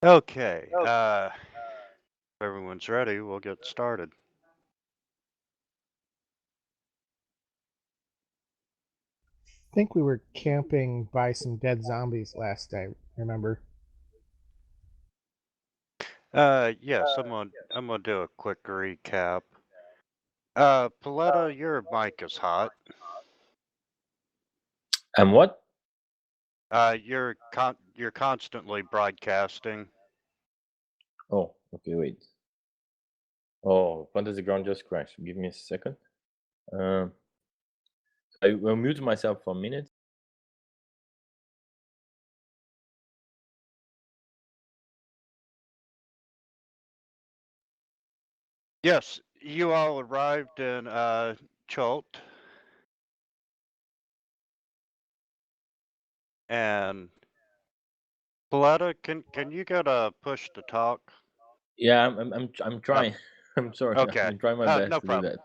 Okay, if everyone's ready, we'll get started. I think we were camping by some dead zombies last day, remember? Yes, I'm gonna do a quick recap. Paletta, your mic is hot. And what? You're constantly broadcasting. Oh, okay, wait. Oh, Fantasy Ground just crashed. Give me a second. I will mute myself for a minute. Yes, you all arrived in Chult. And Paletta, can you get a push to talk? Yeah, I'm trying. I'm sorry. Okay. I'm trying my best No to do problem. that.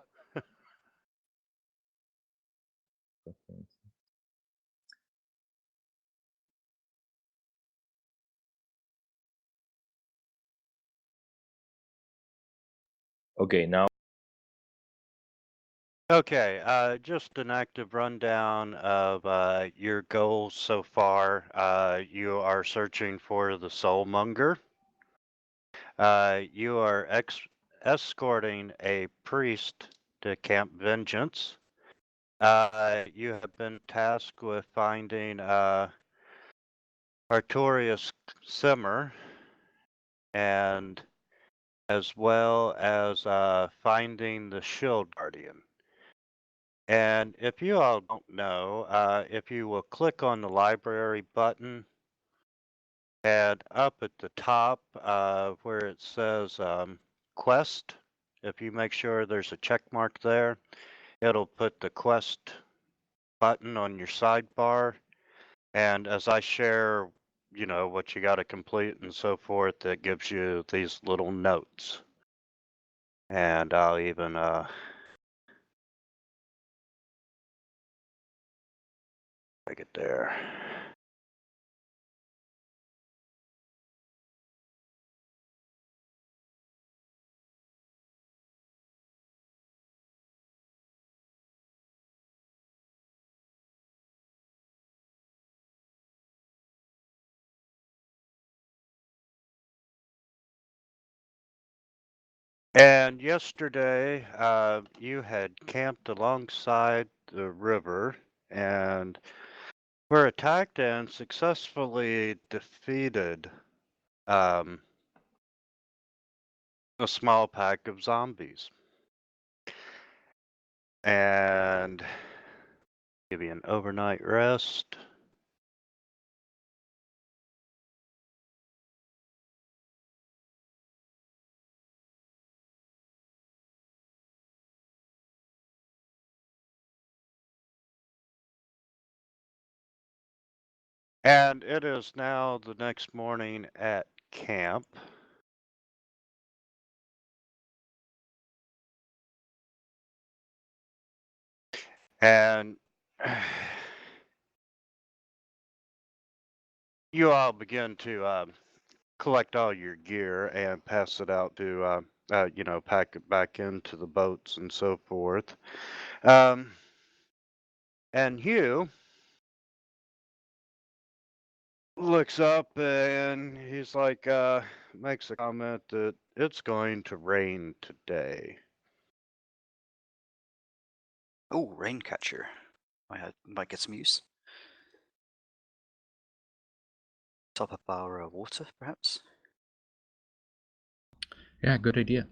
Okay, now. Okay, just an active rundown of your goals so far. You are searching for the Soulmonger. You are escorting a priest to Camp Vengeance. You have been tasked with finding Artorius Simmer, and as well as finding the Shield Guardian. And if you all don't know, if you will click on the library button and up at the top where it says quest, if you make sure there's a check mark there, it'll put the quest button on your sidebar. And as I share, what you got to complete and so forth, it gives you these little notes. And I'll even take it there. And yesterday, you had camped alongside the river and were attacked and successfully defeated a small pack of zombies. And give you an overnight rest. And it is now the next morning at camp. And you all begin to collect all your gear and pass it out to, pack it back into the boats and so forth. And Hugh looks up and he's like, makes a comment that it's going to rain today. Oh, rain catcher. Might get some use. Top up our water, perhaps? Yeah, good idea.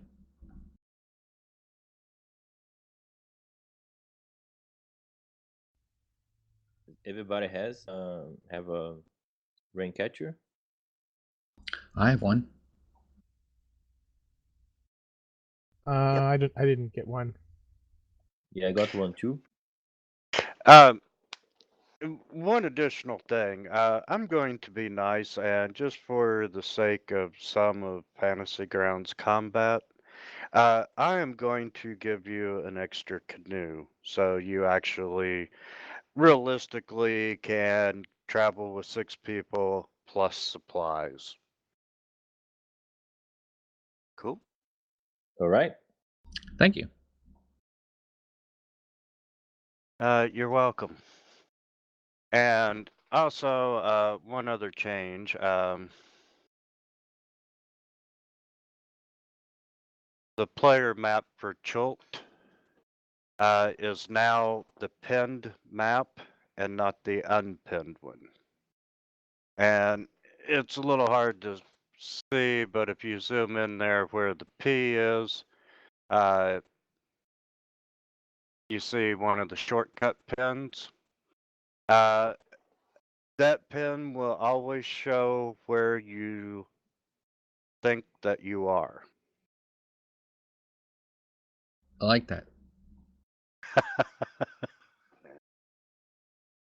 Everybody have a rain catcher. I have one. I didn't get one. Yeah, I got one too. One additional thing, I'm going to be nice and just for the sake of some of Fantasy Grounds combat, I am going to give you an extra canoe so you actually realistically can travel with 6 people plus supplies. Cool. All right. Thank you. You're welcome. And also, one other change. The player map for Chult is now the pinned map and not the unpinned one. And it's a little hard to see, but if you zoom in there where the P is, you see one of the shortcut pins. That pin will always show where you think that you are. I like that.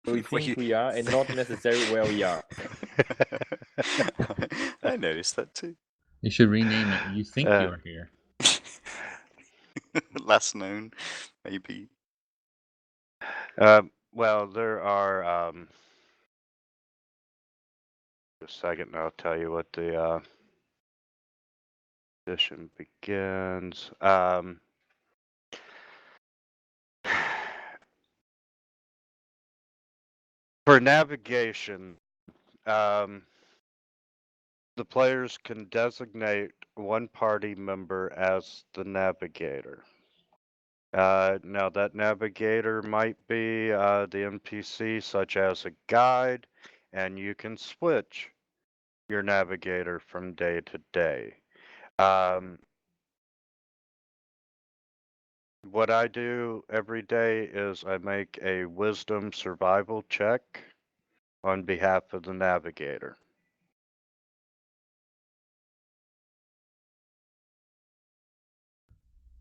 We think we are, and not necessarily where we are. I noticed that too. You should rename it. You think you are here. Last known, maybe. Well, there are. Just a second, and I'll tell you what the edition begins. For navigation, the players can designate one party member as the navigator. Now, that navigator might be the NPC, such as a guide, and you can switch your navigator from day to day. What I do every day is I make a wisdom survival check on behalf of the navigator.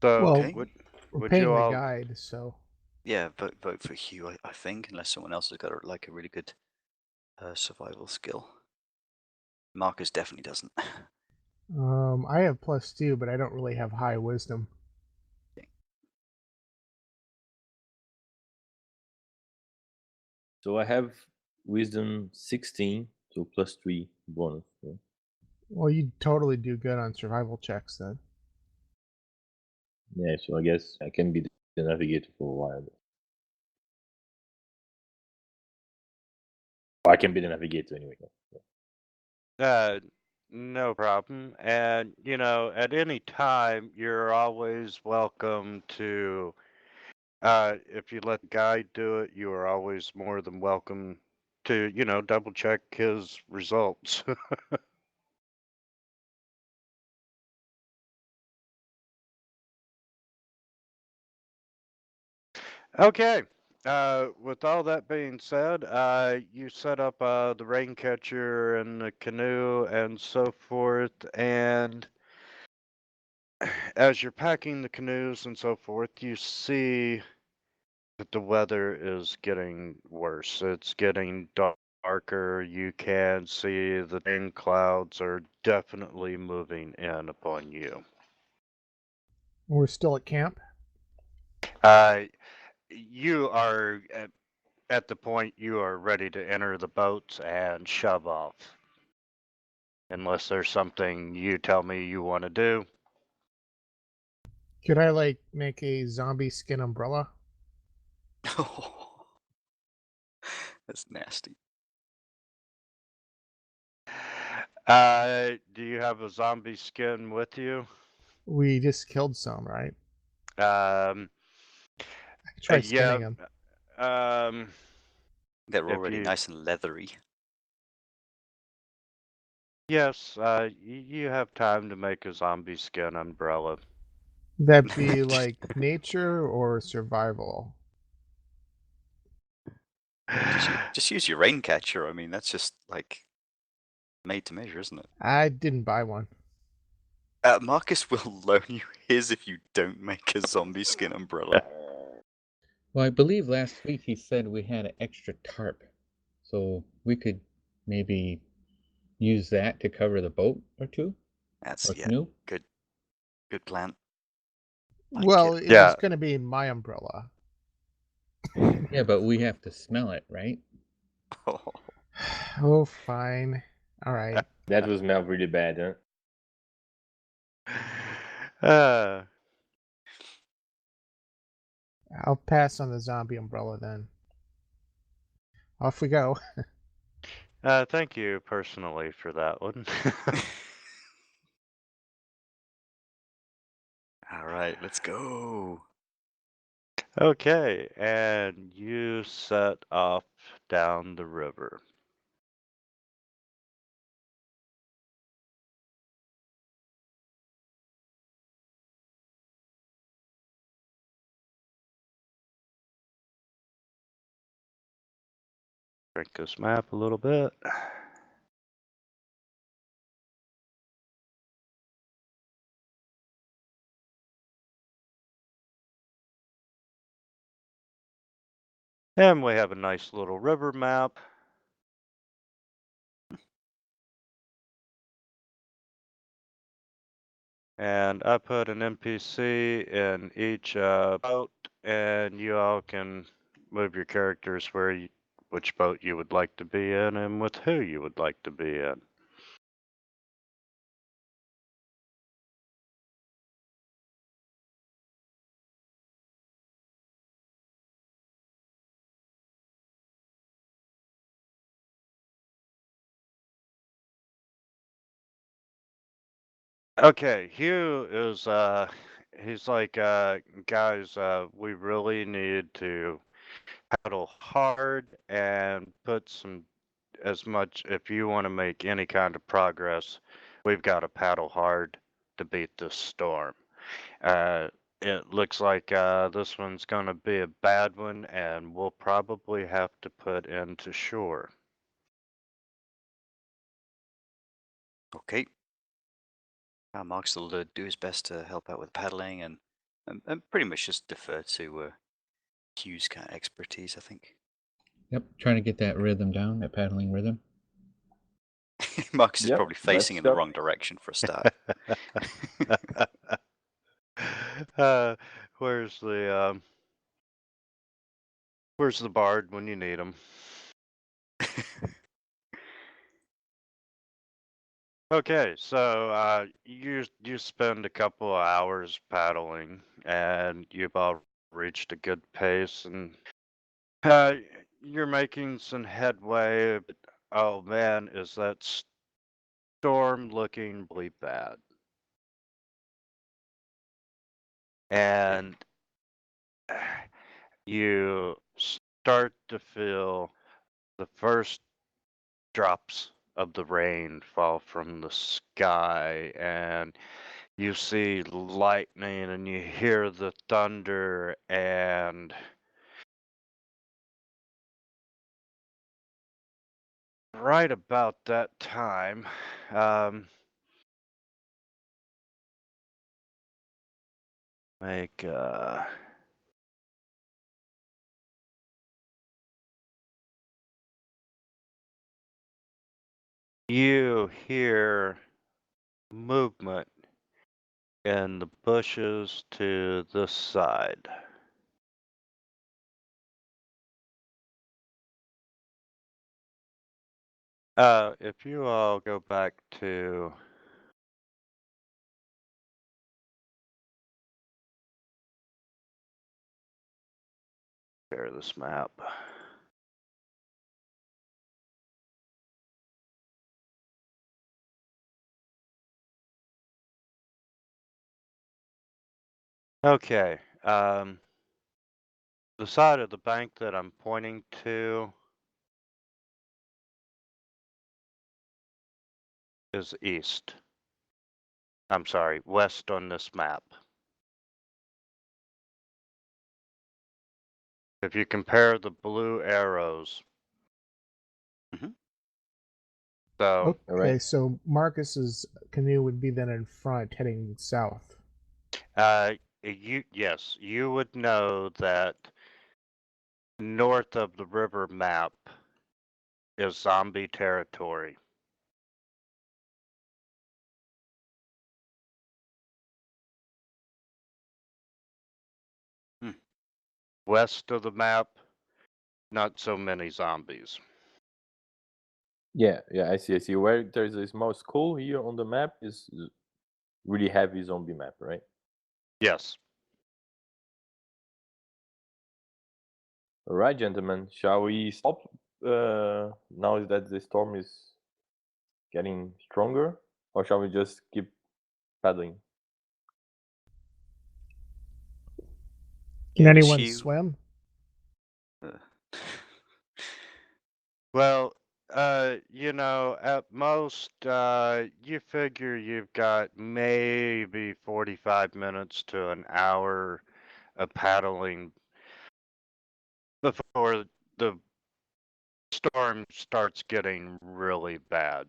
So, Well, Okay. we're would paying you the all? guide, so Yeah, vote for Hugh, I think, unless someone else has got like a really good survival skill. Marcus definitely doesn't. I have +2, but I don't really have high wisdom. So I have wisdom 16, so +3 bonus. Yeah. Well, you totally do good on survival checks then. Yeah, so I guess I can be the navigator for a while. I can be the navigator anyway. No problem. And, you know, at any time, you're always welcome to, if you let the guide do it, you are always more than welcome to, you know, double check his results. Okay. With all that being said, you set up the rain catcher and the canoe and so forth, and as you're packing the canoes and so forth, you see that the weather is getting worse. It's getting darker. You can see the rain clouds are definitely moving in upon you. We're still at camp. You are at the point you are ready to enter the boats and shove off. Unless there's something you tell me you want to do. Could I like make a zombie skin umbrella? That's nasty. Do you have a zombie skin with you? We just killed some, right? Um, I could try skinning them. They're if already you- nice and leathery. Yes, you have time to make a zombie skin umbrella. That'd be like nature or survival. Just use your rain catcher. I mean, that's just like made to measure, isn't it? I didn't buy one. Marcus will loan you his if you don't make a zombie skin umbrella. Well, I believe last week he said we had an extra tarp, so we could maybe use that to cover the boat or two. That's Or yeah, canoe. good plan. Like Well, it. it Yeah. was going to be my umbrella. Yeah, but we have to smell it, right? Oh, fine. All right. That was smelled really bad, huh? Uh, I'll pass on the zombie umbrella then. Off we go. thank you personally for that one. All right, let's go. Okay, and you set off down the river. Shrink this map a little bit. And we have a nice little river map. And I put an NPC in each boat, and you all can move your characters which boat you would like to be in and with who you would like to be in. Okay, Hugh is he's like guys, we really need to paddle hard and put some as much if you want to make any kind of progress, we've got to paddle hard to beat this storm. It looks like this one's going to be a bad one, and we'll probably have to put into shore. Okay. Mark's will do his best to help out with paddling and pretty much just defer to Hugh's kind of expertise, I think. Yep, trying to get that rhythm down, that paddling rhythm. Marcus is Yep, probably let's facing in the go. wrong direction for a start. Where's the bard when you need him? Okay, so you spend a couple of hours paddling, and you've all reached a good pace, and you're making some headway. But, oh man, is that storm looking really bad? And you start to feel the first drops of the rain fall from the sky, and you see lightning and you hear the thunder, and right about that time, make you hear movement in the bushes to the side. If you all go back to share this map. Okay, the side of the bank that I'm pointing to is east. I'm sorry, west on this map. If you compare the blue arrows, so Okay, Alright. so Marcus's canoe would be then in front, heading south. yes, you would know that north of the river map is zombie territory. West of the map, not so many zombies. Yeah, I see. Where there's a small school here on the map is really heavy zombie map, right? Yes. All right, gentlemen. Shall we stop now that the storm is getting stronger, or shall we just keep paddling? Can Yes, anyone you- swim? Well, at most, you figure you've got maybe 45 minutes to an hour of paddling before the storm starts getting really bad.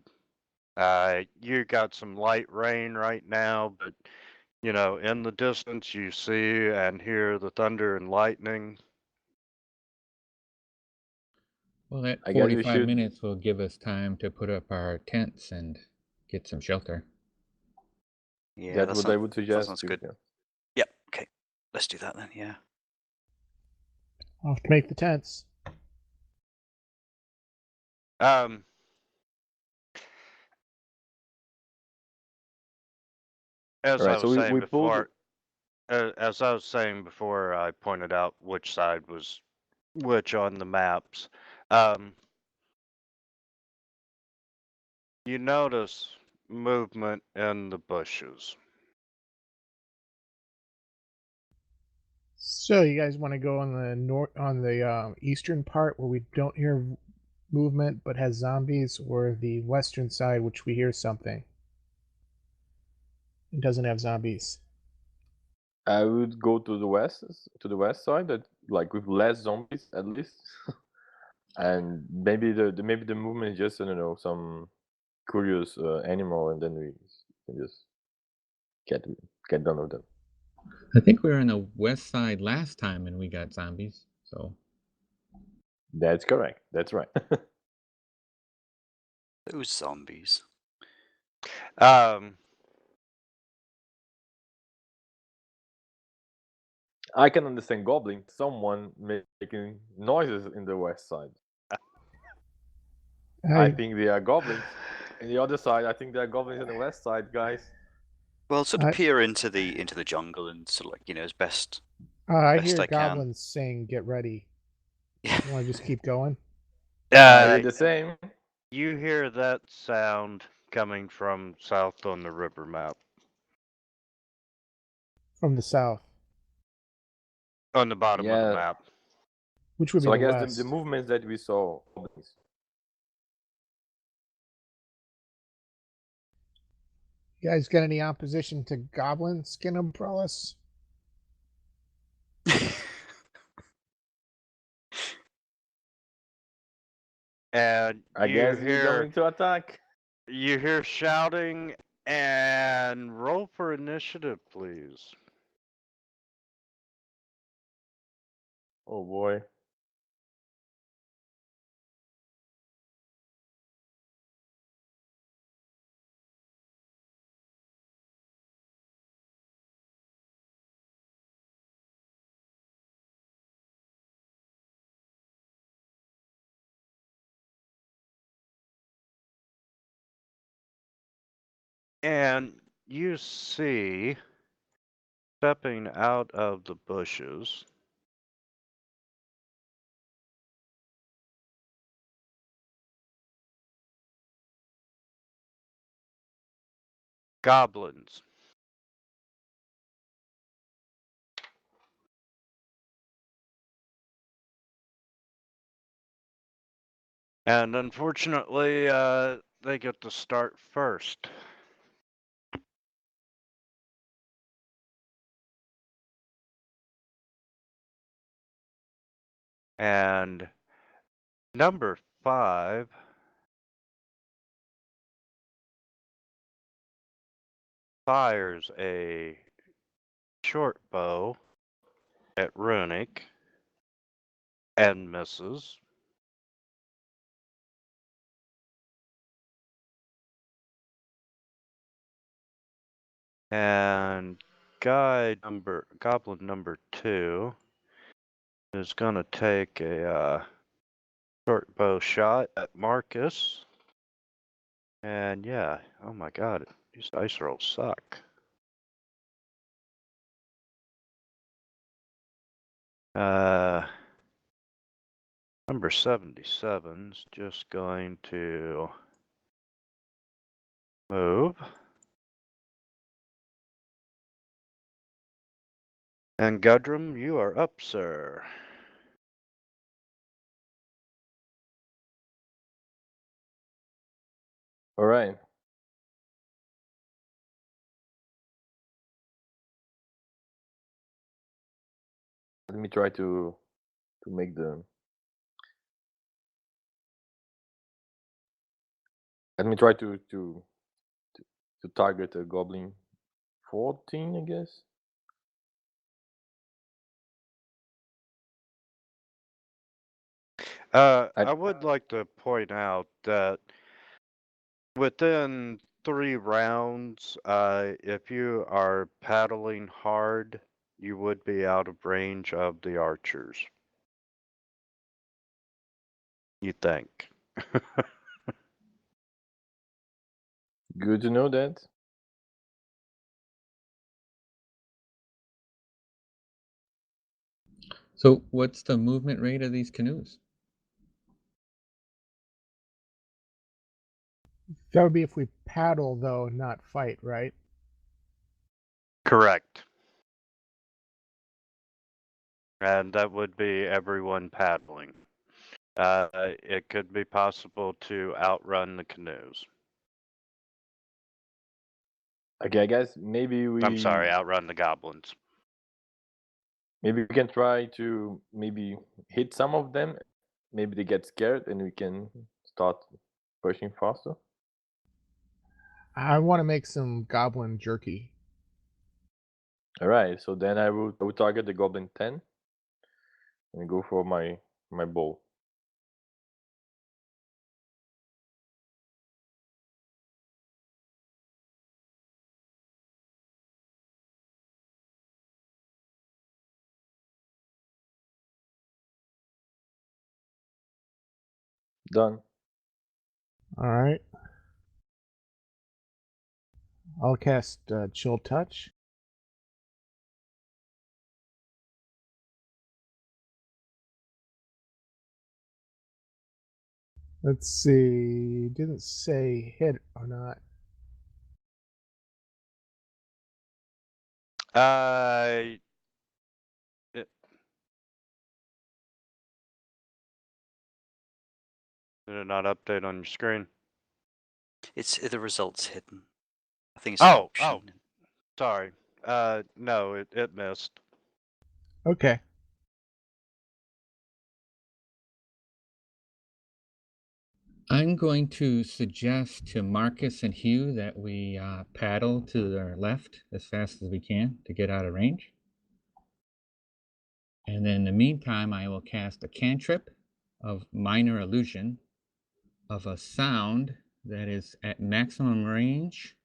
You got some light rain right now, but in the distance you see and hear the thunder and lightning. Well, that I guess we 45 should- minutes will give us time to put up our tents and get some shelter. Yeah, That's that what I would suggest. sounds too, good. yeah. Yep. Okay. Let's do that then. Yeah. Off to make the tents. As All I right, so was we saying pulled. before, as I was saying before, I pointed out which side was which on the maps. You notice movement in the bushes. So you guys want to go on the eastern part where we don't hear movement but has zombies, or the western side which we hear something? It doesn't have zombies. I would go to the west side, that like with less zombies at least, and maybe the movement is just, I don't know, some curious animal, and then we can just get done with them. I think we were on the west side last time and we got zombies. So That's correct. That's right. Those zombies. I can understand goblin. Someone making noises in the west side. I think they are goblins. In the other side, I think there are goblins on the west side, guys. Well, sort of I- peer into the jungle and sort of like as best. I Best hear I can. goblins saying, "Get ready." Yeah. You want to just keep going? I did the same. You hear that sound coming from south on the river map. From the south, On the bottom of the Yeah. map. which would So I be the guess west. the movements that we saw. You guys got any opposition to goblin skin umbrellas? And I guess we're going to attack. You hear shouting, and roll for initiative, please. Oh boy. And you see, stepping out of the bushes, goblins. And unfortunately, they get to start first. And number 5 fires a short bow at Runic and misses. And goblin number 2 is going to take a short bow shot at Marcus. And yeah, oh my god, these dice rolls suck. Number 77's just going to move. And Gudrum, you are up, sir. All right. Let me try to make the. Let me try to target a goblin 14, I guess. I would like to point out that within 3 rounds, if you are paddling hard, you would be out of range of the archers. You think. Good to know that. So what's the movement rate of these canoes? That would be if we paddle, though, not fight, right? Correct. And that would be everyone paddling. It could be possible to outrun the canoes. Okay, I guess maybe I'm sorry, outrun the goblins. Maybe we can try to maybe hit some of them. Maybe they get scared and we can start pushing faster. I want to make some goblin jerky. All right, so then I will target the goblin 10 and go for my bow. Done. All right. I'll cast Chill Touch. Let's see. Didn't say hit or not. Did it not update on your screen? It's the results hidden. I think it's an option. Oh, sorry. No, it missed. Okay. I'm going to suggest to Marcus and Hugh that we paddle to their left as fast as we can to get out of range. And then in the meantime, I will cast a cantrip of minor illusion of a sound that is at maximum range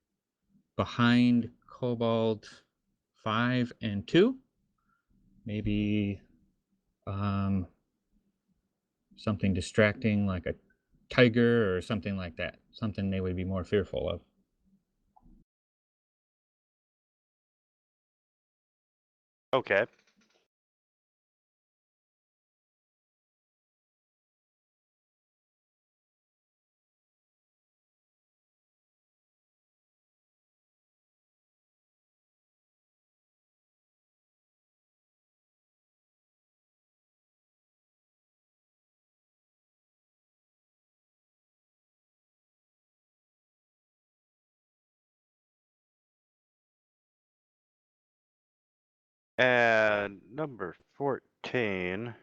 behind Kobold 5 and 2. Maybe something distracting like a tiger or something like that. Something they would be more fearful of. Okay. And number 14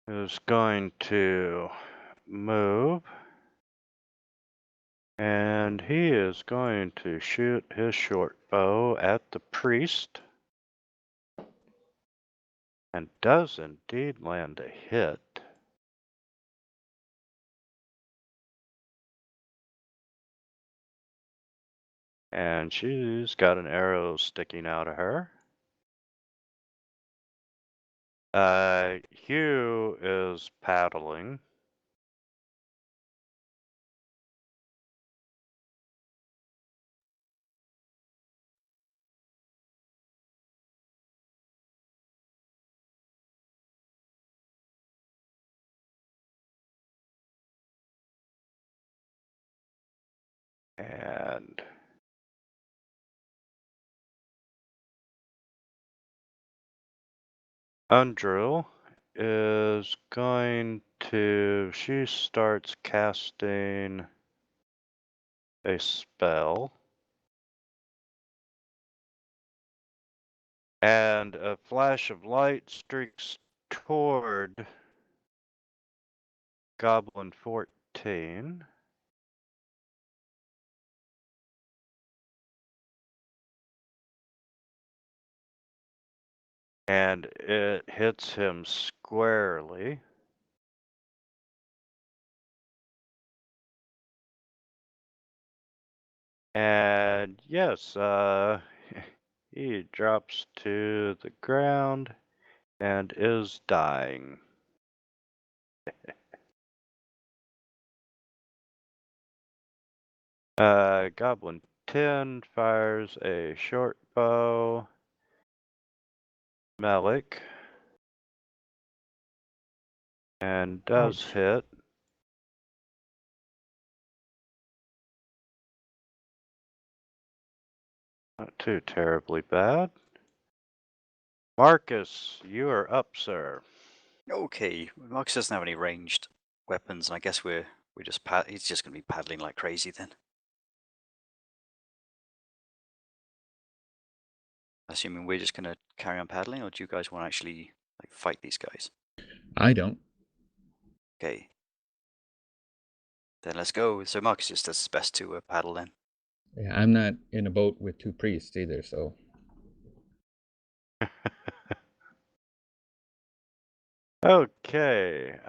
is going to move. And he is going to shoot his short bow at the priest. And does indeed land a hit. And she's got an arrow sticking out of her. Hugh is paddling. And Undrill is going to, she starts casting a spell. And a flash of light streaks toward Goblin 14. And it hits him squarely. And yes, he drops to the ground and is dying. Goblin 10 fires a short bow. Malik. And does Ouch. hit. Not too terribly bad. Marcus, you are up, sir. Okay, Marcus doesn't have any ranged weapons, and I guess we're just he's just gonna be paddling like crazy then. Assuming we're just gonna carry on paddling, or do you guys want to actually like fight these guys? I don't. Okay. Then let's go. So Marcus just does his best to paddle then. Yeah, I'm not in a boat with two priests either, so Okay,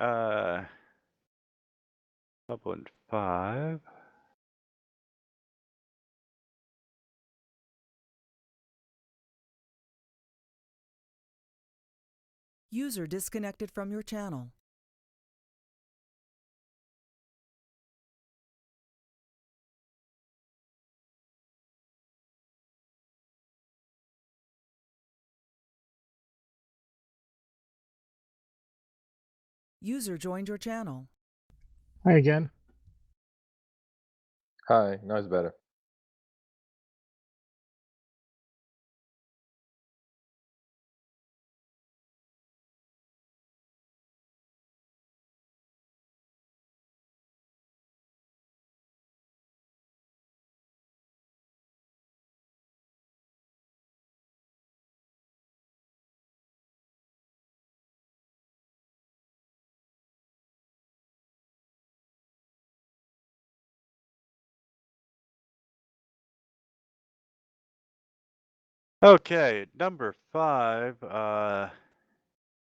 Goblin 5. User disconnected from your channel. User joined your channel. Hi again. Hi, now it's better. Okay, number 5,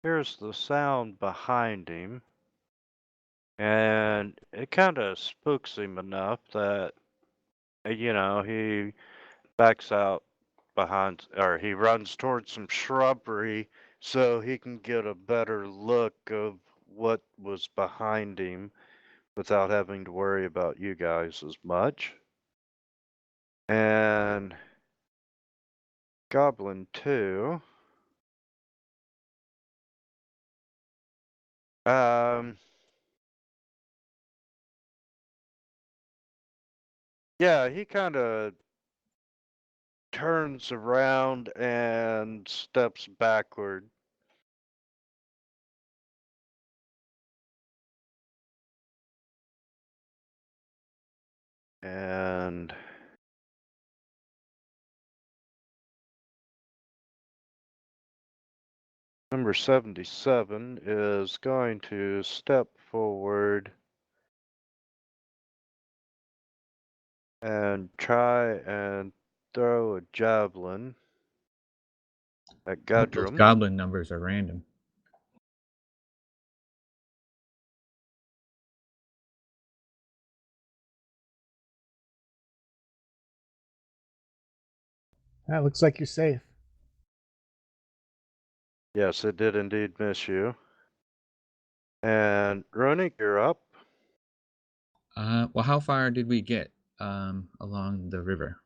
here's the sound behind him. And it kind of spooks him enough that, he backs out behind, or he runs towards some shrubbery so he can get a better look of what was behind him without having to worry about you guys as much. And Goblin 2. Yeah, he kind of turns around and steps backward. And number 77 is going to step forward and try and throw a javelin at those Gudrum. goblin numbers are random. That looks like you're safe. Yes, it did indeed miss you. And Ronik, you're up. Well, how far did we get along the river?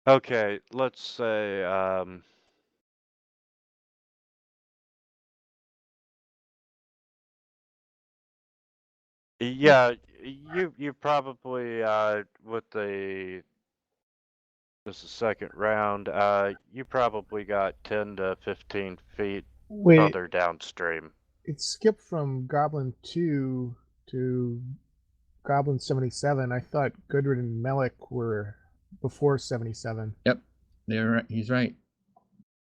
Okay, let's say Yeah, you probably with this is second round. You probably got 10 to 15 feet Wait, further downstream. it skipped from Goblin 2 to Goblin 77. I thought Gudrun and Melik were before 77. Yep, he's right.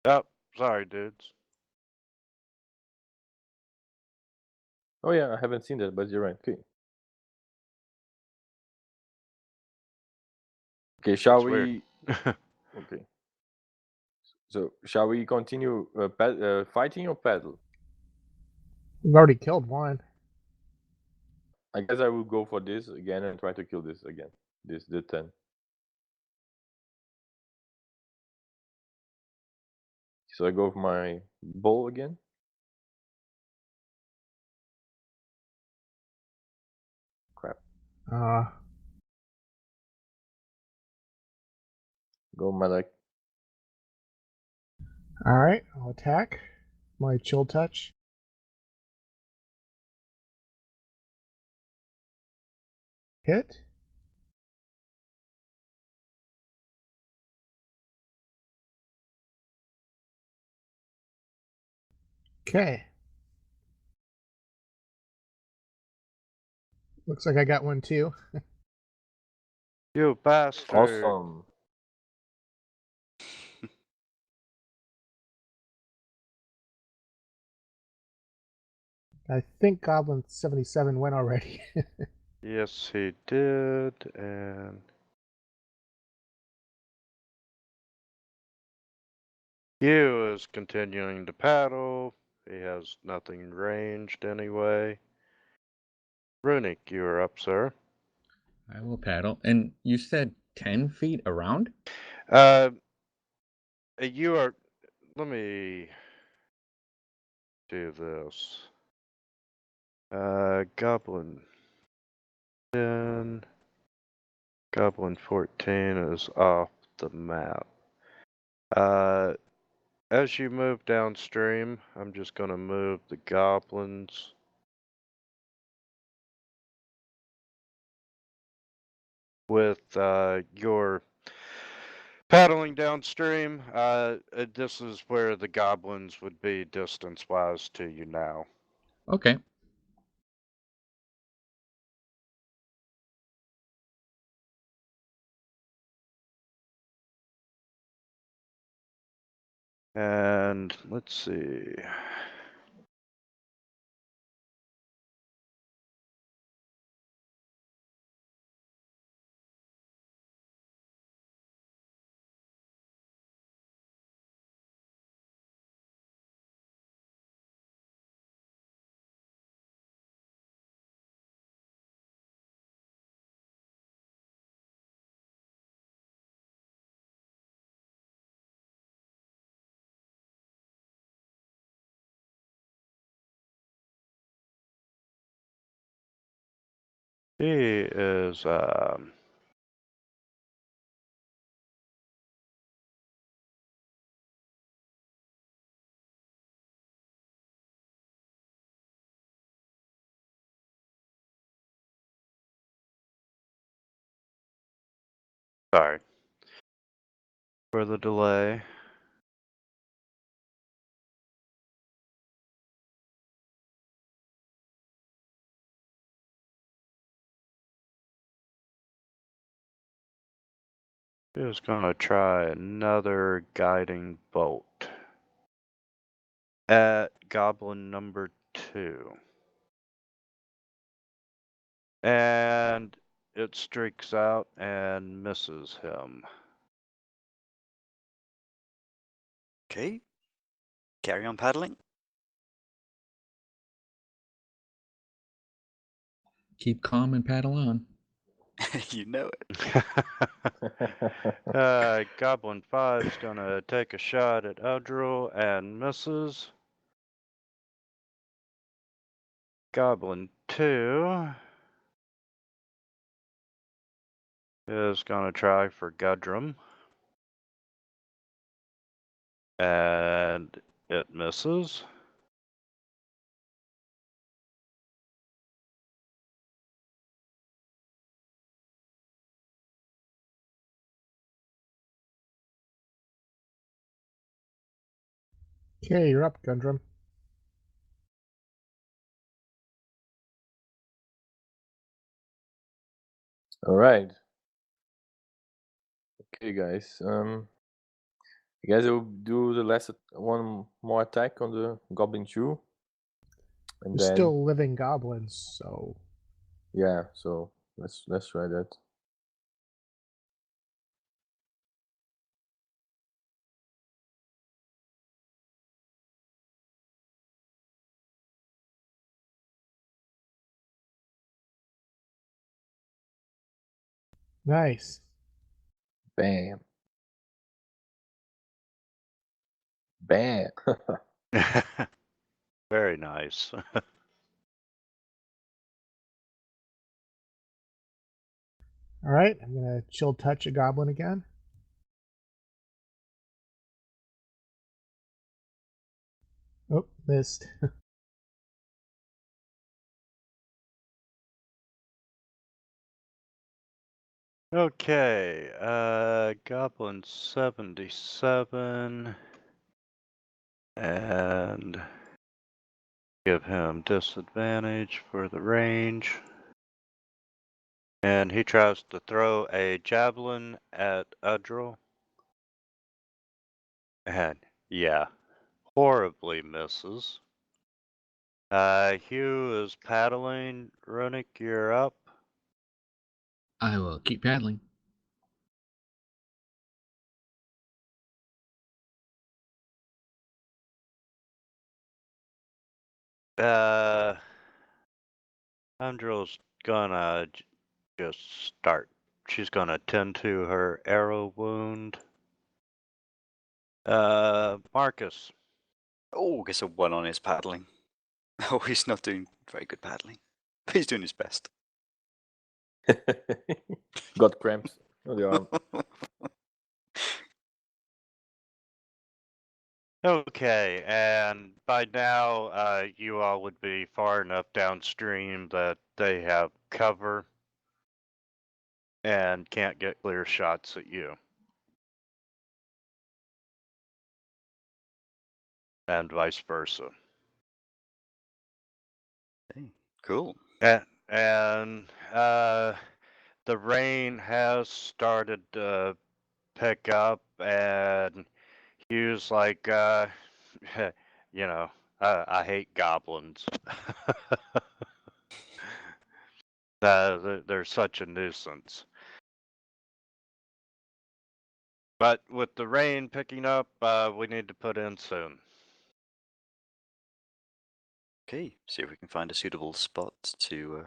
Oh, sorry, dudes. Oh yeah, I haven't seen that, but you're right. Okay. Okay, shall That's we? weird. Okay. So shall we continue fighting or paddle? We've already killed one. I guess I will go for this again and try to kill this again. The 10. So I go for my bow again. Crap. Go Malek. Alright, I'll attack. My chill touch. Hit. Okay. Looks like I got one too. You bastard. Awesome. I think Goblin 77 went already. Yes, he did, and Hugh is continuing to paddle. He has nothing ranged anyway. Runic, you are up, sir. I will paddle. And you said 10 feet around? You are. Let me do this. Goblin 10. Goblin 14 is off the map. As you move downstream, I'm just going to move the goblins with your paddling downstream. This is where the goblins would be distance-wise to you now. Okay. And let's see. He is sorry for the delay. Just gonna try another guiding bolt at goblin number 2. And it streaks out and misses him. Okay. Carry on paddling. Keep calm and paddle on. You know it. Goblin 5 is gonna take a shot at Eldril and misses. Goblin 2 is gonna try for Gudrun. And it misses. Okay, you're up, Gundrum. All right. Okay, guys. You guys will do the last one more attack on the Goblin 2. And There's then still living goblins, so yeah, so let's try that. nice. Bam. Bam. Very nice. All right, I'm gonna chill touch a goblin again. Oh, missed. Okay, Goblin 77. And give him disadvantage for the range. And he tries to throw a javelin at Udril. And yeah, horribly misses. Hugh is paddling. Runic, you're up. I will keep paddling. Udril's gonna just start. She's gonna tend to her arrow wound. Marcus. Oh, gets a 1 on his paddling. Oh, he's not doing very good paddling. But he's doing his best. Got cramps on the arm. Okay, and by now, you all would be far enough downstream that they have cover and can't get clear shots at you. And vice versa. Hey, cool. And the rain has started to pick up, and Hugh's like, you know, I hate goblins. They're such a nuisance. But with the rain picking up, we need to put in soon. Okay, see if we can find a suitable spot to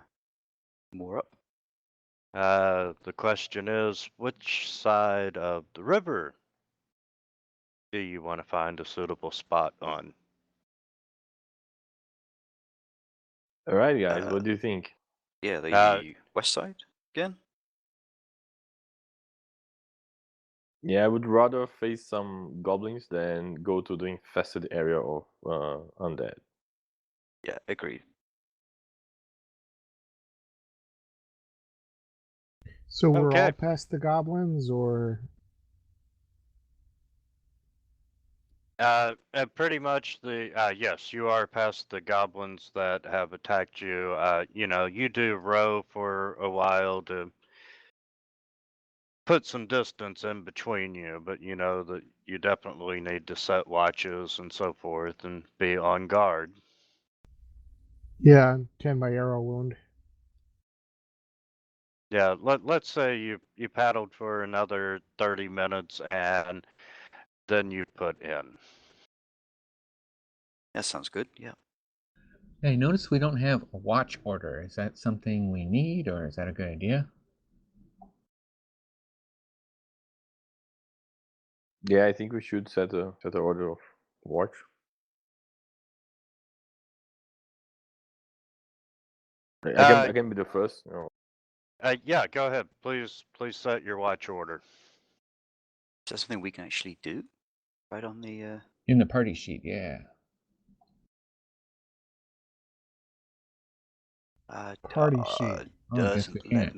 moor up. The question is, which side of the river do you want to find a suitable spot on? All right, guys. What do you think? Yeah, the west side again? Yeah, I would rather face some goblins than go to the infested area of undead. Yeah, agreed. So we're Okay. all past the goblins, or And pretty much yes, you are past the goblins that have attacked you. You know, you do row for a while to put some distance in between you, but you know that you definitely need to set watches and so forth and be on guard. yeah, 10 by arrow wound. Yeah, let's say you paddled for another 30 minutes and then you put in. That sounds good, yeah. Hey, notice we don't have a watch order. Is that something we need, or is that a good idea? Yeah, I think we should set a order of watch. I can be the first. You know. Yeah, go ahead. Please set your watch order. Is that something we can actually do? Right on the In the party sheet, yeah. Party sheet. Oh, I guess we can't.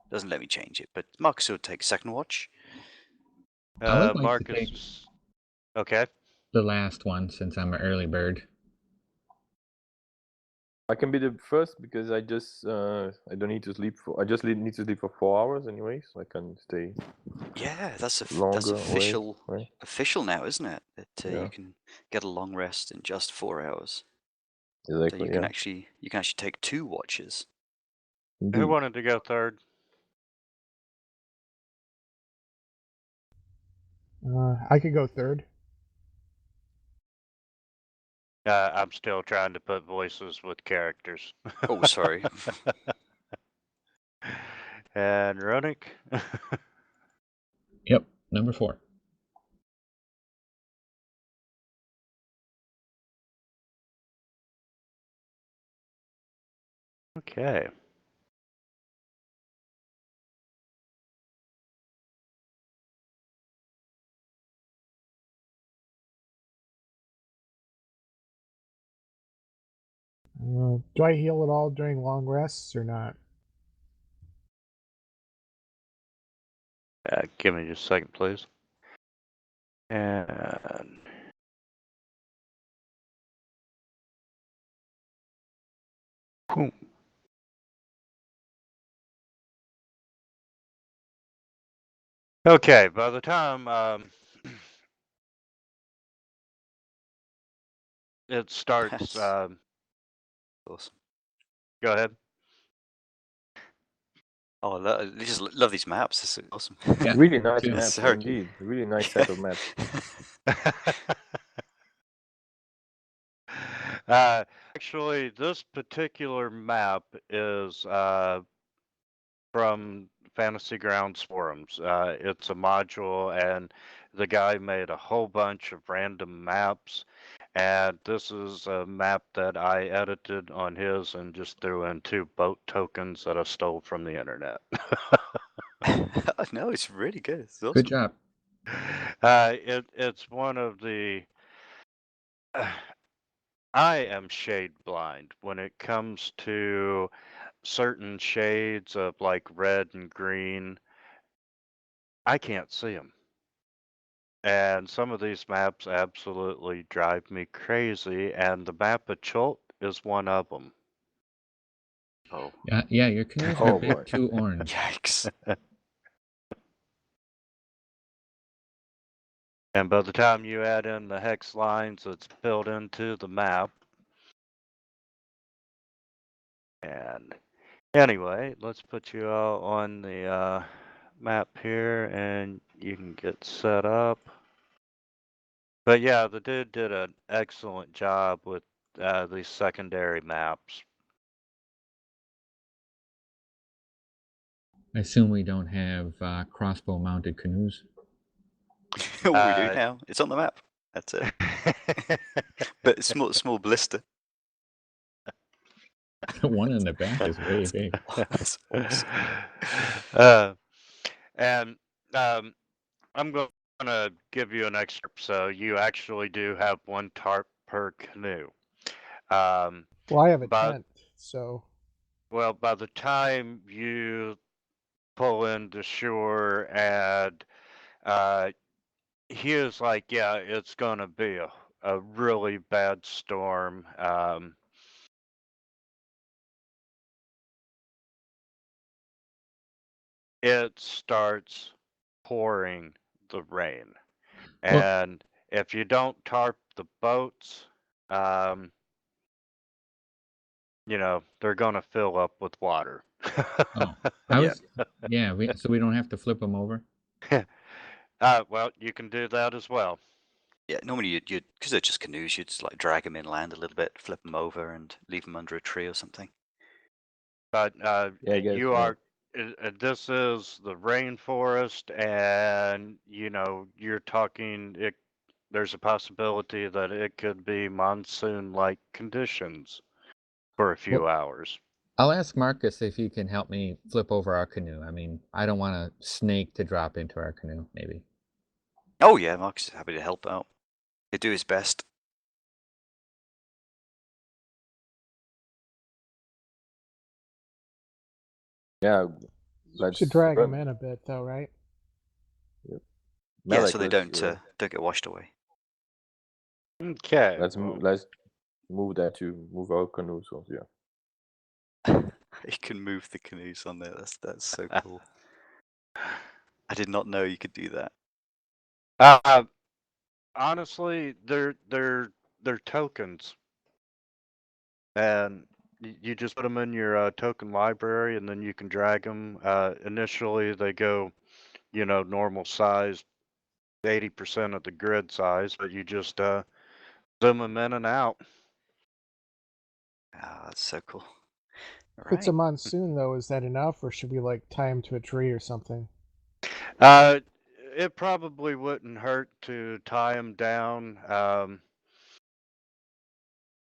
doesn't let me change it, but Marcus will take second watch. I would like Marcus. to take. Okay. the last one since I'm an early bird. I can be the first because I don't need to sleep for. I just need to sleep for 4 hours anyway, so I can stay. Yeah, that's Longer official away, right? official now, isn't it? That Yeah. you can get a long rest in just 4 hours. Exactly. So you can actually take 2 watches. Who Indeed. wanted to go third? I could go third. I'm still trying to put voices with characters. Oh, sorry. And Runic. Yep, number 4. Okay. Do I heal at all during long rests or not? Give me just a second, please. And boom. Okay, by the time it starts, Awesome. go ahead. Oh, I just love these maps. This is awesome. Yeah, Really nice too. maps, Sorry. indeed. Really nice set of maps. Actually, this particular map is from Fantasy Grounds forums. It's a module, and the guy made a whole bunch of random maps. And this is a map that I edited on his and just threw in 2 boat tokens that I stole from the internet. No, it's really good. It's awesome. Good job. It's one of the. I am shade blind when it comes to certain shades of like red and green. I can't see them. And some of these maps absolutely drive me crazy, and the map of Chult is one of them. Oh, Yeah, your canoes are Oh, a bit boy. too orange. yikes. And by the time you add in the hex lines that's built into the map, and anyway, let's put you all on the map here, and you can get set up. But yeah, the dude did an excellent job with these secondary maps. I assume we don't have crossbow mounted canoes. We do now. It's on the map. That's it. But small blister. The one in the back is way big. That's awesome. And I'm going to give you an excerpt. So you actually do have 1 tarp per canoe. Well, I have a but- tent, so. Well, by the time you pull into shore and he is like, yeah, it's going to be a really bad storm. It starts pouring the rain. And if you don't tarp the boats, you know, they're going to fill up with water. Oh, so we don't have to flip them over? Well, you can do that as well. Yeah, normally you'd because they're just canoes, you'd just like drag them inland a little bit, flip them over, and leave them under a tree or something. But Yeah, I guess, you yeah. are. This is the rainforest, and you know you're talking. There's a possibility that it could be monsoon-like conditions for a few hours. I'll ask Marcus if he can help me flip over our canoe. I mean, I don't want a snake to drop into our canoe, maybe. Oh yeah, Marcus is happy to help out. He'll do his best. Yeah, Should drag them in a bit, though, right? Yeah, so they don't get washed away. Okay. Let's well, let's move that to move our canoes. So, yeah. You can move the canoes on there. That's so cool. I did not know you could do that. Honestly, they're tokens, and you just put them in your token library, and then you can drag them. Initially, they go, normal size, 80% of the grid size, but you just zoom them in and out. Oh, that's so cool. If it's a Right. monsoon, though, is that enough, or should we like tie him to a tree or something? It probably wouldn't hurt to tie them down.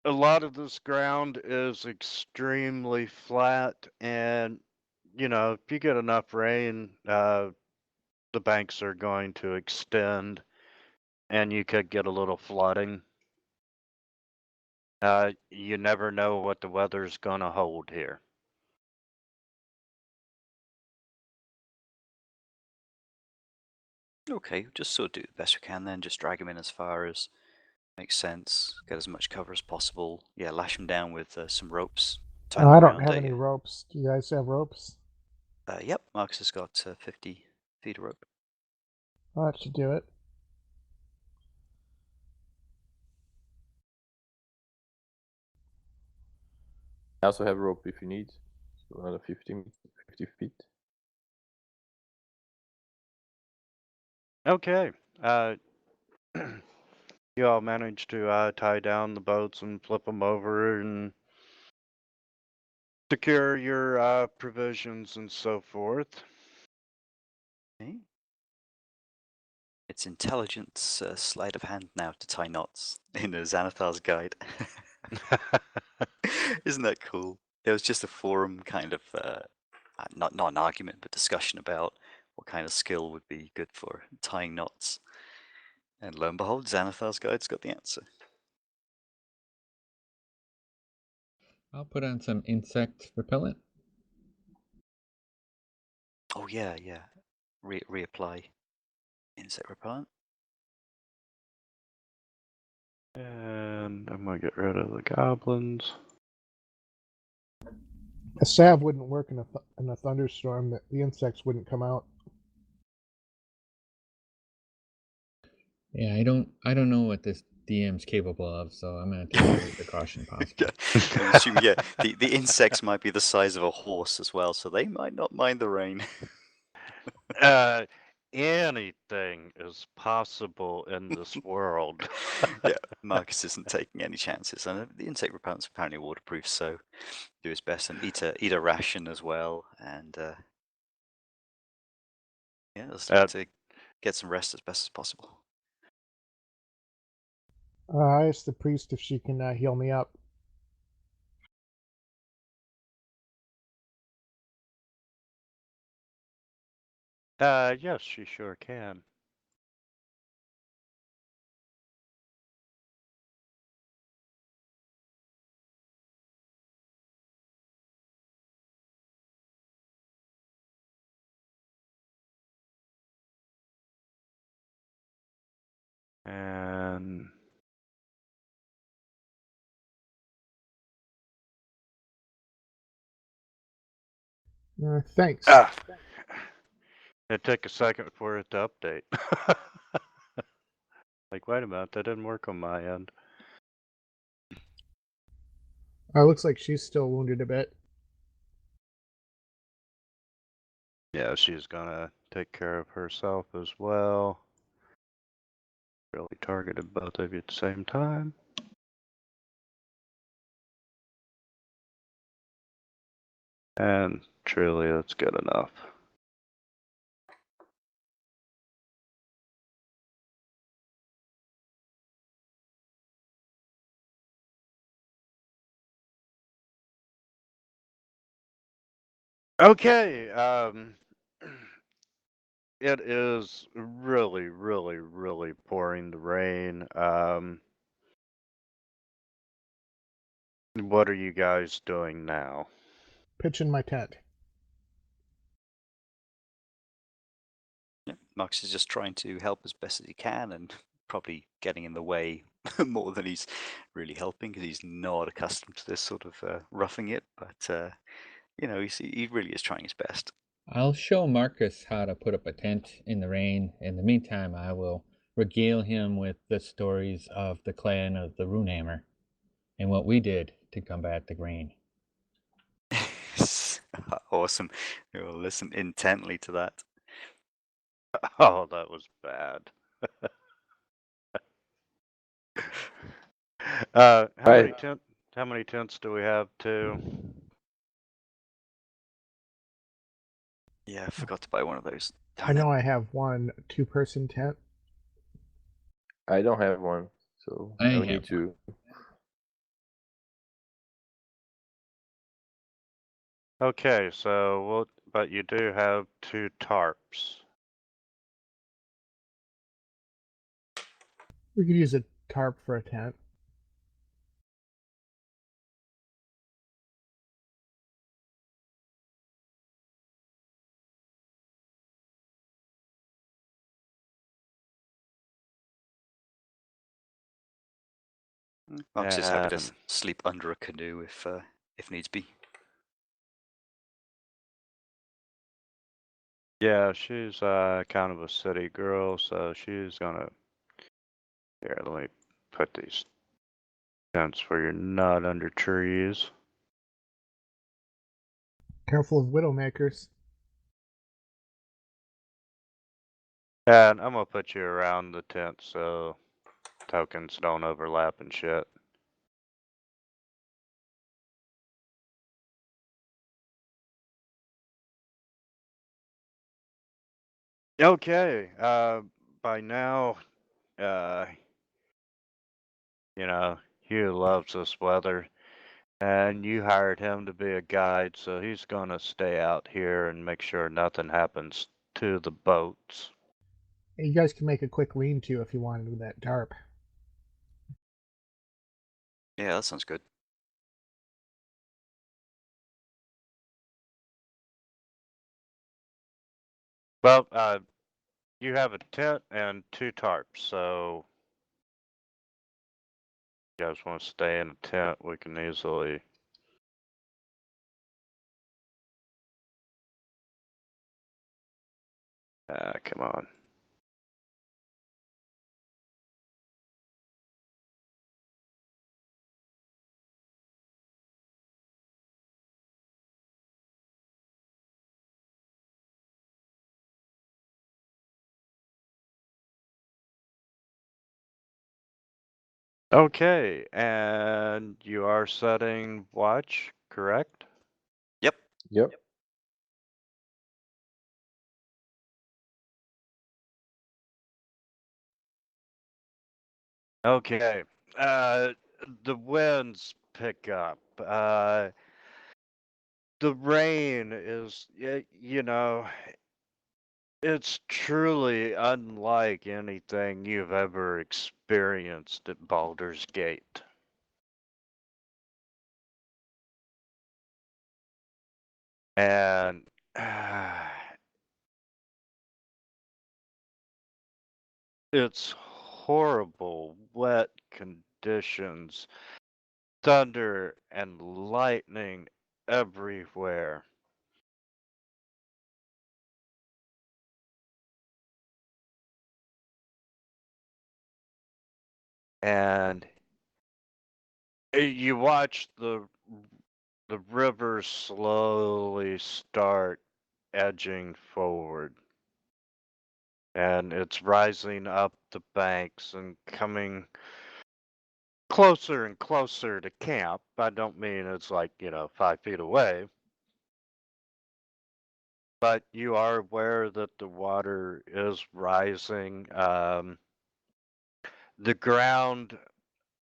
A lot of this ground is extremely flat, and if you get enough rain, the banks are going to extend, and you could get a little flooding. You never know what the weather's going to hold here. Okay, just sort of do the best we can then. Just drag him in as far as makes sense. Get as much cover as possible. Yeah, lash him down with some ropes. Tie them I don't around have any ropes. Do you guys have ropes? Yep, Marcus has got 50 feet of rope. Oh, that should do it. I also have rope if you need. So another 50 feet. Okay. You all managed to tie down the boats and flip them over and secure your provisions and so forth. Okay. It's intelligence sleight of hand now to tie knots in a Xanathar's guide. Isn't that cool? There was just a forum kind of not an argument, but discussion about what kind of skill would be good for tying knots. And lo and behold, Xanathar's guide's got the answer. I'll put on some insect repellent. Oh yeah. Reapply insect repellent. And I'm going to get rid of the goblins. A salve wouldn't work in a thunderstorm. The insects wouldn't come out. Yeah, I don't know what this DM's capable of, so I'm gonna take every precaution possible. I'm assuming, yeah, the insects might be the size of a horse as well, so they might not mind the rain. Anything is possible in this world. Yeah, Marcus isn't taking any chances, and the insect repellent's apparently waterproof, so do his best and eat a ration as well, and yeah, let's look to get some rest as best as possible. I asked the priest if she can heal me up. Yes, she sure can. And Thanks. it took a second for it to update. Like, wait a minute, that didn't work on my end. Looks like she's still wounded a bit. Yeah, she's gonna take care of herself as well. Really targeted both of you at the same time. And truly, that's good enough. Okay, it is really, really, really pouring the rain. What are you guys doing now? Pitching my tent. Yeah, Marcus is just trying to help as best as he can, and probably getting in the way more than he's really helping, because he's not accustomed to this sort of roughing it. But you know, he really is trying his best. I'll show Marcus how to put up a tent in the rain. In the meantime, I will regale him with the stories of the clan of the Runehammer and what we did to combat the rain. Awesome. We'll listen intently to that. Oh, that was bad. How many tents do we have too? Yeah, I forgot to buy one of those. I know I have one 2-person tent. I don't have one, so I I would have need to. Okay, so but you do have 2 tarps. We could use a tarp for a tent. I'm just happy to And sleep under a canoe if needs be. yeah, she's kind of a city girl, so she's gonna. Here, let me put these tents where you're not under trees. Careful of widowmakers. And I'm gonna put you around the tent so tokens don't overlap and shit. Okay, by now, you know, Hugh loves this weather, and you hired him to be a guide, so he's gonna stay out here and make sure nothing happens to the boats. You guys can make a quick lean-to if you wanted with that tarp. Yeah, that sounds good. Well, you have a tent and 2 tarps, so if you guys want to stay in a tent, we can easily. Come on. Okay, and you are setting watch, correct? Yep. Yep. Okay. The winds pick up. The rain is, you know, it's truly unlike anything you've ever experienced at Baldur's Gate. And it's horrible, wet conditions, thunder and lightning everywhere. And you watch the river slowly start edging forward. And it's rising up the banks and coming closer and closer to camp. I don't mean it's like, 5 feet away. But you are aware that the water is rising. The ground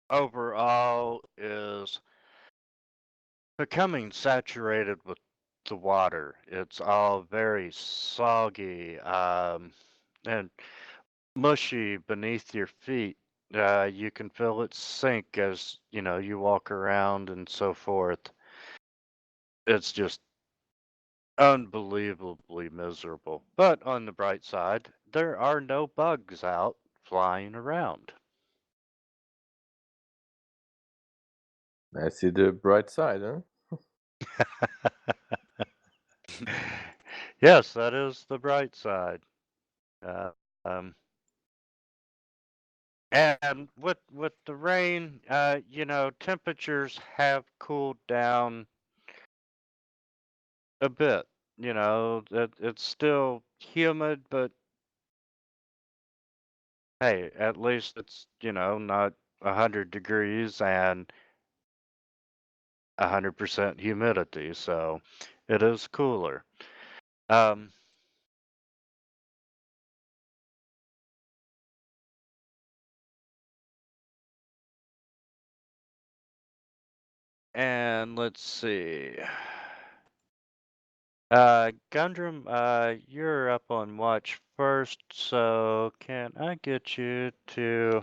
overall is becoming saturated with the water. It's all very soggy and mushy beneath your feet. You can feel it sink as you walk around and so forth. It's just unbelievably miserable. But on the bright side, there are no bugs out flying around. I see the bright side, huh? Yes, that is the bright side. Uh, um, and with the rain, temperatures have cooled down a bit. It's still humid, but hey, at least it's not 100 degrees and 100% humidity, so it is cooler. Um, and let's see. Gundram, you're up on watch first, so can I get you to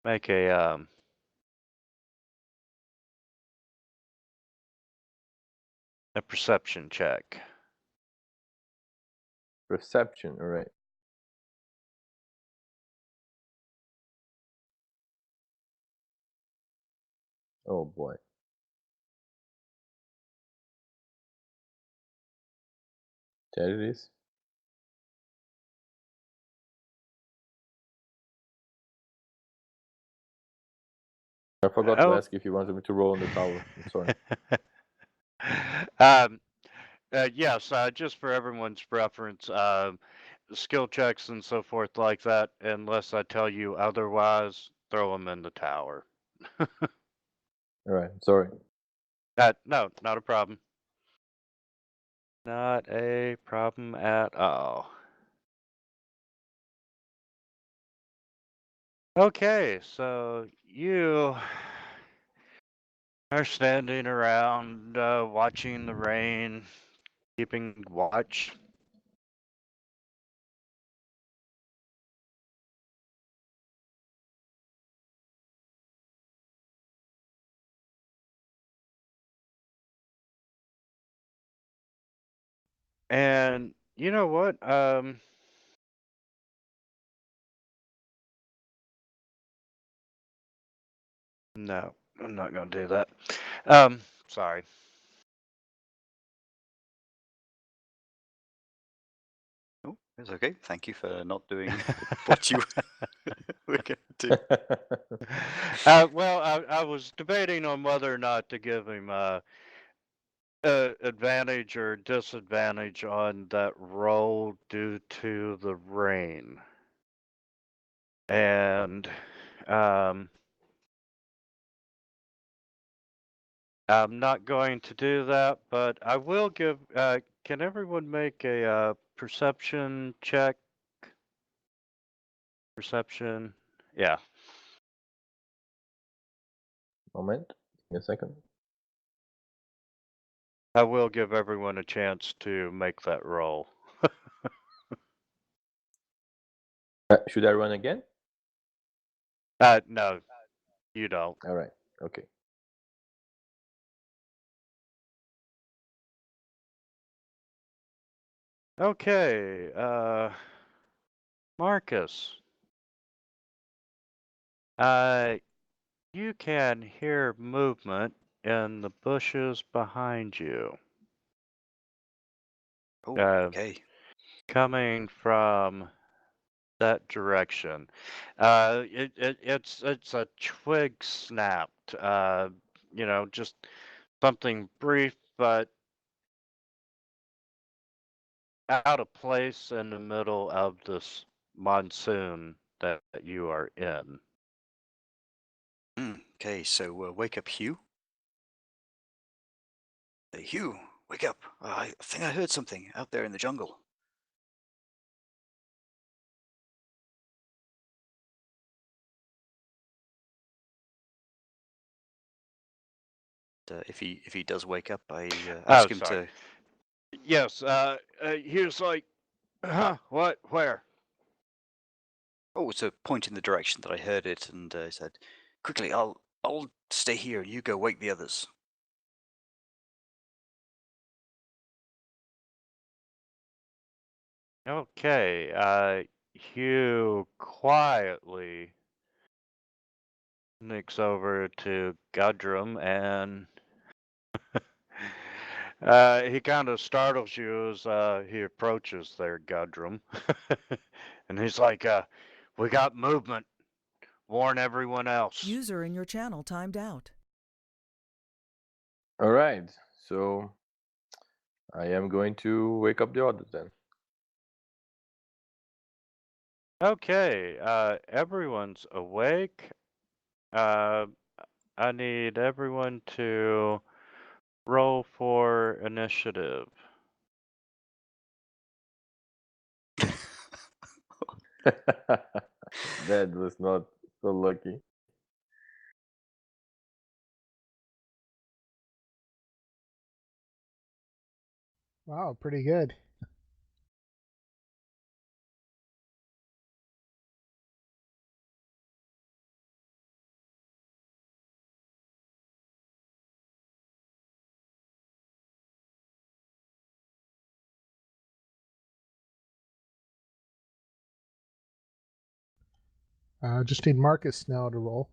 make a perception check? Perception, all right. Oh boy. There it is. I forgot to ask if you wanted me to roll on the tower. I'm sorry. Yes, just for everyone's preference, skill checks and so forth like that, unless I tell you otherwise, throw them in the tower. All right, sorry. No, not a problem. Not a problem at all. Okay, so you are standing around watching the rain, keeping watch. And you know what? No, I'm not going to do that. Sorry. Oh, it's okay. Thank you for not doing what you were going to do. Well, I was debating on whether or not to give him advantage or disadvantage on that roll due to the rain. And I'm not going to do that, but I will give. Can everyone make a perception check? Perception. Yeah. Moment. Give me a second. I will give everyone a chance to make that roll. Should I run again? No, you don't. All right. Okay. Okay, Marcus. You can hear movement in the bushes behind you. Oh, okay. Coming from that direction. It's a twig snapped. Just something brief, but out of place in the middle of this monsoon that you are in. Okay, so wake up, Hugh. Hey, Hugh, wake up. I think I heard something out there in the jungle. If he does wake up, I ask him sorry. to. Yes, he was like, huh, what, where? Oh, it's a point in the direction that I heard it, and I said, "Quickly, I'll stay here. You go wake the others." Okay, Hugh quietly sneaks over to Gudrum and he kind of startles you as he approaches there, Gudrum. And he's like, we got movement. Warn everyone else. User in your channel timed out. All right, so I am going to wake up the others then. Okay, everyone's awake. I need everyone to roll for initiative. That was not so lucky. Wow, pretty good. Just need Marcus now to roll.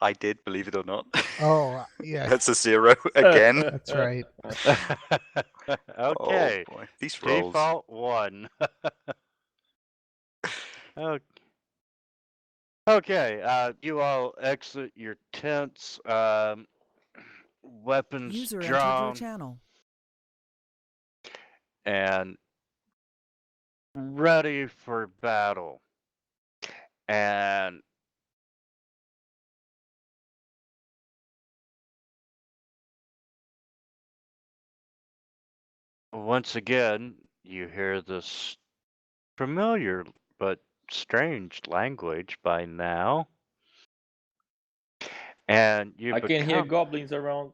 I did, believe it or not. Oh, yeah, That's a 0 again. that's right. Okay, Oh boy, these rolls. default 1. Okay, you all exit your tents, weapons User entered your drawn, channel. and ready for battle. And once again, you hear this familiar but strange language by now. And you I can hear goblins around.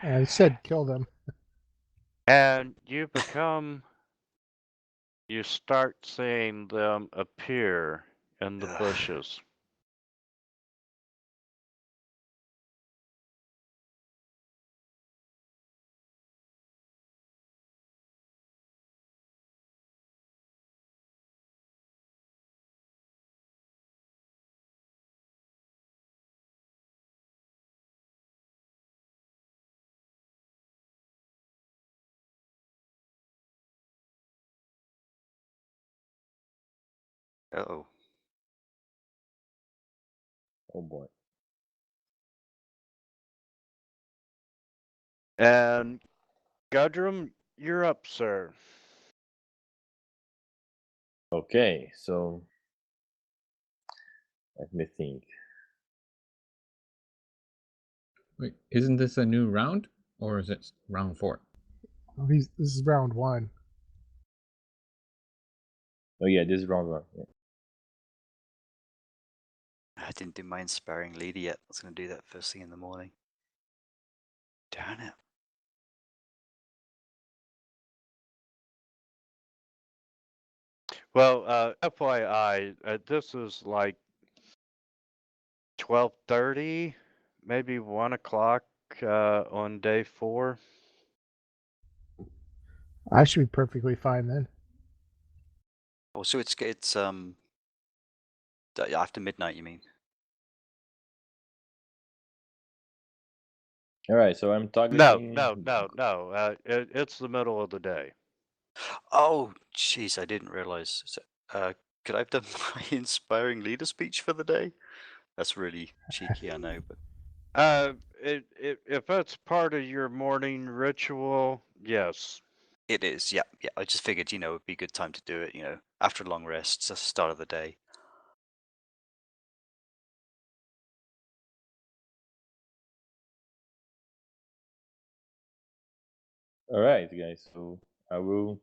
I said kill them. And you start seeing them appear in the bushes. Uh-oh. Oh boy. And Gudrum, you're up, sir. Okay, so let me think. Wait, isn't this a new round, or is it round 4? Oh, this is round 1. Oh yeah, this is round 1. Yeah. I didn't do my inspiring leader yet. I was going to do that first thing in the morning. Darn it. Well, FYI, this is like 12:30, maybe 1 o'clock on day 4. I should be perfectly fine then. Oh, so it's after midnight, you mean? All right, so I'm targeting. No. It's the middle of the day. Oh, jeez, I didn't realize. So, could I have done my inspiring leader speech for the day? That's really cheeky, I know, but If that's part of your morning ritual, yes. it is. Yeah. I just figured, it'd be a good time to do it. After a long rest, it's the start of the day. All right, guys. So I will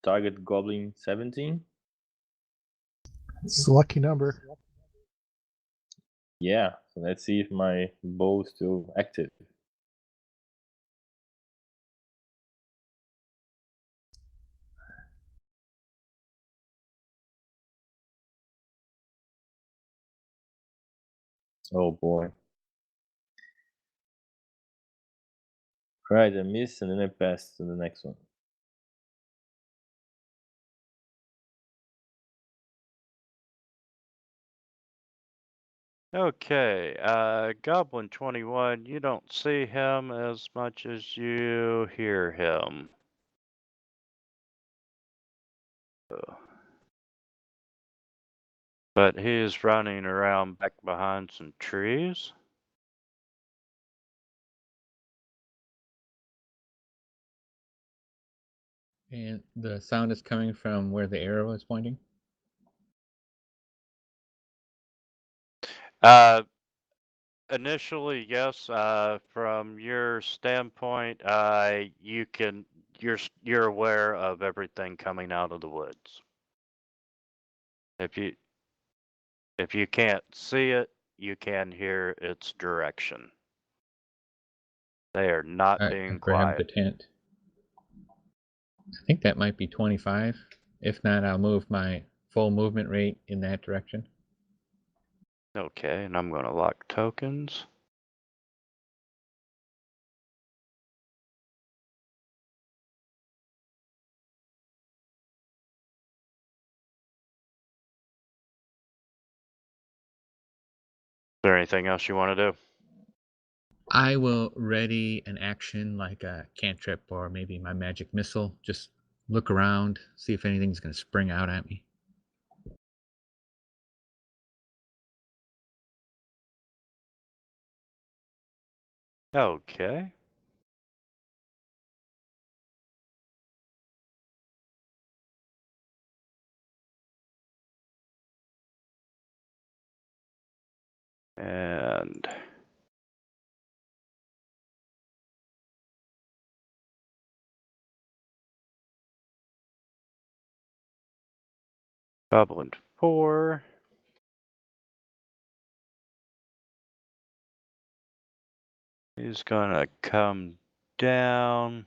target Goblin 17. It's a lucky number. Yeah. So let's see if my bow is still active. Oh boy. Right, I missed, and then I passed to the next one. Okay, Goblin 21, you don't see him as much as you hear him. But he's running around back behind some trees. And the sound is coming from where the arrow is pointing? Initially, yes. From your standpoint, you're aware of everything coming out of the woods. If you can't see it, you can hear its direction. They are not I being grab the quiet. tent. I think that might be 25. If not, I'll move my full movement rate in that direction. Okay, and I'm going to lock tokens. Is there anything else you want to do? I will ready an action like a cantrip or maybe my magic missile. Just look around, see if anything's going to spring out at me. Okay. And Goblin 4. He's gonna come down.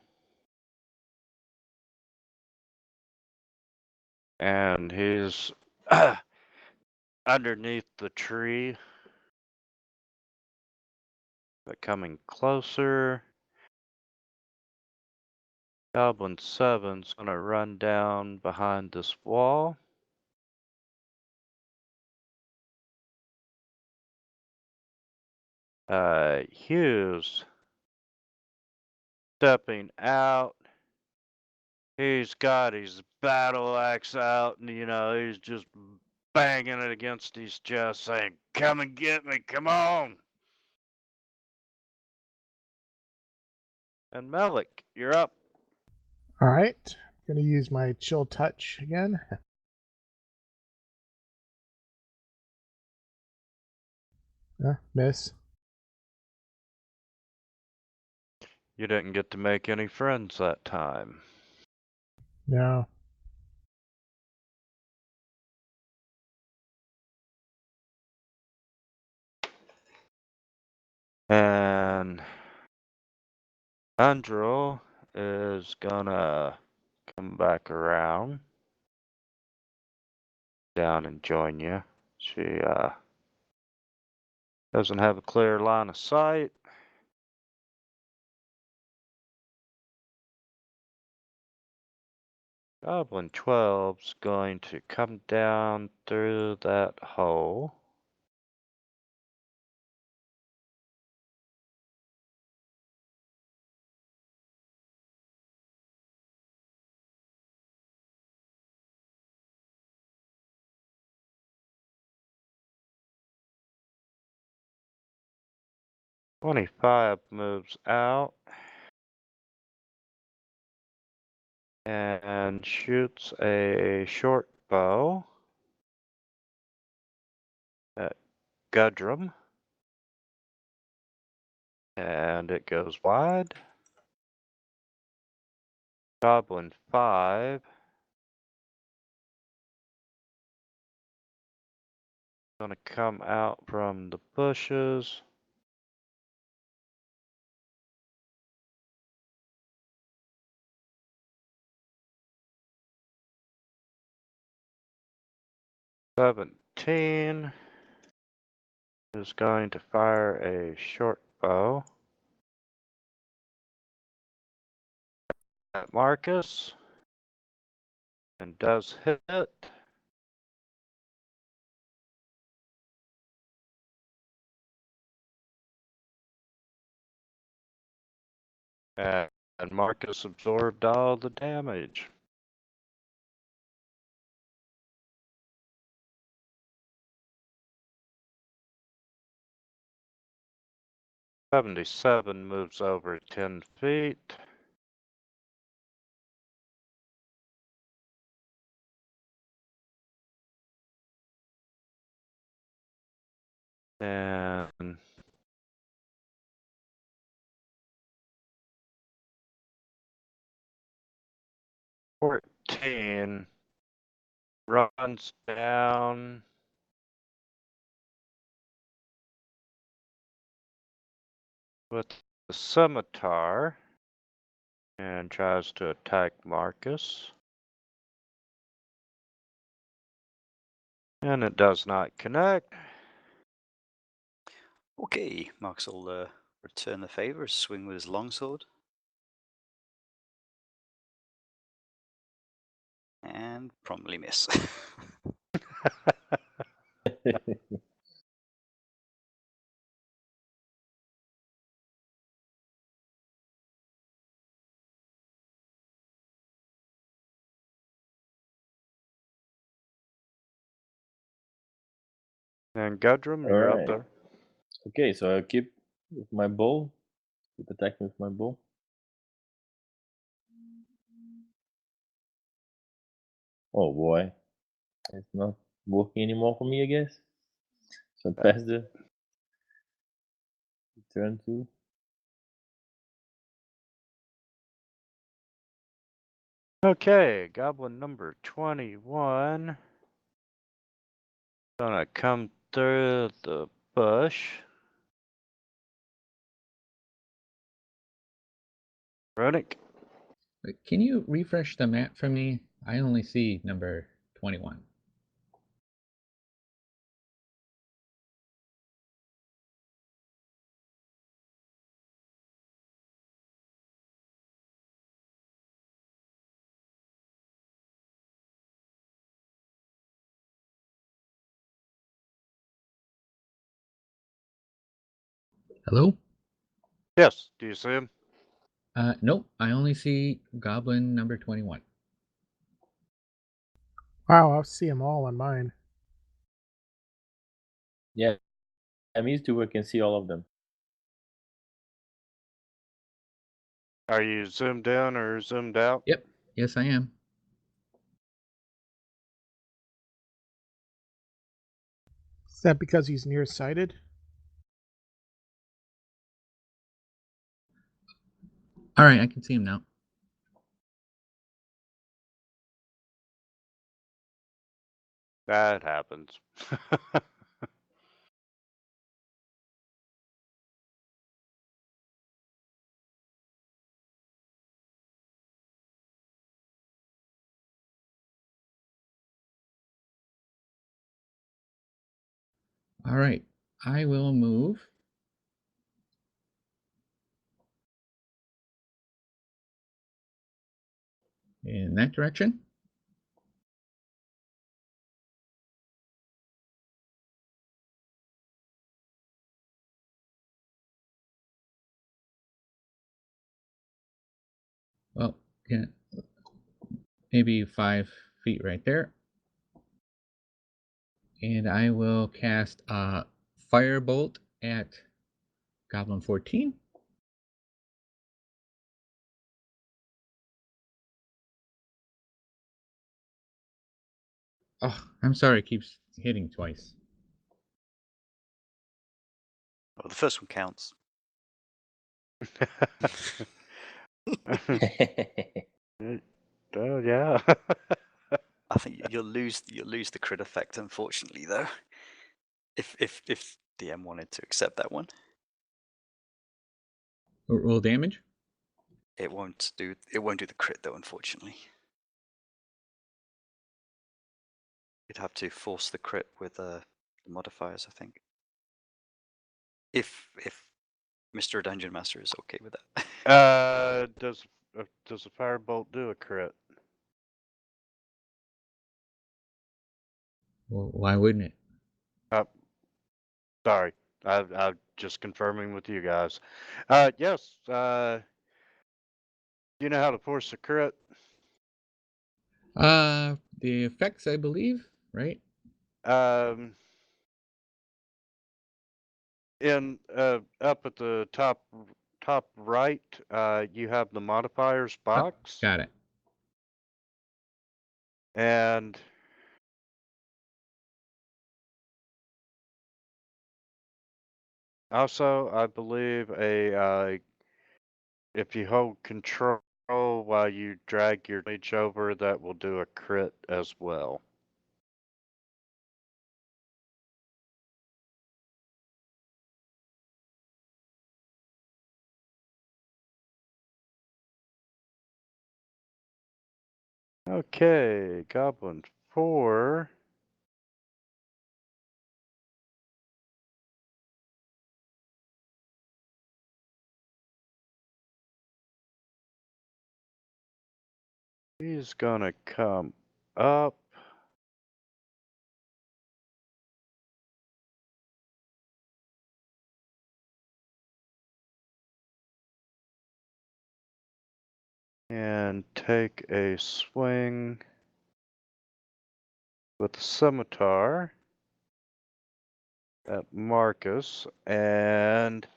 And he's underneath the tree. But coming closer. Goblin 7's gonna run down behind this wall. Hughes stepping out. He's got his battle axe out, and he's just banging it against his chest, saying, "Come and get me, come on!" And Melik, you're up. All right, gonna use my chill touch again. Miss. You didn't get to make any friends that time. No. And Andrew is gonna come back around down and join you. She doesn't have a clear line of sight. Goblin 12's going to come down through that hole. "25 moves out and shoots a short bow at Gudrum, and it goes wide. Goblin 5 gonna come out from the bushes. "17 is going to fire a short bow at Marcus and does hit. And Marcus absorbed all the damage. "77 moves over 10 feet. And 14 runs down with the scimitar and tries to attack Marcus. And it does not connect. Okay, Marcus will return the favor, swing with his longsword. And promptly miss. And Gudrun, you're up Alright. there. Okay, so I keep with my bow. Keep attacking with my bow. Oh boy. It's not working anymore for me, I guess. So I pass the turn 2. Okay, goblin number 21. Gonna come through the bush. Runic. Wait, can you refresh the map for me? I only see number 21. Hello? Yes, do you see him? Nope, I only see goblin number 21. Wow, I see them all on mine. Yeah, I'm used to I can see all of them. Are you zoomed in or zoomed out? Yep, yes I am. Is that because he's nearsighted? All right, I can see him now. That happens. All right, I will move in that direction. Well, yeah, maybe 5 feet right there. And I will cast a firebolt at goblin 14. Oh, I'm sorry, it keeps hitting twice. Well, the first one counts. Oh yeah. I think you'll lose the crit effect, unfortunately, though. If DM wanted to accept that one, Roll damage. it won't do the crit though, unfortunately. You'd have to force the crit with the modifiers, I think. If Mr. Dungeon Master is okay with that. Does a firebolt do a crit? Well, why wouldn't it? Sorry, I'm just confirming with you guys. Yes. You know how to force a crit? The effects, I believe, right? In up at the top right, you have the modifiers box, Got it. and also I believe if you hold control while you drag your leech over, that will do a crit as well. Okay, Goblin 4. He's gonna come up. And take a swing with the scimitar at Marcus, and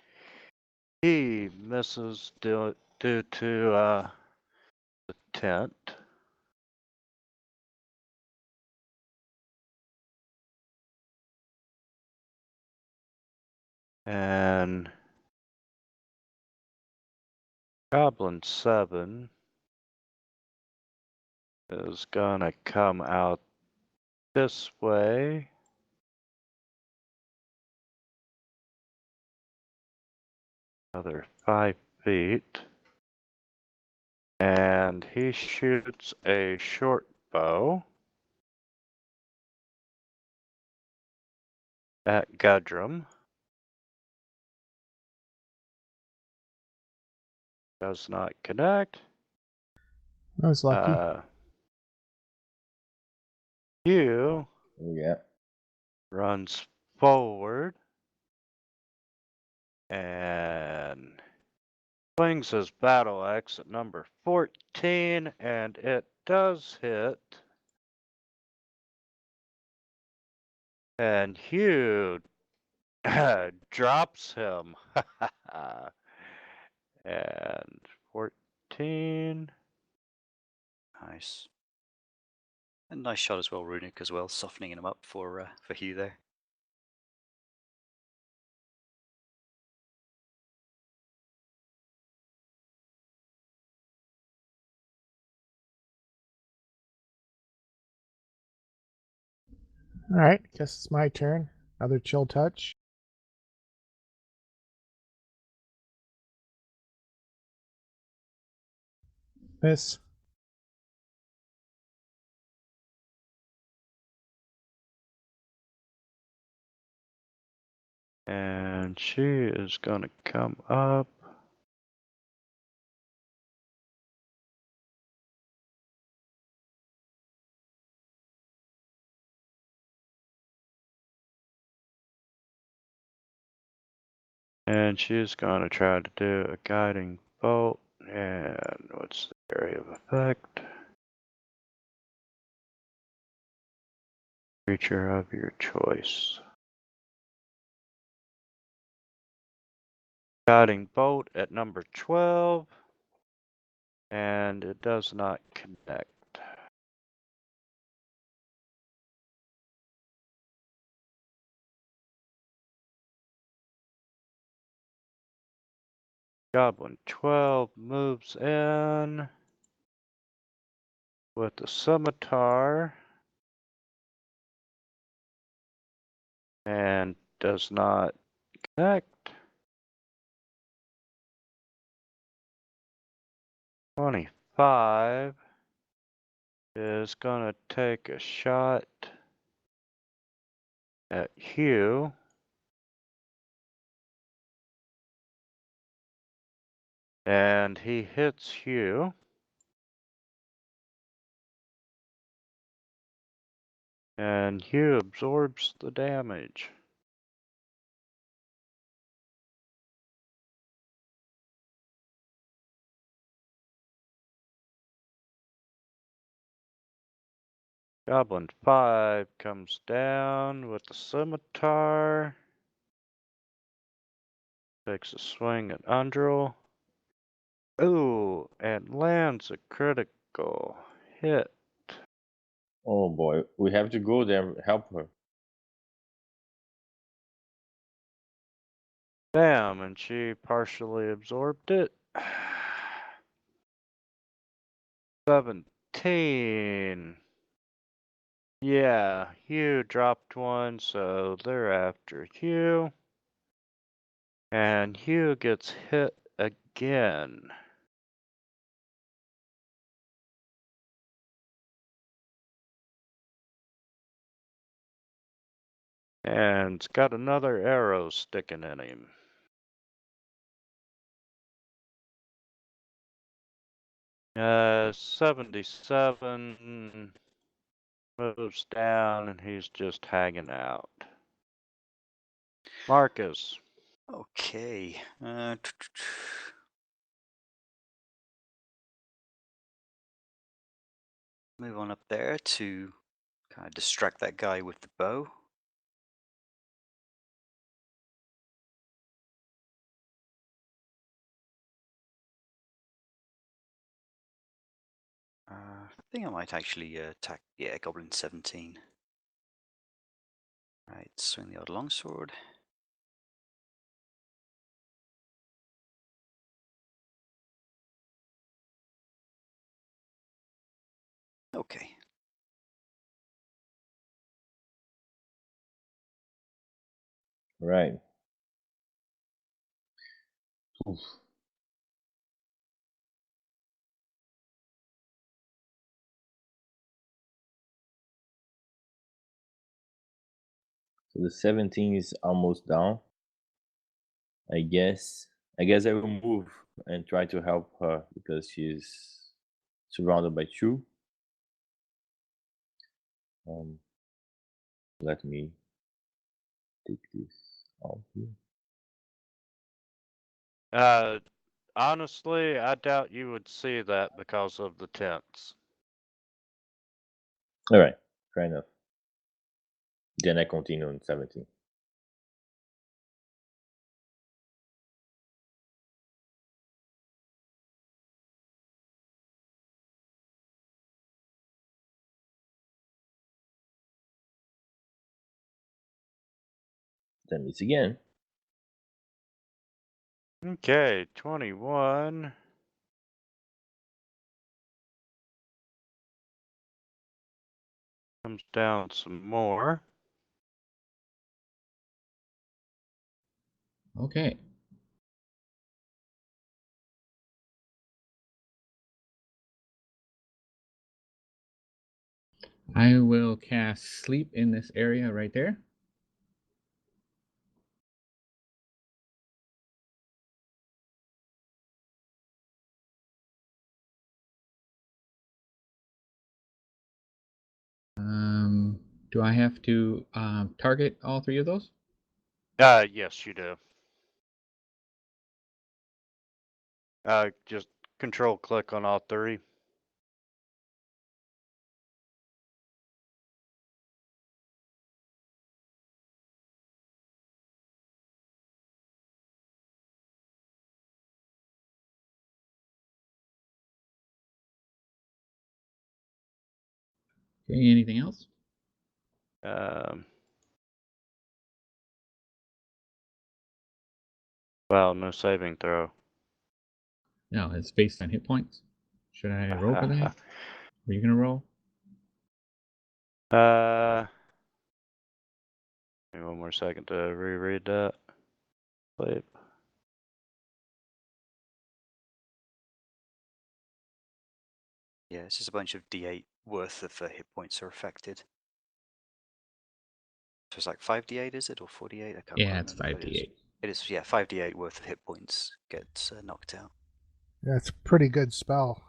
he misses due to the tent. And Goblin 7 is gonna come out this way. Another 5 feet. And he shoots a short bow at Gudrum. Does not connect. I was lucky. Hugh Yeah. runs forward and swings his battle axe at number 14, and it does hit. And Hugh drops him. And 14. Nice. And nice shot as well, Runic, as well, softening him up for Hugh there. All right, guess it's my turn. Another chill touch. Miss. And she is going to come up. And she's going to try to do a guiding bolt. And what's the area of effect? Creature of your choice. Guiding bolt at number 12. And it does not connect. Goblin 12 moves in with the scimitar and does not connect. 25 is going to take a shot at Hugh. And he hits Hugh. And Hugh absorbs the damage. Goblin 5 comes down with the scimitar. Takes a swing at Undril. Ooh, and lands a critical hit. Oh boy, we have to go there and help her. Damn, and she partially absorbed it. 17. Yeah, Hugh dropped one, so they're after Hugh. And Hugh gets hit again. And it's got another arrow sticking in him. Uh, 77 moves down and he's just hanging out. Marcus. Okay. Move on up there to kind of distract that guy with the bow. I think I might actually attack, yeah, Goblin 17. Right, swing the odd longsword. Okay. Right. Oof. So the 17 is almost down. I guess I will move and try to help her because she's surrounded by two. Let me take this out here. Honestly, I doubt you would see that because of the tents. All right, fair enough. Then I continue on 17. Then it's again. Okay, 21. Comes down some more. Okay. I will cast sleep in this area right there. Do I have to target all three of those? Yes, you do. Just control click on all three. Okay, anything else? Well, no saving throw. No, it's based on hit points. Should I roll for that? Are you gonna roll? Give me one more second to reread that. Sleep. Yeah, it's just a bunch of D8 worth of hit points are affected. So it's like 5d8, is it, or 48? I can't Yeah, quite it's remember. 5d8. It is, yeah, 5d8 worth of hit points gets knocked out. That's a pretty good spell.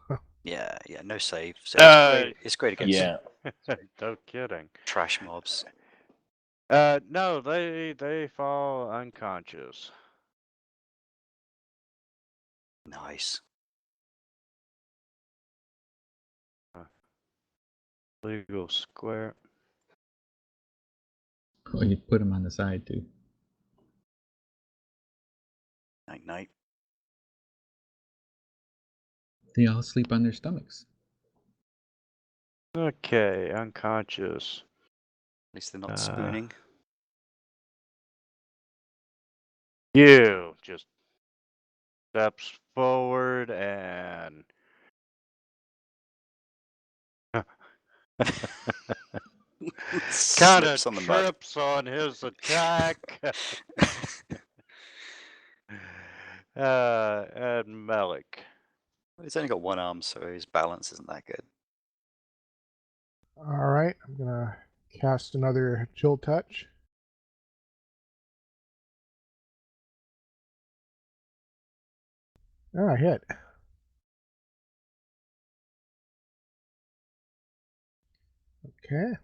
Yeah, no save. So it's great. It's great against Yeah. No kidding. trash mobs. No, they fall unconscious. Nice. Legal square. Oh, you put them on the side too. Night night. They all sleep on their stomachs. Okay, unconscious. At least they're not spooning. You just steps forward and kind of Slips on the mud. trips on his attack. And Melik. He's only got one arm, so his balance isn't that good. All right, I'm gonna cast another chill touch. Oh, I hit. Okay.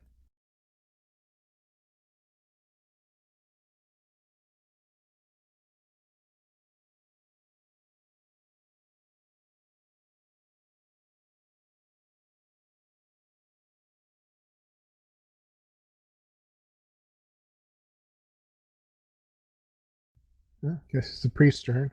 Guess it's the priest's turn.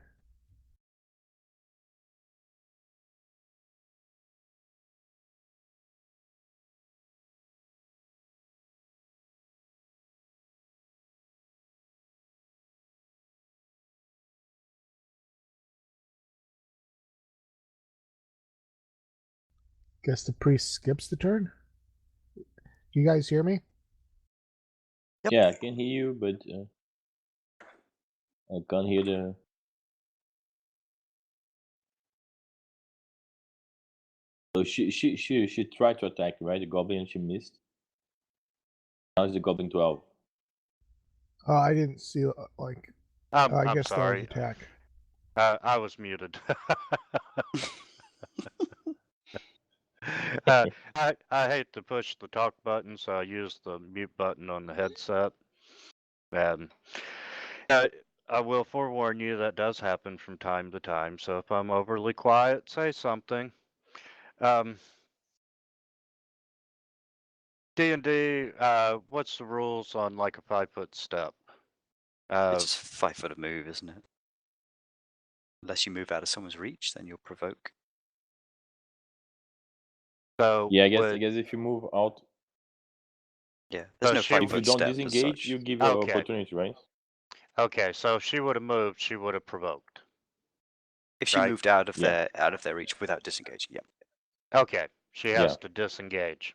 Guess the priest skips the turn. Do you guys hear me? Yep. Yeah, I can hear you, but I can't hear the. So she tried to attack, right? The goblin, and she missed. Now it's the goblin 12. Oh, I didn't see like. I I'm guess sorry. that was attack. I was muted. I hate to push the talk button, so I use the mute button on the headset. And I will forewarn you that does happen from time to time. So if I'm overly quiet, say something. D&D, what's the rules on like a 5-foot step? It's just 5 foot of move, isn't it? Unless you move out of someone's reach, then you'll provoke. So Yeah, I guess if you move out, Yeah, there's no she- 5 if you foot don't step as disengage, such. you give an Okay. opportunity, right? Okay, so if she would have moved, she would have provoked. If she right? moved out of Yeah. their reach without disengaging, yeah. Okay, she has Yeah. to disengage.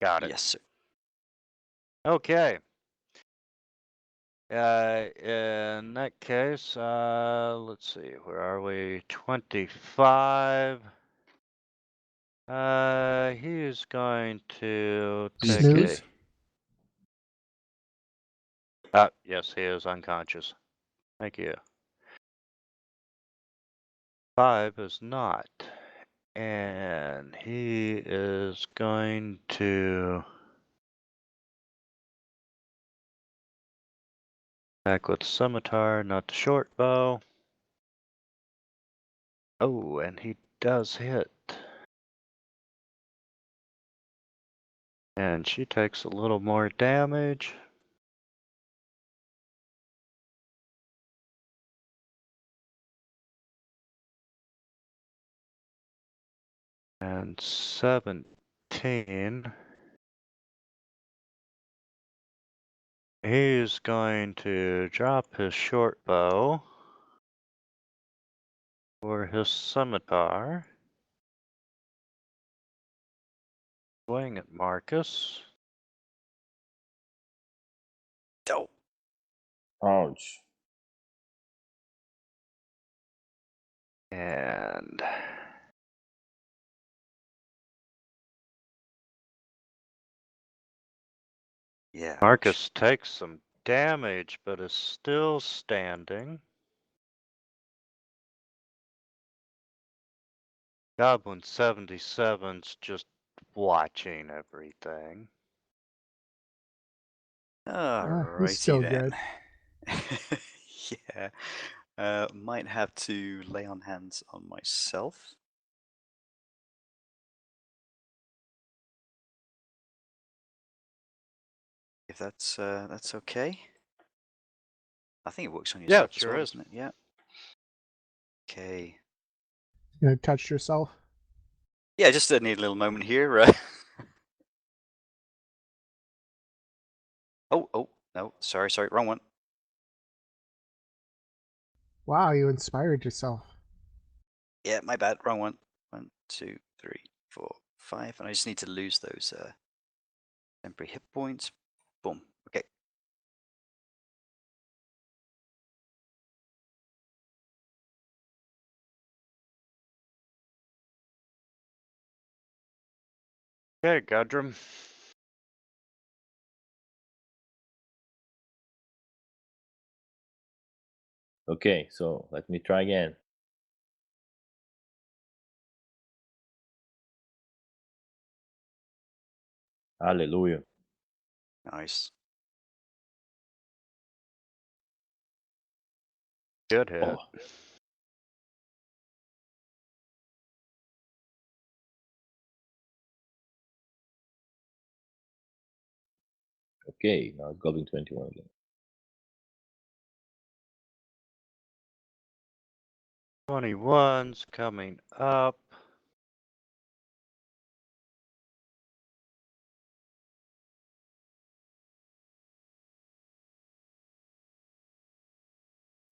Got it. Yes, sir. Okay. In that case, let's see, where are we? 25. He is going to take Snooze? yes, he is unconscious. Thank you. 5 is not. And he is going to attack with the scimitar, not the short bow. Oh, and he does hit. And she takes a little more damage. And 17. He's going to drop his short bow for his scimitar. Swing at Marcus. Oh. Ouch. And Yeah. Marcus takes some damage, but is still standing. Goblin 77's just watching everything. He's still Alrighty then. good. Yeah. Might have to lay on hands on myself. If that's okay. I think it works on Yeah, yourself it as sure well, is. doesn't it? Yeah. Okay. You gonna touch yourself? Yeah, just need a little moment here, right? Oh, no, sorry, wrong one. Wow, you inspired yourself. Yeah, my bad, wrong one. 1, 2, 3, 4, 5, and I just need to lose those temporary hit points. Boom. Okay. Okay, Gudrun. Okay, so let me try again. Hallelujah. Nice. Good hit. Oh. Okay, now Goblin 21 again. 21's coming up.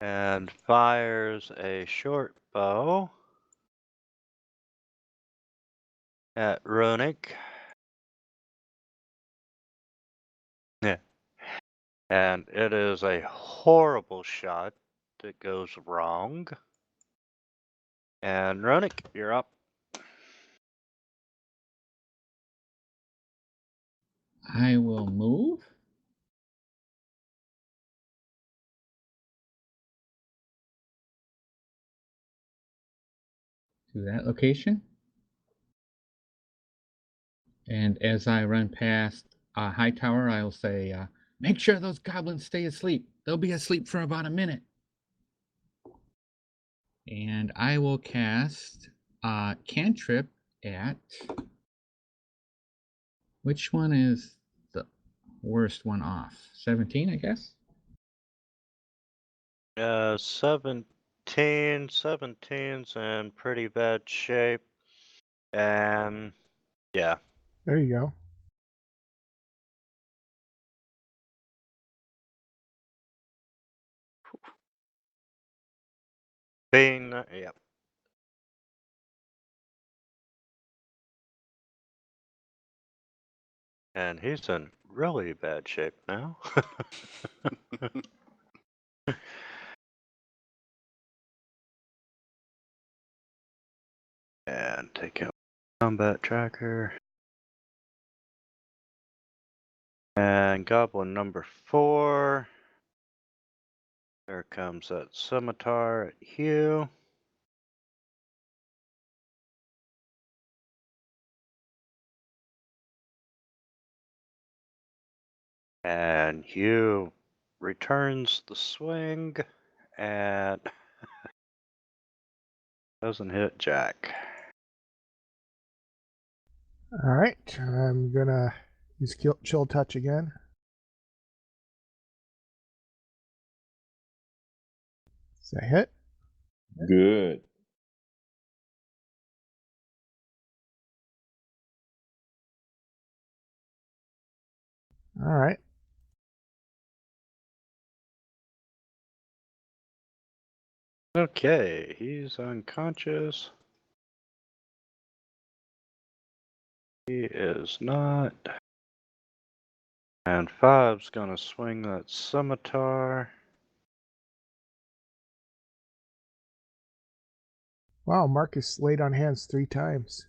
And fires a short bow at Runic. Yeah. And it is a horrible shot that goes wrong. And Runic, you're up. I will move. To that location. And as I run past Hightower, I'll say, make sure those goblins stay asleep. They'll be asleep for about a minute. And I will cast cantrip at... Which one is the worst one off? 17, I guess? 17's in pretty bad shape. And yeah. There you go. Yep. And he's in really bad shape now. And take out combat tracker. And goblin number 4. There comes that scimitar at Hugh. And Hugh returns the swing and doesn't hit Jack. All right, I'm gonna use chill touch again. Is that hit? Good. All right. Okay, he's unconscious. He is not. And 5's gonna swing that scimitar. Wow, Marcus laid on hands 3 times.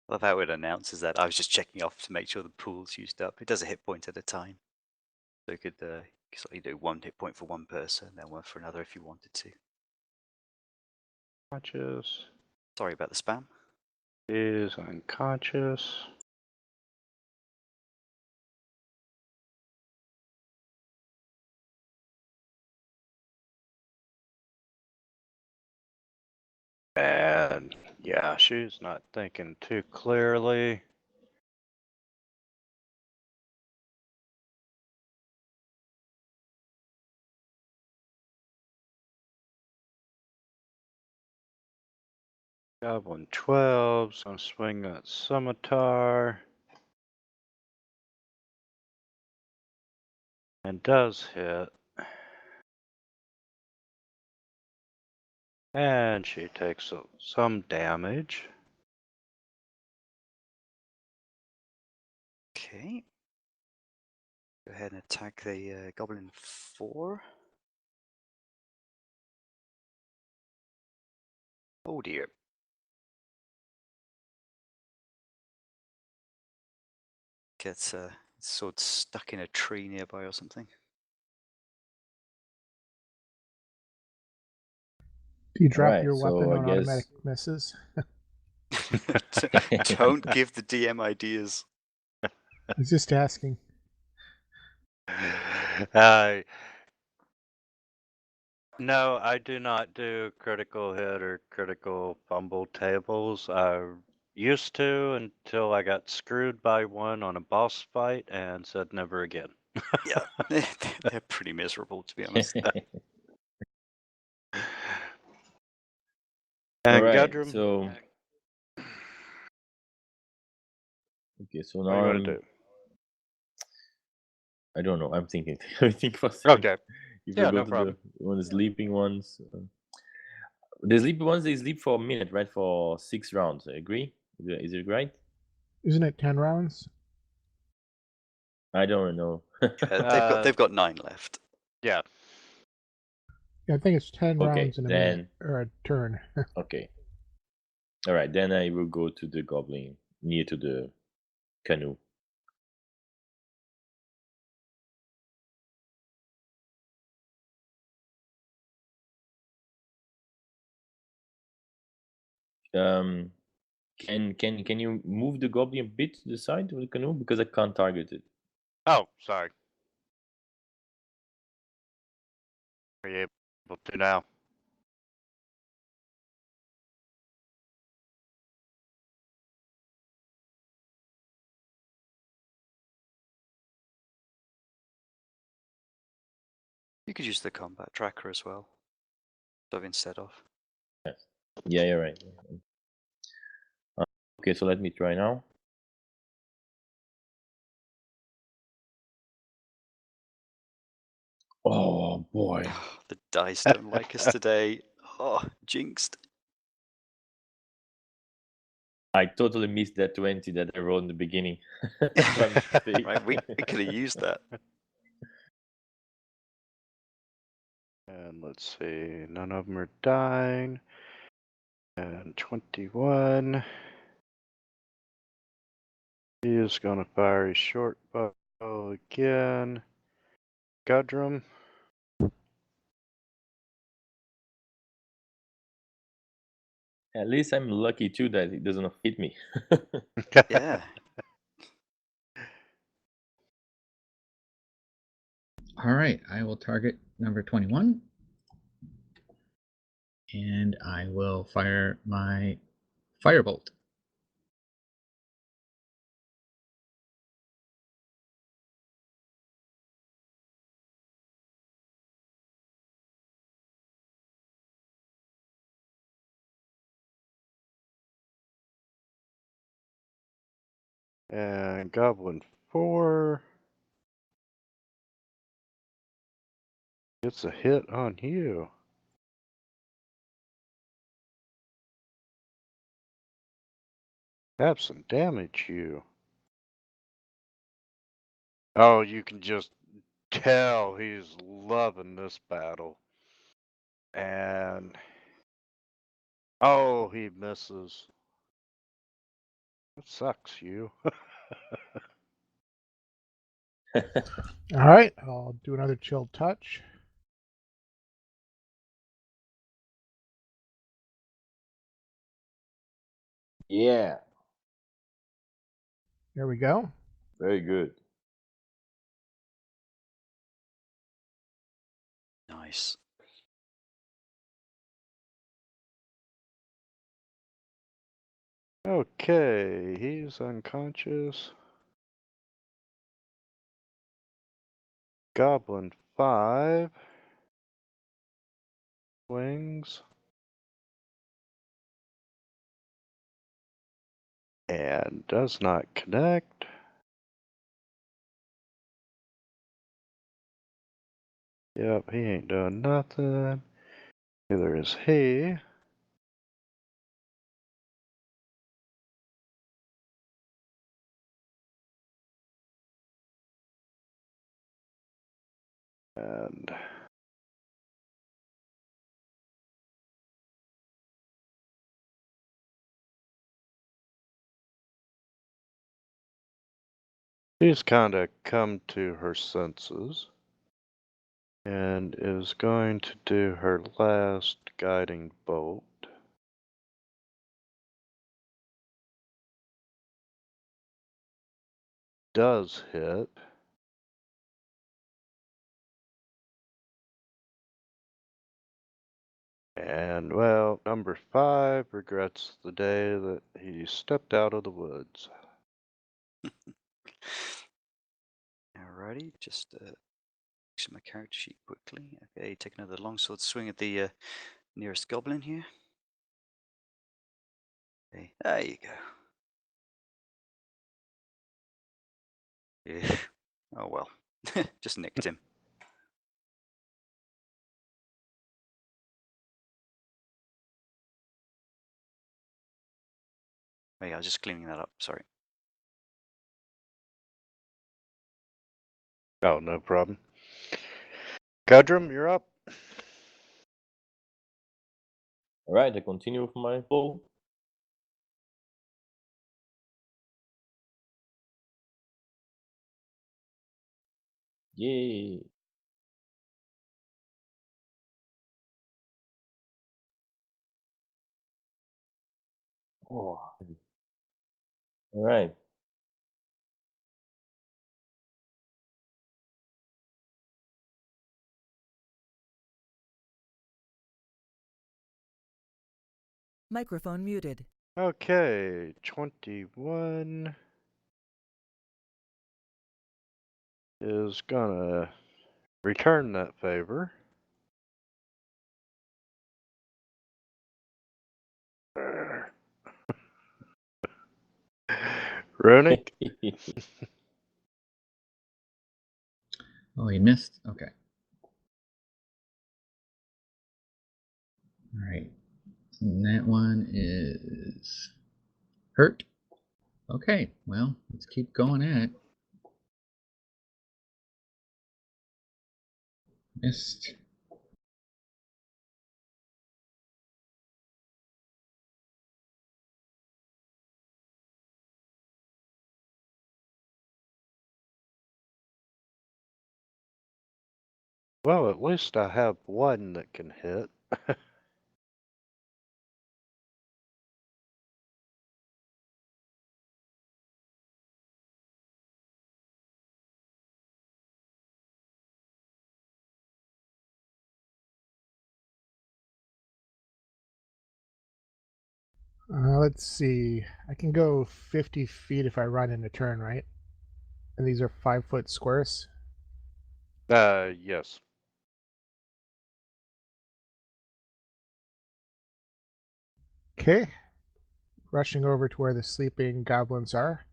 Love how it announces that. I was just checking off to make sure the pool's used up. It does a hit point at a time. So you could slightly do 1 hit point for one person, then one for another if you wanted to. Unconscious. Sorry about the spam. Is unconscious. And yeah, she's not thinking too clearly. Goblin 12's gonna swing that scimitar. And does hit. And she takes some damage. Okay. Go ahead and attack the Goblin 4. Oh dear. Gets sword stuck in a tree nearby or something. Do you drop Alright, your so weapon I on guess- automatic misses? Don't give the DM ideas. I was just asking. No, I do not do critical hit or critical fumble tables. I used to until I got screwed by one on a boss fight and said never again. Yeah, they're pretty miserable, to be honest. And Alright, Gudrun, so okay, so what are now you I'm, going to do? I don't know. I'm thinking. I think for a second. Okay. If Yeah, we go no to problem. the sleeping ones, the sleeping ones they sleep for a minute, right? For 6 rounds. I agree. Is it right? Isn't it 10 rounds? I don't know. They've got 9 left. Yeah. Yeah, I think it's 10 Okay, rounds in a then- minute, or a turn. Okay. All right, then I will go to the goblin near to the canoe. Can you move the goblin a bit to the side of the canoe because I can't target it? Oh, sorry. Are you able to now? You could use the combat tracker as well. So instead of. Yeah, you're right. Okay, so let me try now. Oh boy. Oh, the dice don't like us today. Oh, jinxed. I totally missed that 20 that I rolled in the beginning. Right, we could have used that. And let's see, none of them are dying. And 21. He is going to fire his short bow again. Gudrun. At least I'm lucky too that it doesn't hit me. Yeah. All right, I will target number 21. And I will fire my firebolt. And Goblin 4. It's a hit on you. Have some damage, you. Oh, you can just tell he's loving this battle. And oh, he misses. That sucks, you. All right, I'll do another chill touch. Yeah, There we go. very good. Nice. Okay, he's unconscious. Goblin 5. Wings. And does not connect. Yep, he ain't doing nothing. Neither is he. And she's kind of come to her senses and is going to do her last guiding bolt. Does hit. And, well, number 5 regrets the day that he stepped out of the woods. Alrighty, just check my character sheet quickly. Okay, take another longsword swing at the nearest goblin here. Okay, there you go. Yeah. Oh well, just nicked him. Oh yeah, I was just cleaning that up, sorry. Oh, no problem. Gudrum, you're up. Alright, I continue with my pull. Yay. Oh. Alright. Microphone muted. Okay, 21 is gonna return that favor. Runic. Oh, he missed? Okay. All right. And that one is hurt. Okay, well, let's keep going at it. Missed. Well, at least I have one that can hit. Let's see. I can go 50 feet if I run in a turn, right? And these are 5-foot squares. Yes. Okay. Rushing over to where the sleeping goblins are.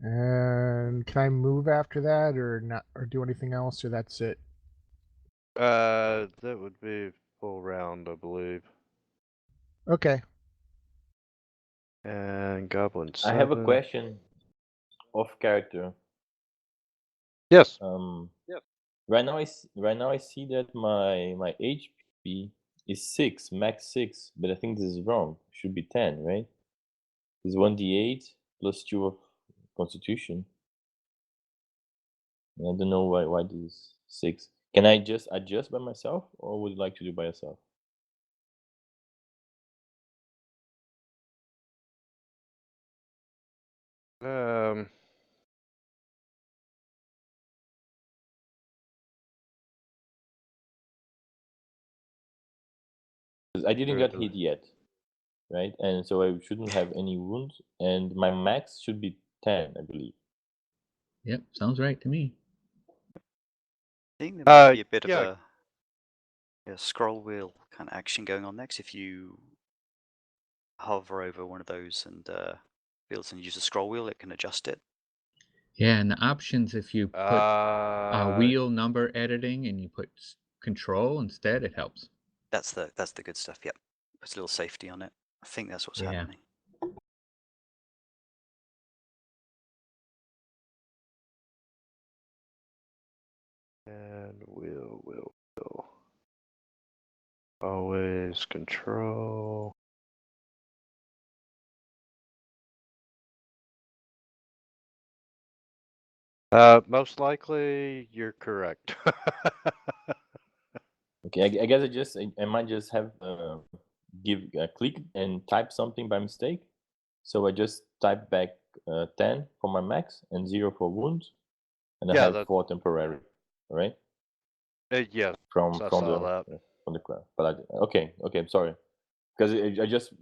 And can I move after that or not, or do anything else, or that's it? That would be full round, I believe. Okay. And Goblin 7. I have a question off character. Yes. Right now I see that my HP is 6, max 6, but I think this is wrong. It should be 10, right? It's 1d8 plus 2 of Constitution. I don't know why this is 6. Can I just adjust by myself, or would you like to do by yourself? Because I didn't get hit yet, right? And so I shouldn't have any wounds, and my max should be 10, I believe. Yep, sounds right to me. I think there might be a bit yeah. of a scroll wheel kind of action going on next if you hover over one of those and fields and use a scroll wheel, it can adjust it. Yeah, and the options, if you put wheel number editing and you put control instead, it helps. That's the good stuff. Yep, puts a little safety on it. I think that's what's happening. And will. Always control. Most likely, you're correct. Okay, I guess I might just have click and type something by mistake. So I just type back 10 for my max and 0 for wounds, and I have 4 temporary, right? Yes, From I saw that. From the crowd. But okay, I'm sorry, because I just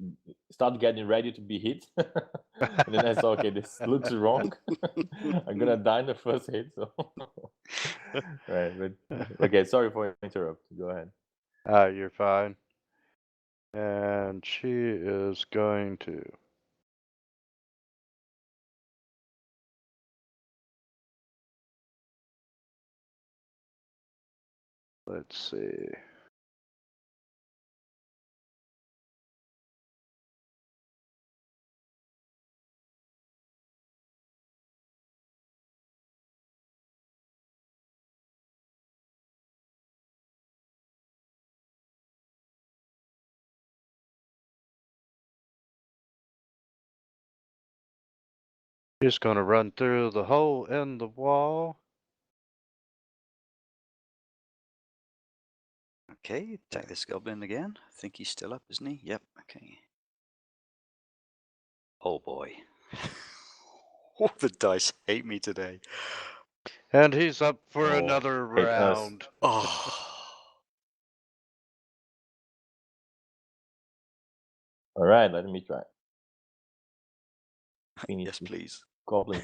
started getting ready to be hit, and then I saw, okay, this looks wrong. I'm gonna die in the first hit. So right, but okay, sorry for interrupt. Go ahead. You're fine. And she is going to. Let's see. She's going to run through the hole in the wall. Okay, attack this goblin again. I think he's still up, isn't he? Yep, okay. Oh boy. Oh, the dice hate me today. And he's up for another round. Oh. All right, let me try. Finish yes, please. Goblin.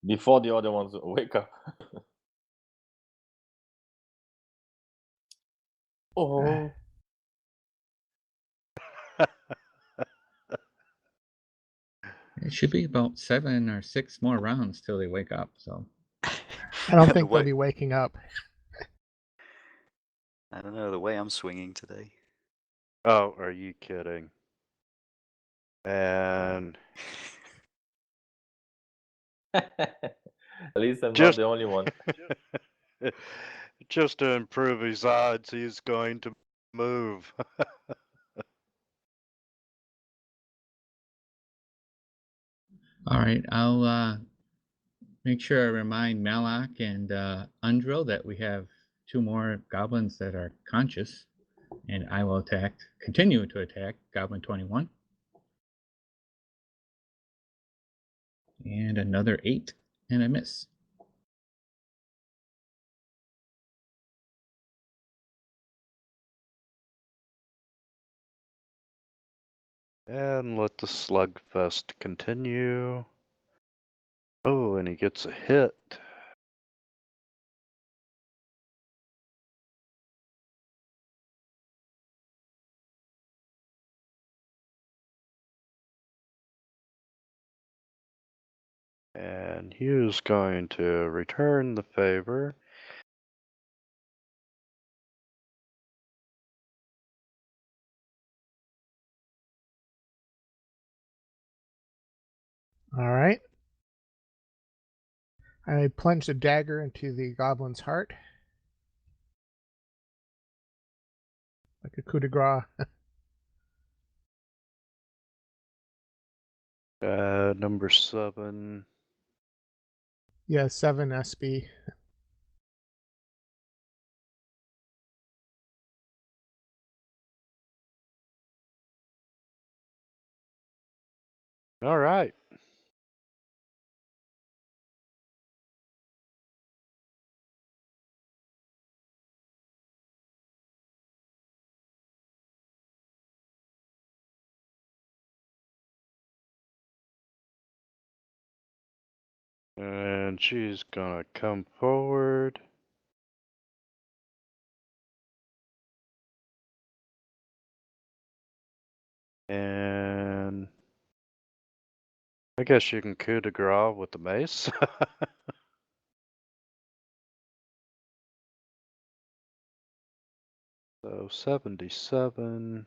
Before the other ones wake up. Oh. It should be about 7 or 6 more rounds till they wake up. So I don't think they'll be waking up. I don't know the way I'm swinging today. Oh, are you kidding? And at least I'm not the only one. Just to improve his odds, he's going to move. all right, I'll make sure I remind Malak and Undrill that we have 2 more goblins that are conscious, and I will continue to attack Goblin 21. And another 8, and I miss. And let the slugfest continue. Oh, and he gets a hit. And he is going to return the favor. All right. I plunge the dagger into the goblin's heart. Like a coup de grace. Number 7. Yeah, 7 SB. All right. And she's gonna come forward. And I guess you can coup de grace with the mace. So 77.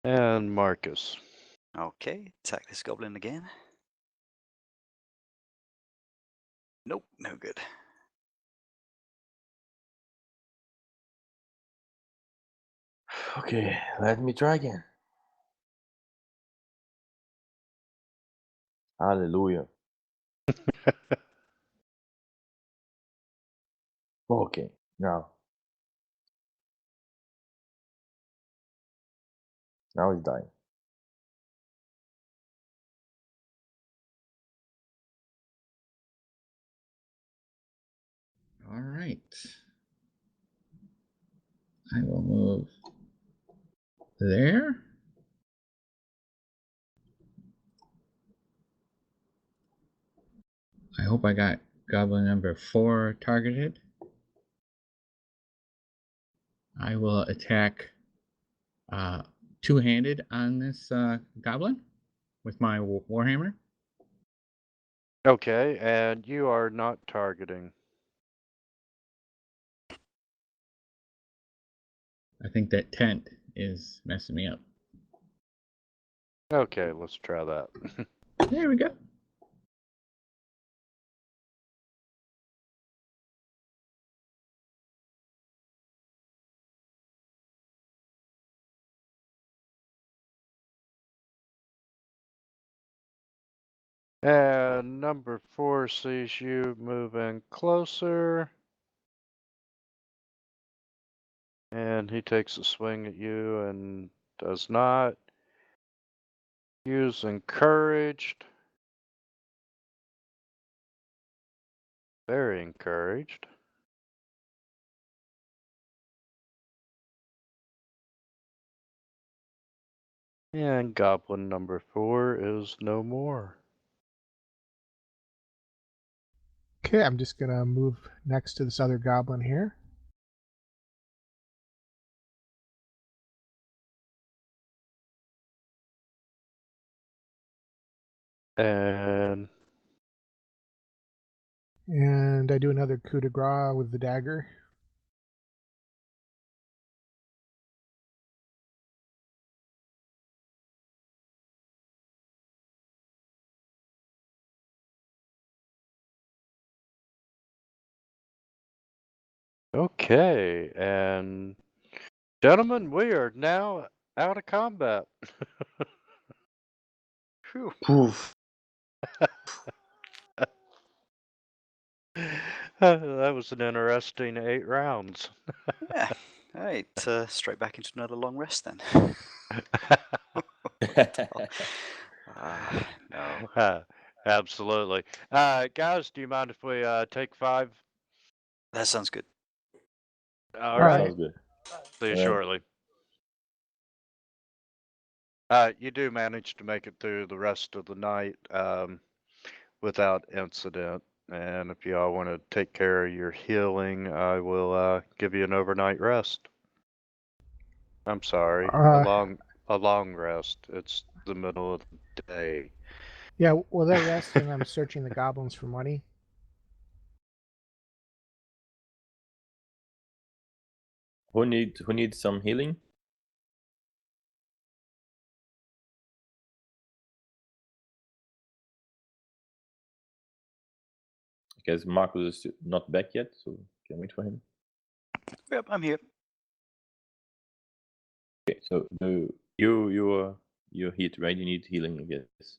And Marcus. Okay, attack this goblin again. Nope, no good. Okay, let me try again. Hallelujah. Okay, now he's dying. All right. I will move there. I hope I got goblin number 4 targeted. I will attack two-handed on this goblin with my warhammer. Okay, and you are not targeting. I think that tent is messing me up. Okay, let's try that. There we go. And number 4 sees you moving closer. And he takes a swing at you and does not. Use encouraged. Very encouraged. And goblin number 4 is no more. Okay, I'm just gonna move next to this other goblin here. And I do another coup de grace with the dagger. okay, and gentlemen, we are now out of combat. Phew. Poof. That was an interesting 8 rounds. Yeah. All right, straight back into another long rest then. No. Absolutely. Guys, do you mind if we take 5? That sounds good. All right. Sounds good. See you All right. shortly. You do manage to make it through the rest of the night without incident. And if y'all want to take care of your healing, I will give you an overnight rest. I'm sorry, a long rest. It's the middle of the day. Yeah, well, they're resting. I'm searching the goblins for money. Who needs some healing? Because Marcus is not back yet, so can wait for him. Yep, I'm here. Okay, so you're hit, right? You need healing, I guess.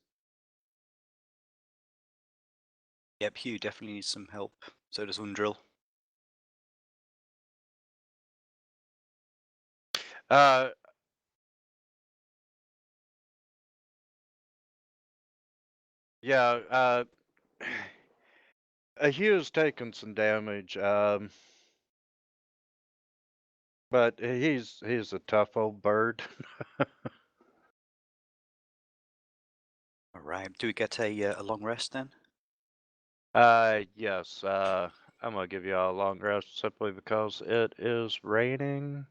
Yep, Hugh definitely needs some help. So does Undrill. Yeah, Hugh's taken some damage, but he's a tough old bird. All right. Do we get a long rest then? Yes. I'm gonna give you a long rest simply because it is raining.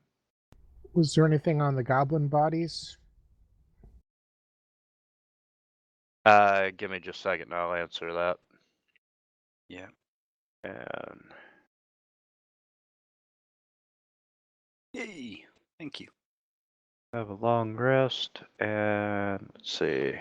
Was there anything on the goblin bodies? Give me just a second and I'll answer that. Yeah. And Yay! Thank you. have a long rest, and let's see.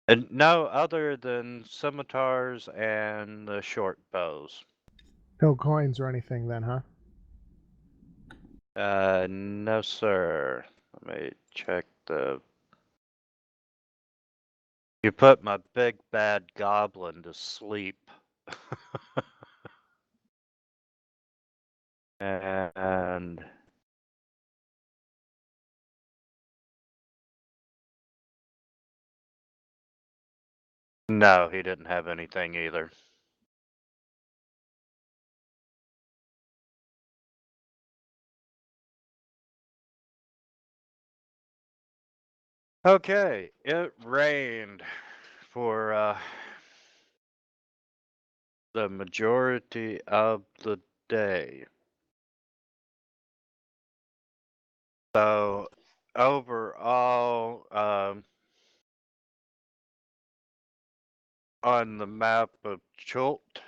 And no other than scimitars and the short bows. No coins or anything then, huh? No sir. Let me check the... You put my big bad goblin to sleep. And... No, he didn't have anything either. Okay, it rained for the majority of the day. So overall, on the map of Chult,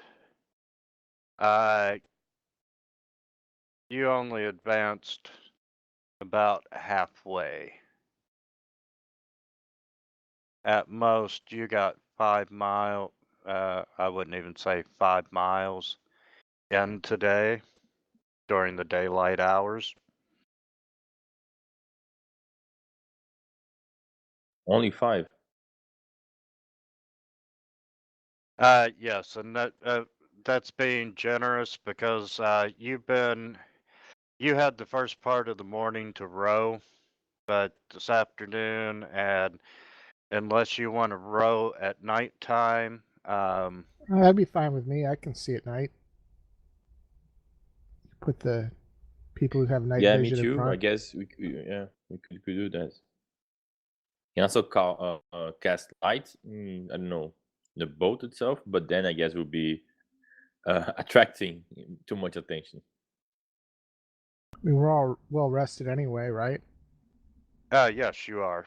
you only advanced about halfway. At most, you got 5 mile. I wouldn't even say 5 miles in today during the daylight hours. Only 5. Yes, and that's being generous because you had the first part of the morning to row, but this afternoon, and unless you want to row at nighttime, That'd be fine with me. I can see at night. Put the people who have night Yeah, me vision in too. I front. guess we could do that. You can also cast light. I don't know the boat itself, but then I guess we'll be attracting too much attention. I mean, we're all well rested anyway, right? yes, you are.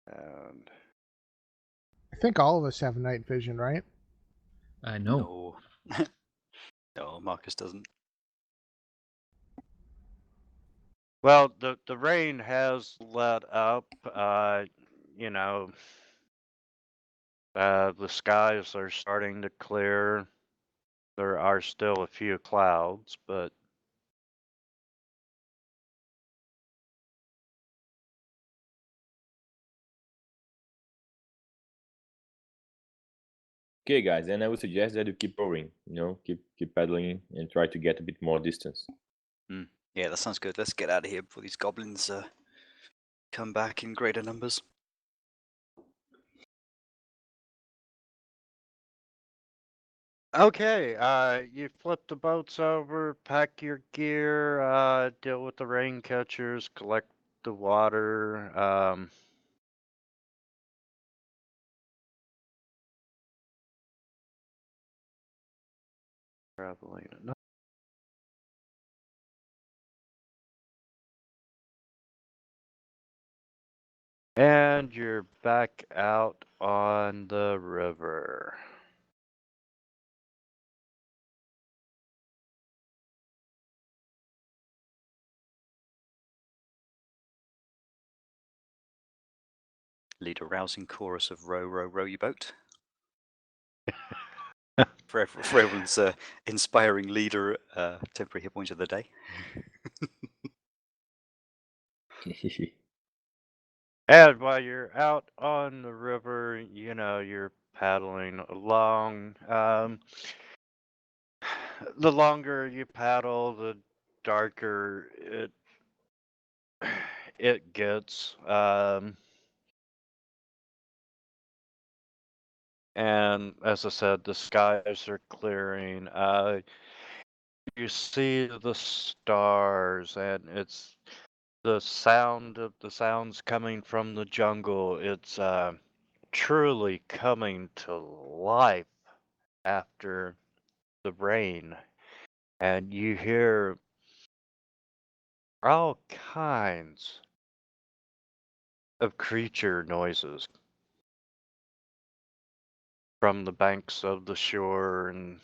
And I think all of us have night vision, right? No. No. No, Marcus doesn't. well, the rain has let up. You know, the skies are starting to clear. There are still a few clouds, but Okay, guys, and I would suggest that you keep rowing. Keep paddling and try to get a bit more distance. Yeah, that sounds good. Let's get out of here before these goblins come back in greater numbers. okay. You flip the boats over, pack your gear, deal with the rain catchers, collect the water. Traveling. And you're back out on the river. Lead a rousing chorus of row, row, row your boat. for everyone's inspiring leader, temporary hit point of the day. And while you're out on the river, you're paddling along. The longer you paddle, the darker it gets. And as I said, the skies are clearing. you see the stars, and it's the sound of the sounds coming from the jungle. It's truly coming to life after the rain, and you hear all kinds of creature noises from the banks of the shore and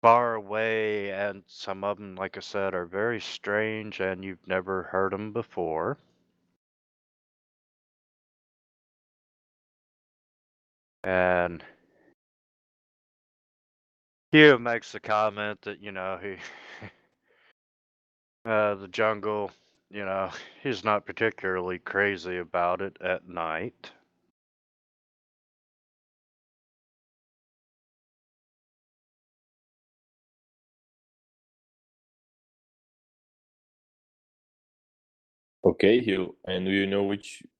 far away, and some of them, like I said, are very strange and you've never heard them before. And Hugh makes the comment that, he the jungle, he's not particularly crazy about it at night. Okay, Hugh. And do you know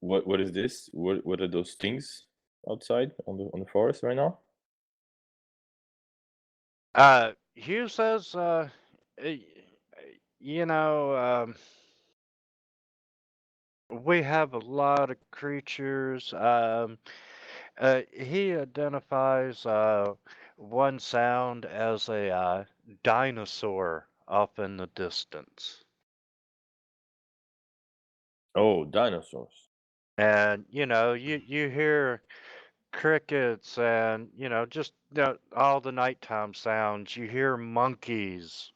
what is this? What are those things outside on the forest right now? Hugh says, eh, you know, we have a lot of creatures. He identifies one sound as a dinosaur off in the distance. Oh, dinosaurs. And, you hear crickets and, just all the nighttime sounds. You hear monkeys.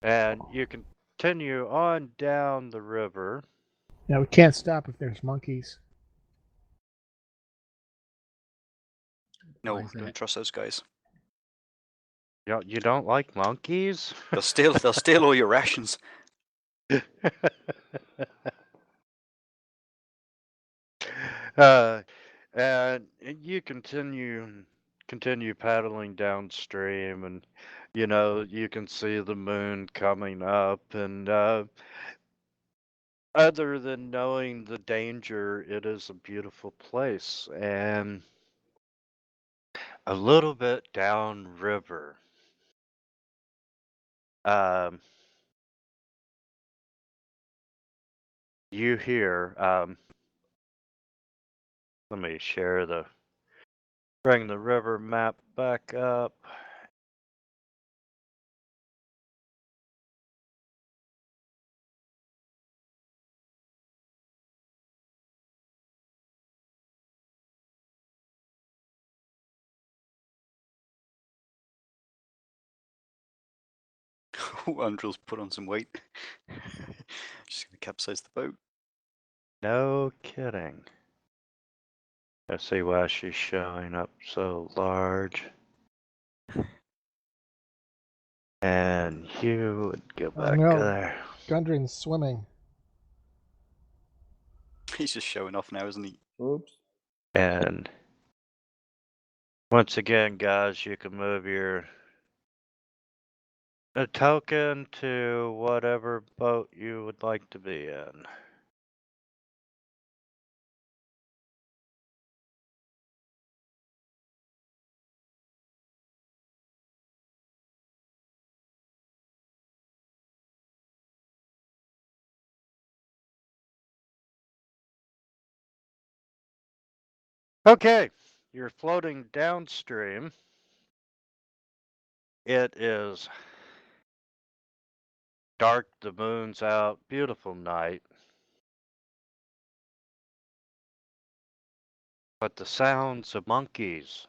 And you continue on down the river. Yeah, we can't stop if there's monkeys. No, Why is don't that? trust those guys. You don't like monkeys? They'll steal all your rations. And you continue paddling downstream, and you can see the moon coming up, and other than knowing the danger, it is a beautiful place. And a little bit downriver, you hear, let me bring the river map back up. Andrew's put on some weight. Just gonna capsize the boat. No kidding. I see why she's showing up so large. And you would go back no. there. Gundren's swimming. He's just showing off now, isn't he? Oops. And once again, guys, you can move your token to whatever boat you would like to be in. Okay, you're floating downstream. It is dark, the moon's out, beautiful night. But the sounds of monkeys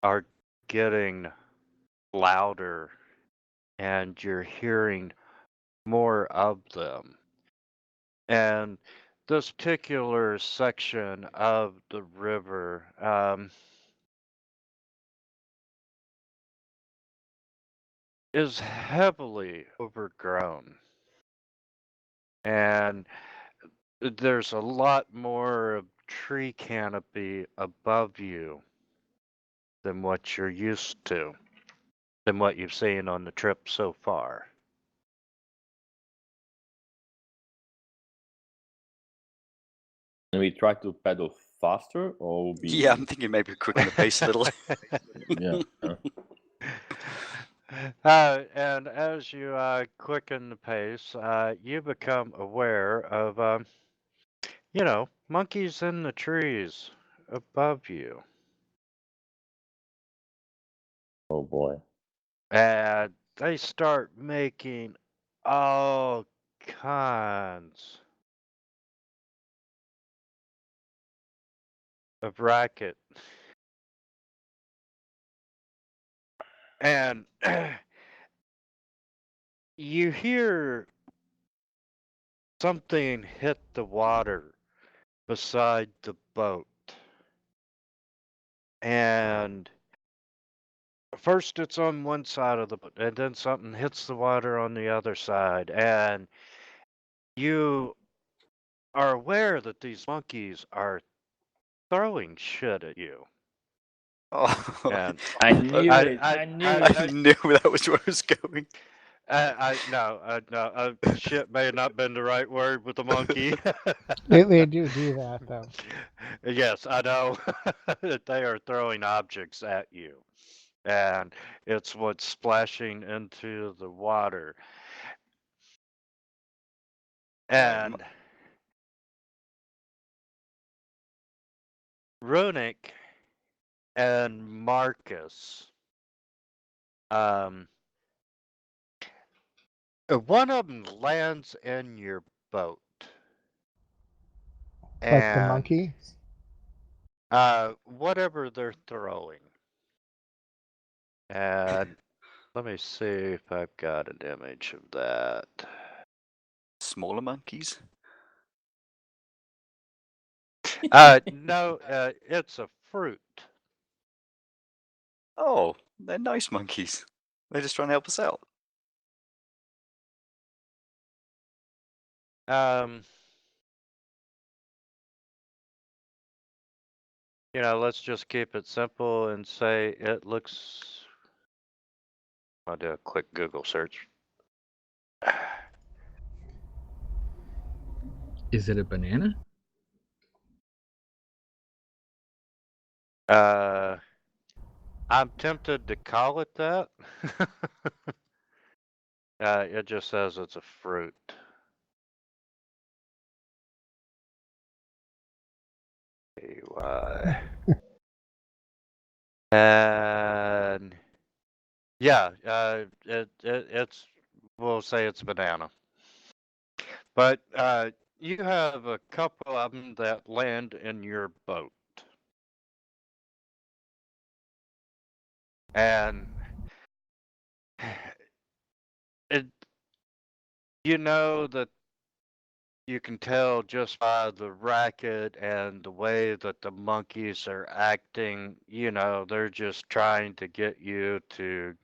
are getting louder, and you're hearing more of them. And this particular section of the river, is heavily overgrown. And there's a lot more of tree canopy above you than what you're used to, than what you've seen on the trip so far. And we try to pedal faster, or be Yeah, I'm thinking maybe quicken the pace a little. yeah. And as you quicken the pace, you become aware of, monkeys in the trees above you. Oh boy. And they start making all kinds of racket. And you hear something hit the water beside the boat. And first it's on one side of the boat, and then something hits the water on the other side. And you are aware that these monkeys are throwing shit at you. Oh, And I knew I- it. I, I- knew I- it. I knew that was where I was going. No, shit may have not been the right word with the monkey. They do that though. Yes, I know that they are throwing objects at you, and it's what's splashing into the water. And Runic and Marcus, one of them lands in your boat. Like the And monkey. whatever they're throwing. And let me see if I've got an image of that. Smaller monkeys? No, it's a fruit. Oh, they're nice monkeys. They're just trying to help us out. Let's just keep it simple and say it looks. I'll do a quick Google search. Is it a banana? I'm tempted to call it that. It just says it's a fruit. And yeah, it's we'll say it's a banana. But you have a couple of them that land in your boat. And you know that you can tell just by the racket and the way that the monkeys are acting, they're just trying to get you to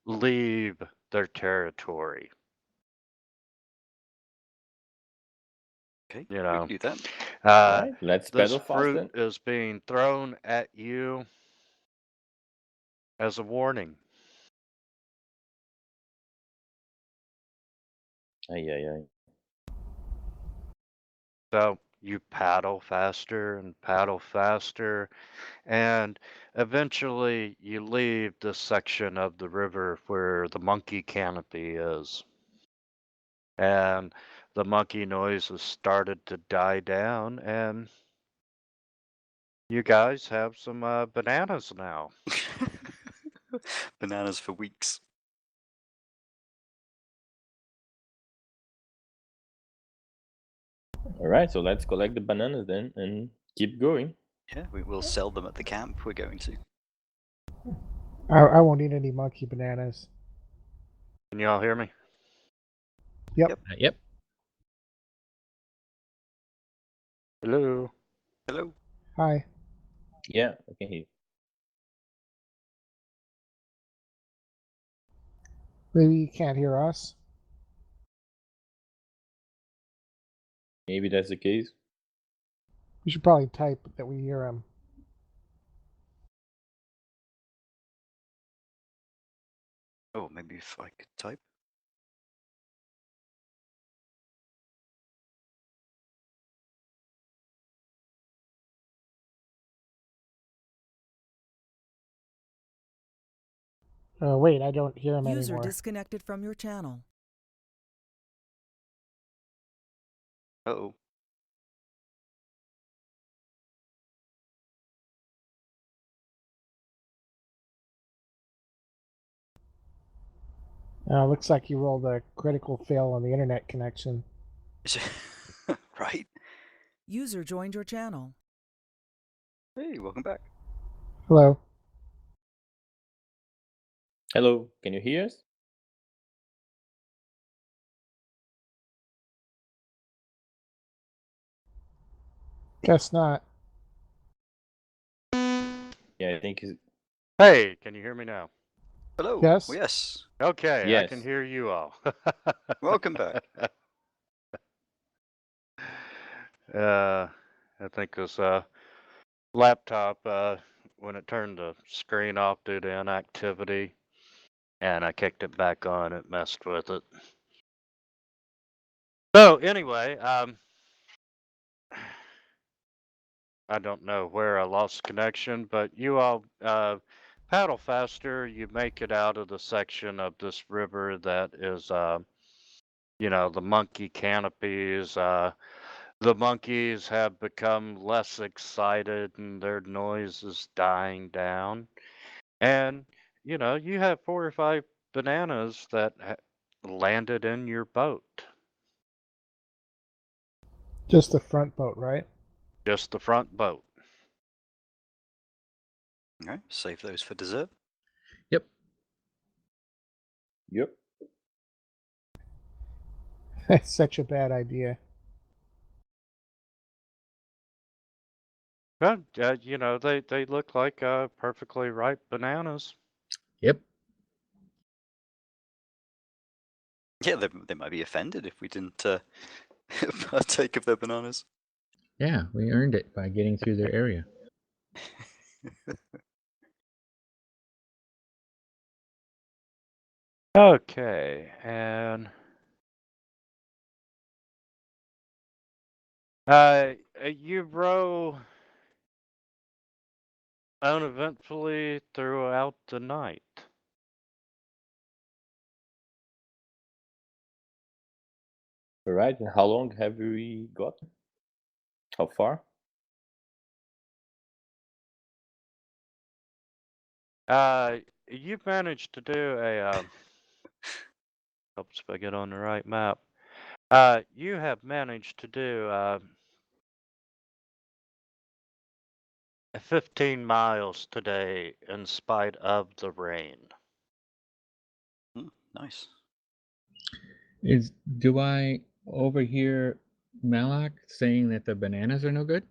leave their territory. Okay, You we know, can do that. Right, let's this pedal fast fruit then. is being thrown at you as a warning. Ay. So you paddle faster and paddle faster, and eventually you leave this section of the river where the monkey canopy is. And the monkey noise has started to die down, and you guys have some bananas now. Bananas for weeks. All right, so let's collect the bananas then and keep going. Yeah, we will sell them at the camp. We're going to. I won't eat any monkey bananas. Can y'all hear me? Yep. Yep. Hello. Hello. Hi. Yeah, I can hear you. Maybe you can't hear us. Maybe that's the case. We should probably type that we hear him. Oh, maybe if I could type. Wait, I don't hear him User anymore. disconnected from your channel. Uh-oh. Looks like you rolled a critical fail on the internet connection. Right? User joined your channel. Hey, welcome back. Hello. Hello, can you hear us? Guess not. Yeah, I think he's... Hey, can you hear me now? Hello. Yes? Oh, yes. Okay, I can Yes. hear you all. Welcome back. I think this laptop, when it turned the screen off due to inactivity, and I kicked it back on, it messed with it. So anyway, I don't know where I lost connection, but you all paddle faster. You make it out of the section of this river that is, you know, the monkey canopies. The monkeys have become less excited and their noise is dying down. And, you know, you have 4 or 5 bananas that landed in your boat. Just the front boat, right? Just the front boat. Okay, save those for dessert. Yep. Yep. That's such a bad idea. Well, you know, they look like perfectly ripe bananas. Yep. Yeah, they might be offended if we didn't partake of their bananas. Yeah, we earned it by getting through their area. Okay, and you row uneventfully throughout the night. All right, and how long have we got? How far? You've managed to do a helps if I get on the right map. You have managed to do 15 miles today in spite of the rain. Nice. Do I overhear Malak saying that the bananas are no good?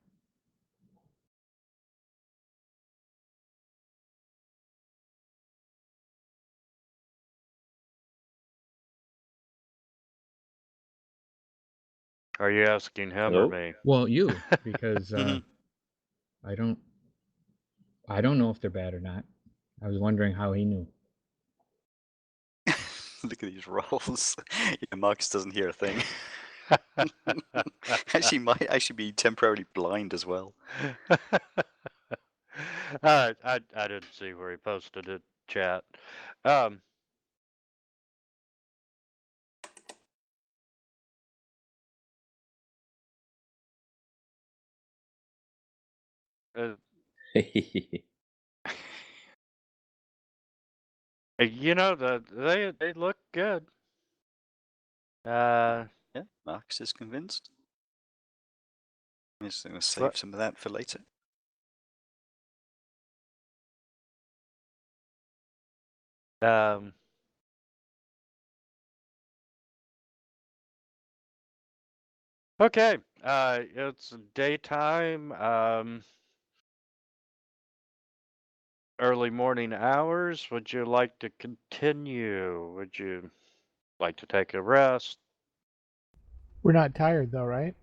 Are you asking him Hello? or me? Well, you, because Mhm. I don't know if they're bad or not. I was wondering how he knew. Look at these rolls. Yeah, Marcus doesn't hear a thing. Actually, might actually be temporarily blind as well. I didn't see where he posted it, chat. Um, uh, you know, they look good. Yeah, Marcus is convinced. I'm just going to save But- some of that for later. Okay, it's daytime, early morning hours. Would you like to continue? Would you like to take a rest? We're not tired though, right?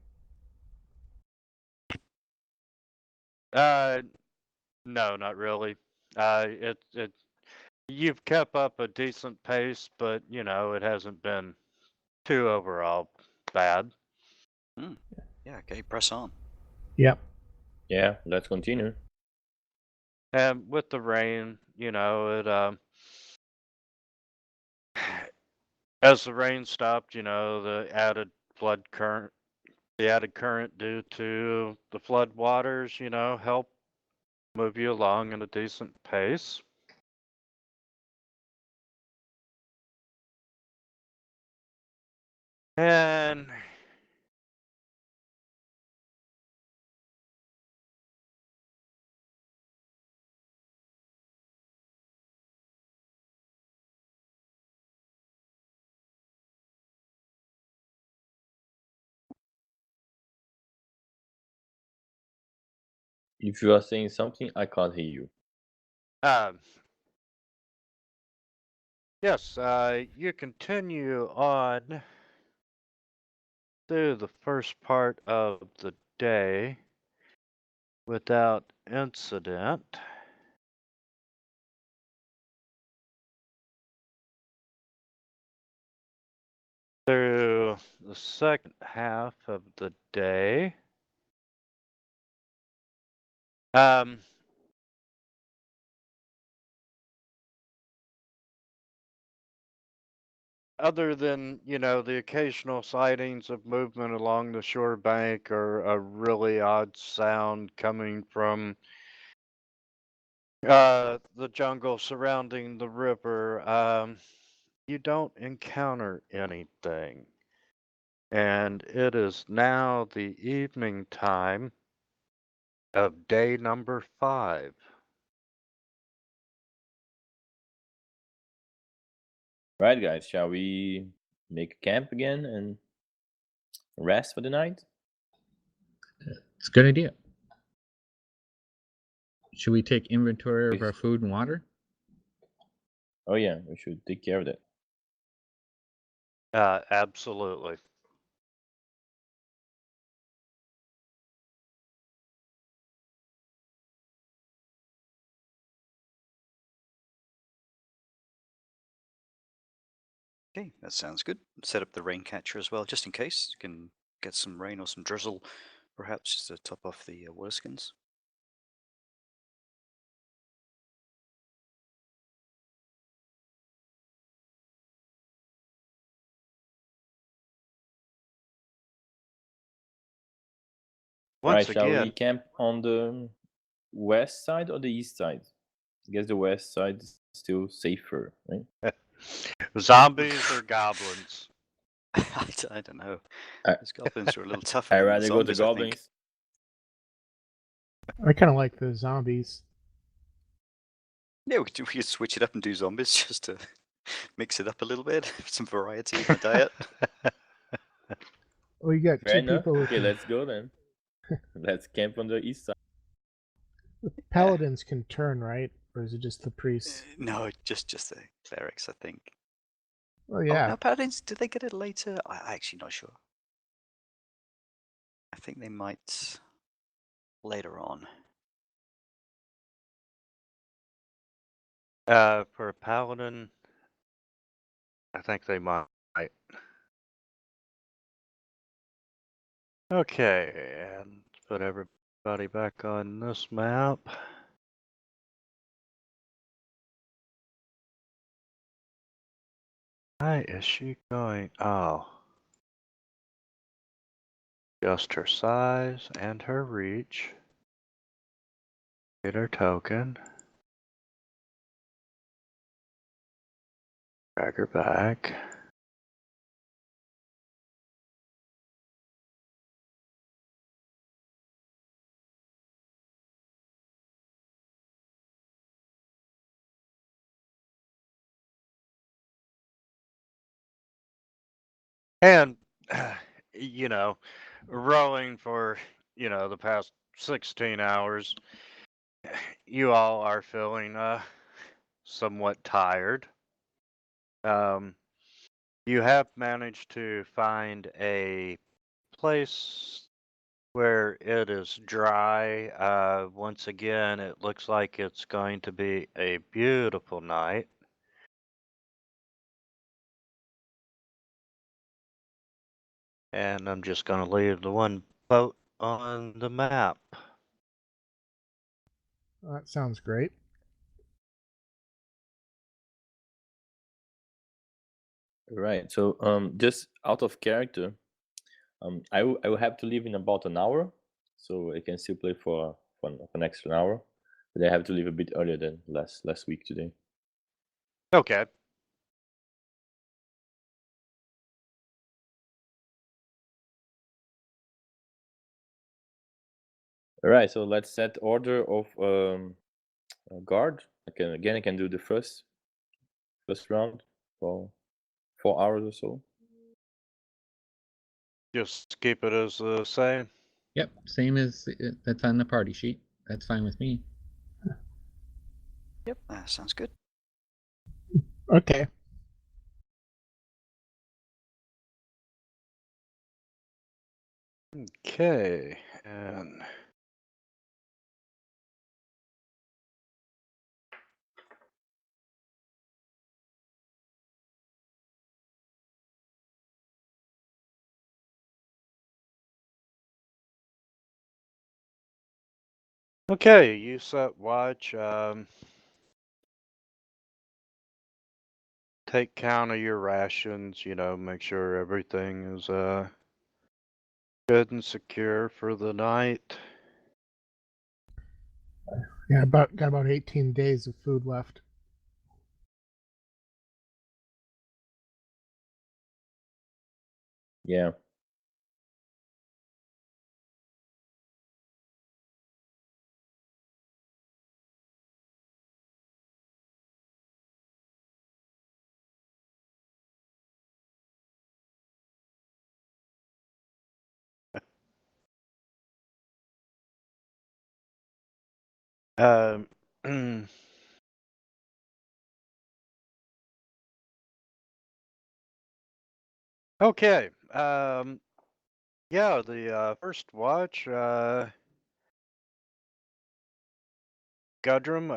No, not really. You've kept up a decent pace, but you know, it hasn't been too overall bad. Yeah, okay, press on. Yep. Yeah, let's continue. And with the rain, you know, As the rain stopped, the added current due to the flood waters, help move you along at a decent pace. And If you are saying something, I can't hear you. yes, you continue on through the first part of the day without incident. Through the second half of the day, other than, the occasional sightings of movement along the shore bank or a really odd sound coming from the jungle surrounding the river, you don't encounter anything. And it is now the evening time of day number 5. Right, guys, shall we make a camp again and rest for the night? It's a good idea. Should we take inventory of our food and water? Oh yeah, we should take care of that. Absolutely. Okay, that sounds good. Set up the rain catcher as well, just in case. You can get some rain or some drizzle, perhaps, just to top off the water skins. Once Right, shall we again, camp on the west side or the east side? I guess the west side is still safer, right? zombies or goblins? I don't know. I- Those goblins are a little tougher I'd than the rather go to zombies, I think. goblins. I kind of like the zombies. Yeah, we could switch it up and do zombies just to mix it up a little bit, some variety in the diet. Well, you got Fair two enough. people who Okay, can, let's go then. Let's camp on the east side. the paladins can turn, right? Or is it just the priests? No, just the clerics, I think. Oh Oh, yeah. no, paladins, did they get it later? I'm actually not sure. I think they might later on. For a paladin, I think they might. Okay, and put everybody back on this map. Why is she going? Oh. Just her size and her reach. Get her token. Drag her back. And, rowing for, the past 16 hours, you all are feeling somewhat tired. You have managed to find a place where it is dry. Once again, it looks like it's going to be a beautiful night. And I'm just going to leave the one boat on the map. That sounds great. Right. So just out of character, I will have to leave in about an hour, so I can still play for an extra hour, but I have to leave a bit earlier than last week today. Okay. All right. So let's set order of guard. I can do the first round for 4 hours or so. Just keep it as the same. Yep, same as that's on the party sheet. That's fine with me. Yep, sounds good. Okay. Okay, and okay, you set watch. Take count of your rations. You know, make sure everything is good and secure for the night. Yeah, got about 18 days of food left. Yeah. Okay. Yeah, the first watch, Gudrun,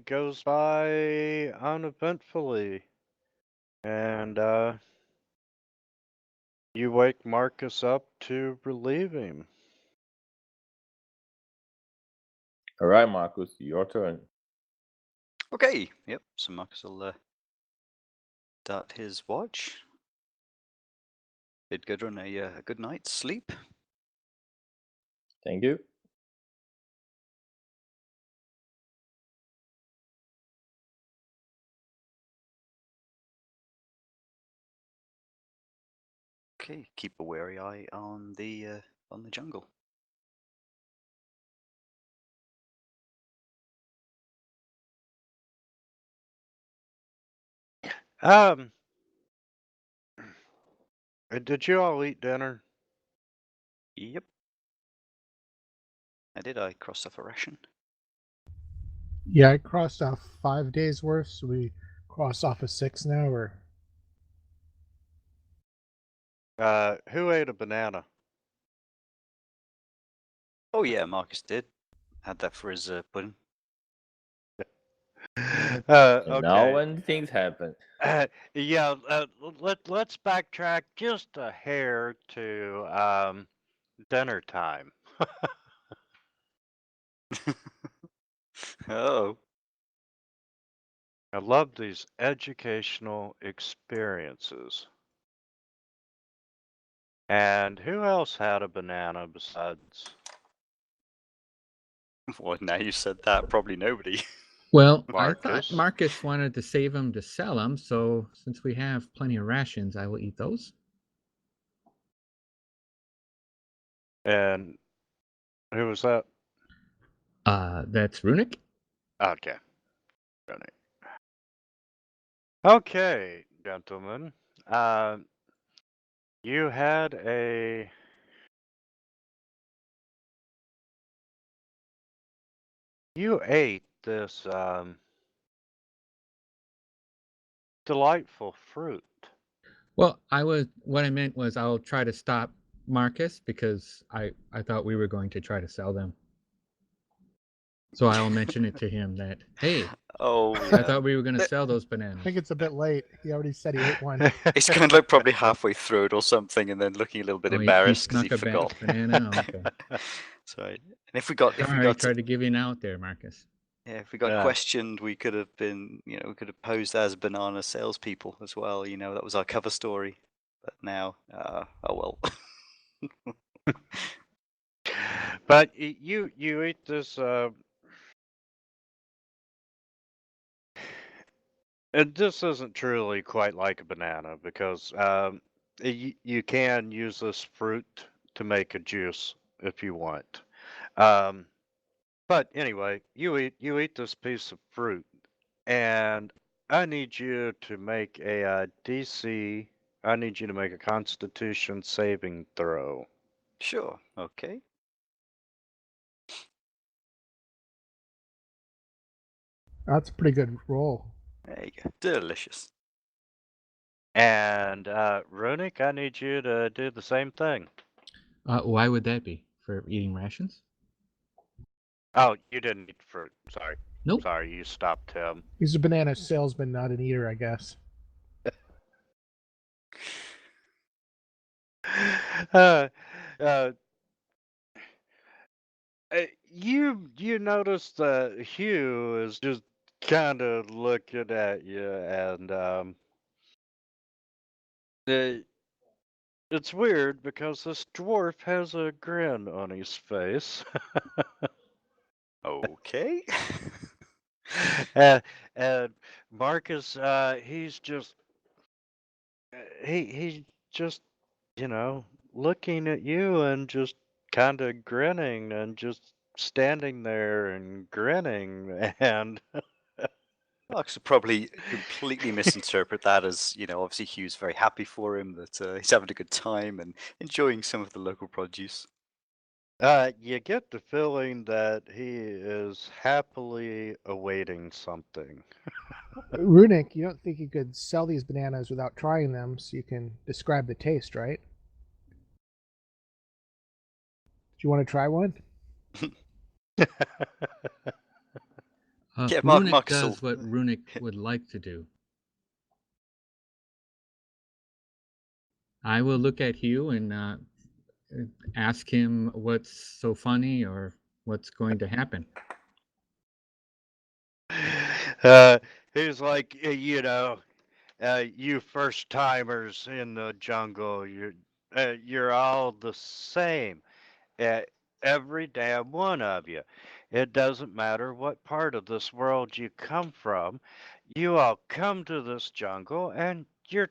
goes by uneventfully, and you wake Marcus up to relieve him. All right, Marcus, your turn. Okay, yep, so Marcus will start his watch. Bid Gudrun a good night's sleep. Thank you. Okay, keep a wary eye on the jungle. Did you all eat dinner? Yep. I crossed off a ration. Yeah, I crossed off 5 days worth, so we cross off a 6 now, or Who ate a banana? Oh yeah, Marcus did. Had that for his pudding. And Okay. now when things happen. Yeah, let's backtrack just a hair to dinner time. Oh. I love these educational experiences. And who else had a banana besides? Well, now you said that, probably nobody. Well, I Marcus? thought Marcus wanted to save them to sell them, so since we have plenty of rations, I will eat those. And who was that? That's Runic. Okay. Runic. Okay, gentlemen. You had a you ate this delightful fruit. Well, what I meant was I'll try to stop Marcus because I thought we were going to try to sell them. So I'll mention it to him that, hey, Oh, I yeah. thought we were going to That- sell those I bananas. think it's a bit late. He already said he ate one. He's kind of like probably halfway through it or something, and then looking a little bit Oh, he embarrassed because he snuck a forgot. banana. Okay. Sorry. And if we got Sorry, I tried to give you an out there, Marcus. Yeah, if we got Yeah. questioned, we could have been, we could have posed as banana salespeople as well. That was our cover story. But now, oh well. But you eat this. And this isn't truly quite like a banana because you can use this fruit to make a juice if you want. But anyway, you eat this piece of fruit, and I need you to make a DC. I need you to make a Constitution saving throw. Sure. Okay. That's a pretty good roll. There you go. Delicious. And Runic, I need you to do the same thing. Why would that be? For eating rations? Oh, you didn't eat fruit. Sorry. Nope. Sorry, you stopped him. He's a banana salesman, not an eater, I guess. You notice that Hugh is just kind of looking at you, and it's weird because this dwarf has a grin on his face. Okay. And Marcus, he's just he's just looking at you and just kind of grinning and just standing there and grinning and I could probably completely misinterpret that as, obviously Hugh's very happy for him, that he's having a good time and enjoying some of the local produce. you get the feeling that he is happily awaiting something. Runic, you don't think you could sell these bananas without trying them so you can describe the taste, right? Do you want to try one? Yeah, Runic Marcus does what Runic would like to do. I will look at Hugh and ask him what's so funny or what's going to happen. He's like, you first timers in the jungle, you're all the same. Every damn one of you. It doesn't matter what part of this world you come from. You all come to this jungle and you're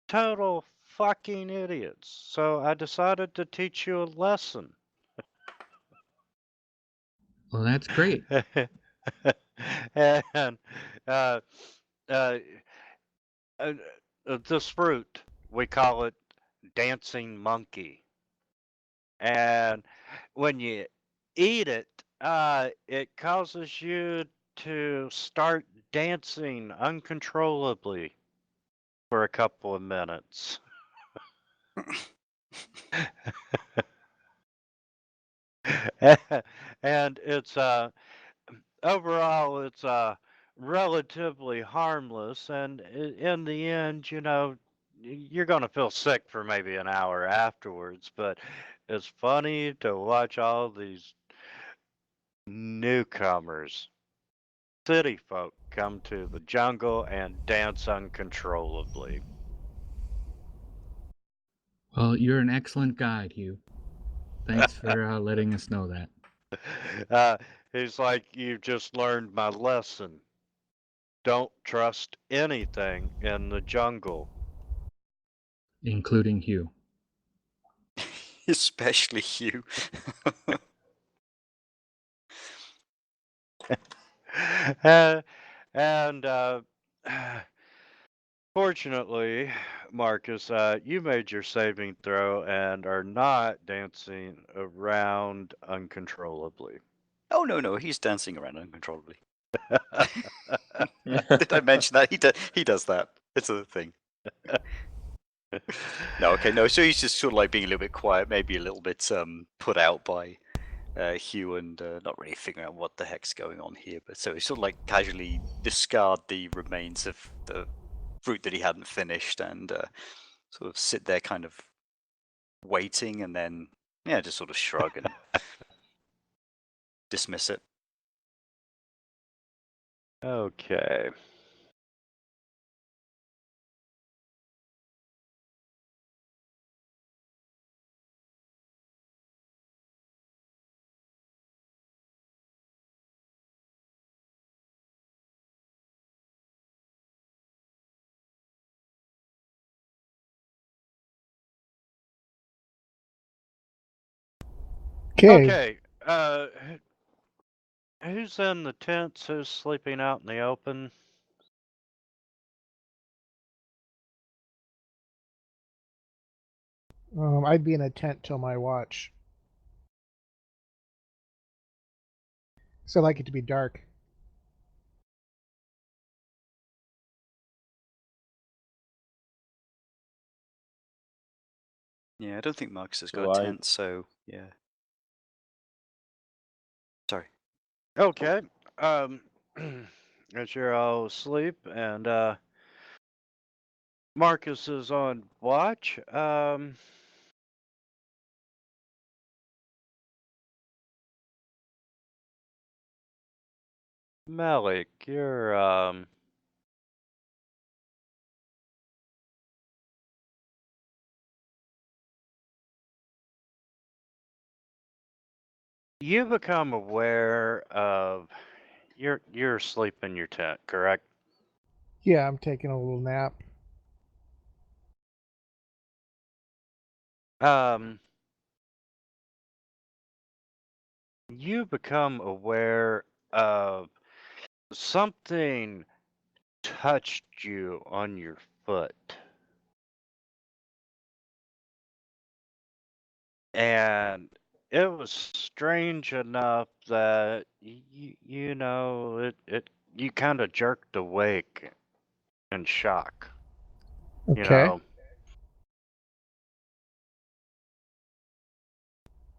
total fucking idiots. So I decided to teach you a lesson. Well, that's great. And uh, uh, this fruit, we call it dancing monkey. And when you eat it, it causes you to start dancing uncontrollably for a couple of minutes. And it's overall it's relatively harmless, and in the end, you're going to feel sick for maybe an hour afterwards, but it's funny to watch all these newcomers, city folk, come to the jungle and dance uncontrollably. Well, you're an excellent guide, Hugh. Thanks for letting us know that. He's like, you've just learned my lesson. Don't trust anything in the jungle. Including Hugh. Especially Hugh. And fortunately, Marcus, you made your saving throw and are not dancing around uncontrollably. Oh, no, he's dancing around uncontrollably. Did I mention that? He does that. It's a thing. No, okay, no, so he's just sort of like being a little bit quiet, maybe a little bit put out by Hugh and not really figuring out what the heck's going on here. But so he sort of like casually discard the remains of the fruit that he hadn't finished and sort of sit there kind of waiting and then, just sort of shrug and dismiss it. Okay. Okay. Okay. Who's in the tents? Who's sleeping out in the open? I'd be in a tent till my watch. So I like it to be dark. Yeah, I don't think Marcus has So got a I- tent, so yeah. Sorry. Okay. As you're all asleep and Marcus is on watch. Malik, you become aware of you're asleep in your tent, correct? Yeah, I'm taking a little nap. You become aware of something touched you on your foot. And it was strange enough that you know you kind of jerked awake in shock. You Okay. know,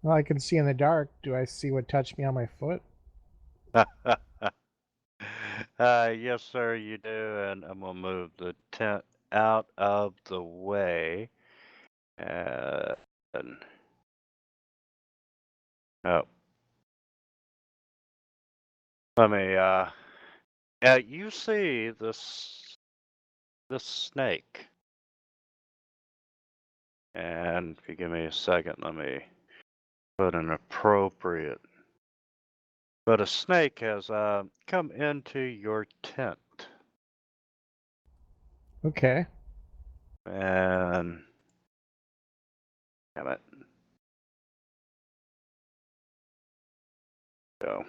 Well, I can see in the dark. Do I see what touched me on my foot? yes, sir, you do. And I'm gonna move the tent out of the way. And oh, let me. You see this snake, and if you give me a second, let me put an appropriate. But a snake has come into your tent, Okay. and damn it, go.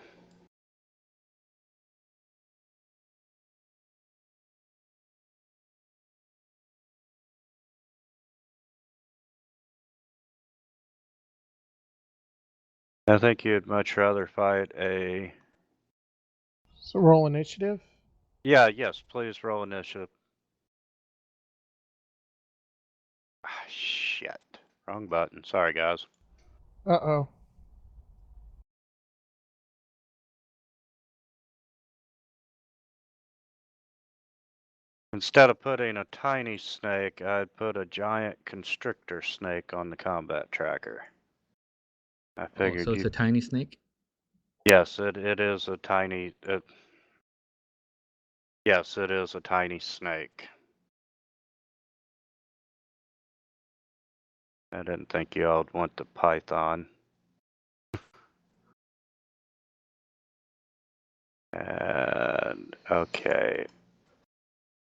I think you'd much rather fight a. So roll initiative. Yeah, yes, please roll initiative. Ah, shit. Wrong button. Sorry, guys. Uh-oh. Instead of putting a tiny snake, I'd put a giant constrictor snake on the combat tracker. I Oh, figured so it's you. a tiny snake? Yes, it is a tiny. Yes, it is a tiny snake. I didn't think you all would want the python. And okay,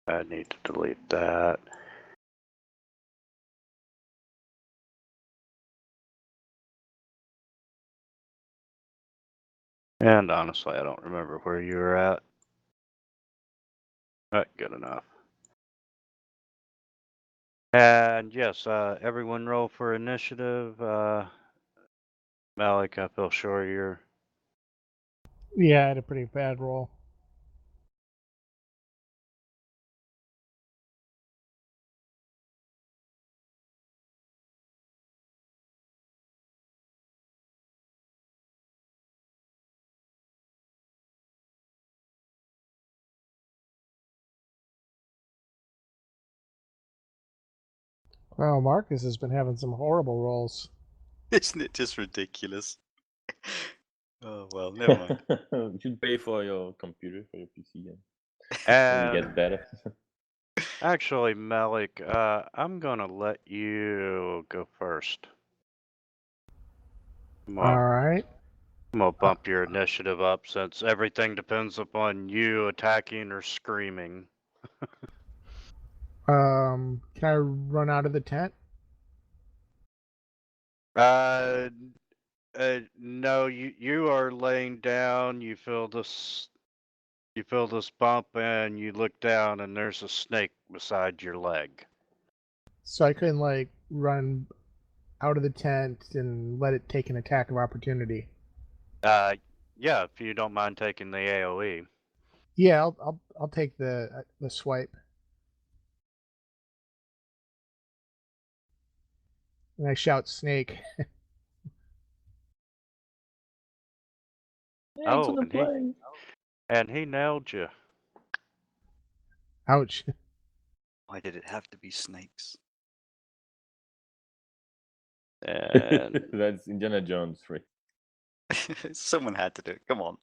I need to delete that. And honestly, I don't remember where you were at. But good enough. And yes, everyone roll for initiative. Malik, I feel sure you're. Yeah, I had a pretty bad roll. Wow, Marcus has been having some horrible rolls. Isn't it just ridiculous? Oh well, never mind. You should pay for your computer, for your PC, and And it gets better. actually, Malik, I'm gonna let you go first. I'm All right. gonna bump your initiative up since everything depends upon you attacking or screaming. Can I run out of the tent? No, you are laying down. You feel this bump, and you look down, and there's a snake beside your leg. So I couldn't like run out of the tent and let it take an attack of opportunity. Yeah, if you don't mind taking the AOE. Yeah, I'll take the swipe. And I shout snake. Oh, and he nailed you. Ouch. Why did it have to be snakes? And That's Indiana Jones, right? Someone had to do it. Come on.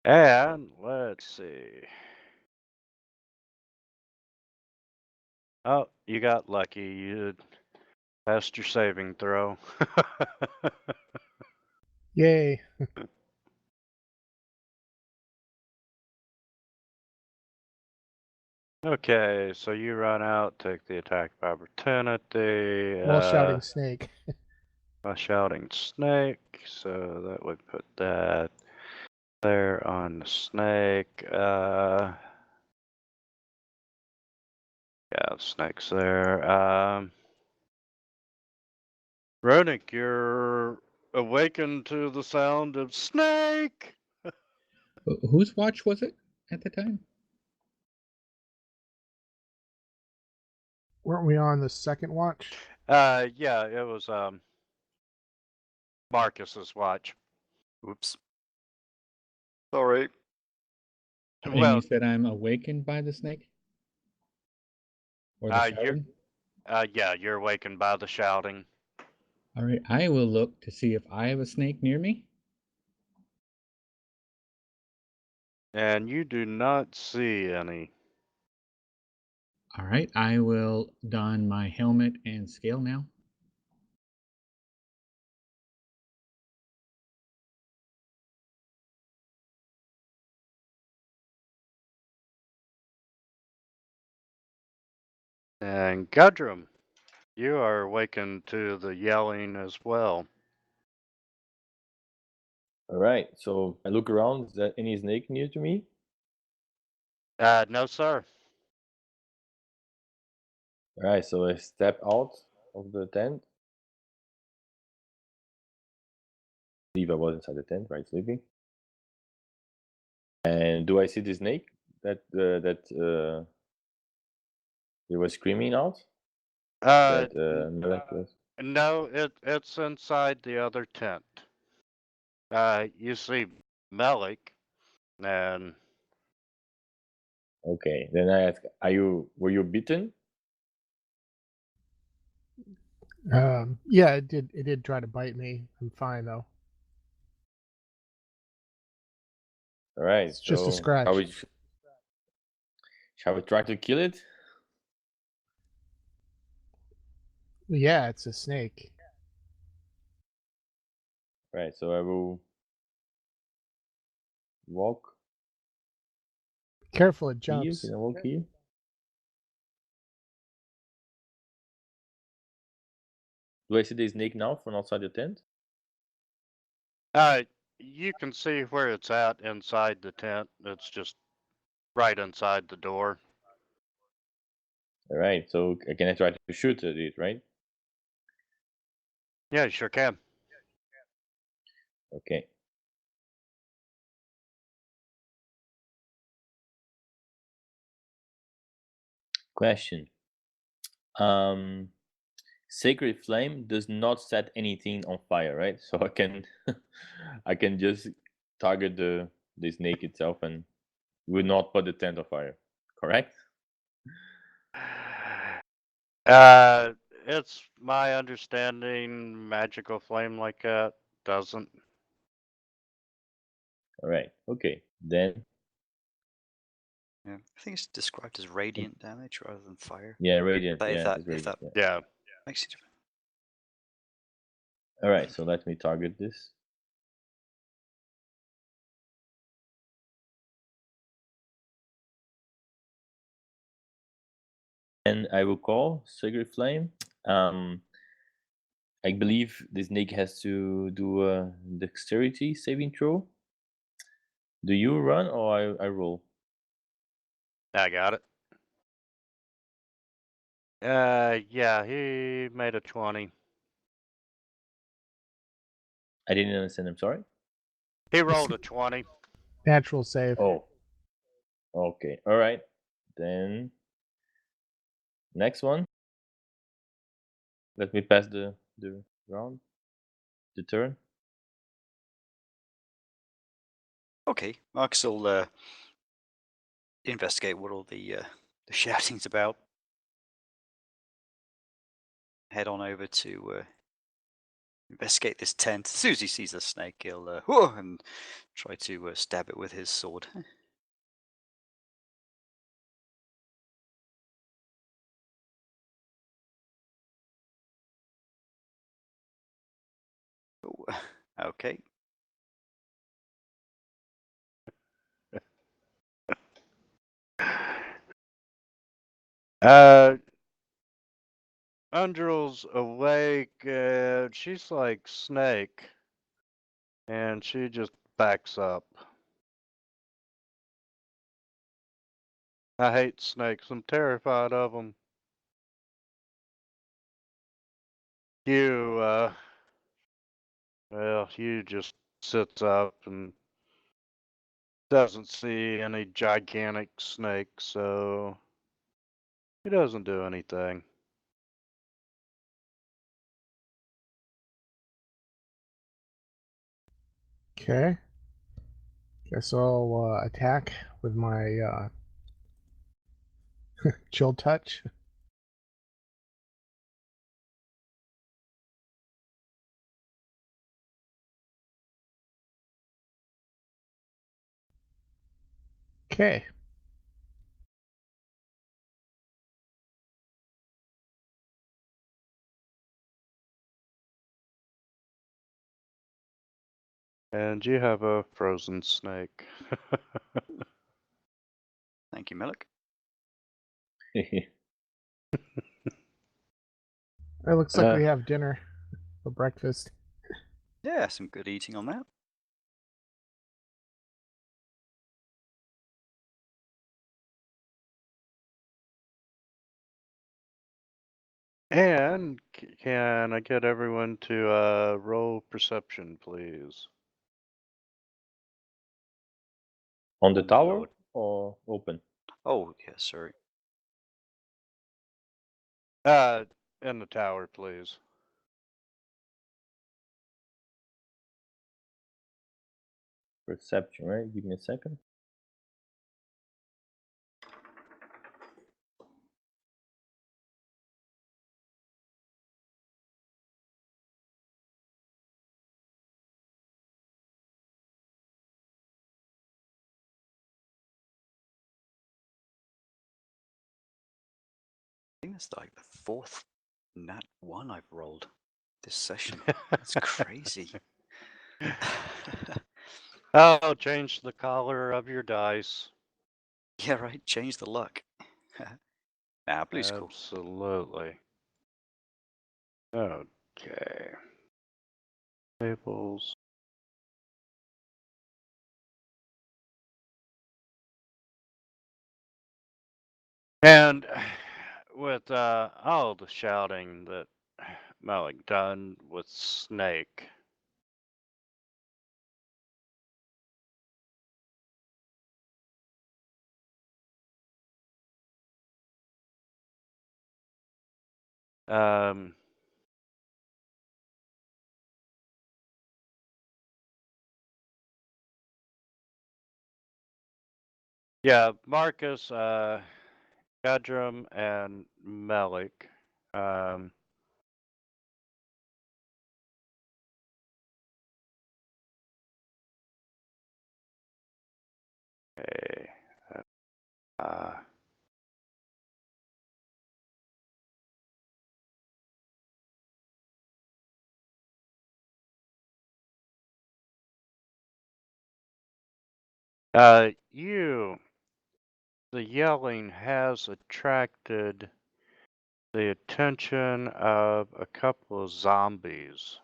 and let's see. Oh, you got lucky. You passed your saving throw. Yay. Okay, so you run out, take the attack of opportunity. While shouting snake. While shouting snake, so that would put that there on the snake. Yeah, the snake's there. Ronick, you're awakened to the sound of snake. Whose watch was it at the time? Weren't we on the second watch? Yeah, it was Marcus's watch. Oops. Sorry. And Well, you said I'm awakened by the snake? Or the shouting? yeah, you're awakened by the shouting. All right, I will look to see if I have a snake near me. And you do not see any. All right, I will don my helmet and scale now. And Gudrum, you are awakened to the yelling as well. All right, so I look around. Is there any snake near to me? No, sir. All right, so I step out of the tent. I believe I was inside the tent, right, sleeping. And do I see the snake that he was screaming out? Malik was. No, it's inside the other tent. You see Melik, and Okay, then I ask, were you bitten? Yeah, it did try to bite me. I'm fine though. All right, It's just a scratch. Shall we try to kill it? Yeah, it's a snake. Right, so I will walk Careful, it here. jumps. Can I walk here? Do I see the snake now from outside the tent? you can see where it's at inside the tent. It's just right inside the door. All right, so can I try to shoot at it, right? Yeah, you sure can. Okay. Question. Sacred flame does not set anything on fire, right? So I can I can just target the snake itself and will not put the tent on fire, correct? It's my understanding magical flame like that doesn't. All right. Okay. Then Yeah, I think it's described as radiant damage rather than fire. yeah, radiant. But Yeah, if it's that radiant. Yeah. makes it different. All right. So let me target this. And I will call Cigarette Flame. I believe this snake has to do a dexterity saving throw. Do you run or I roll? I got it. Yeah, he made a 20. I didn't understand. I'm sorry. He rolled a 20. Natural save. Oh. Okay. All right. Then next one. Let me pass the round, the turn. Okay, Marcus will investigate what all the shouting's about. Head on over to investigate this tent. As soon as he sees the snake, he'll whoa, and try to stab it with his sword. Oh, okay. Undrill's awake, she's like Snake, and she just backs up. I hate snakes. I'm terrified of them. Hugh, well, Hugh just sits up and doesn't see any gigantic snakes, so he doesn't do anything. Okay. Guess I'll attack with my chill touch. Okay. And you have a frozen snake. Thank you, Melik. It looks like we have dinner for breakfast. Yeah, some good eating on that. And can I get everyone to roll perception, please? On the Oh, my tower lord. or open? Oh, yeah, sorry. In the tower, please. Perception, right? Give me a second. I think that's like the fourth nat 1 I've rolled this session. That's crazy. Oh, change the color of your dice. Yeah, right. Change the luck. Nah, blue's cool. Absolutely. Okay. Tables. And with all the shouting that Malik done with Snake, um, yeah, Marcus, Gadram, and Malik, Okay. Uh, the yelling has attracted the attention of a couple of zombies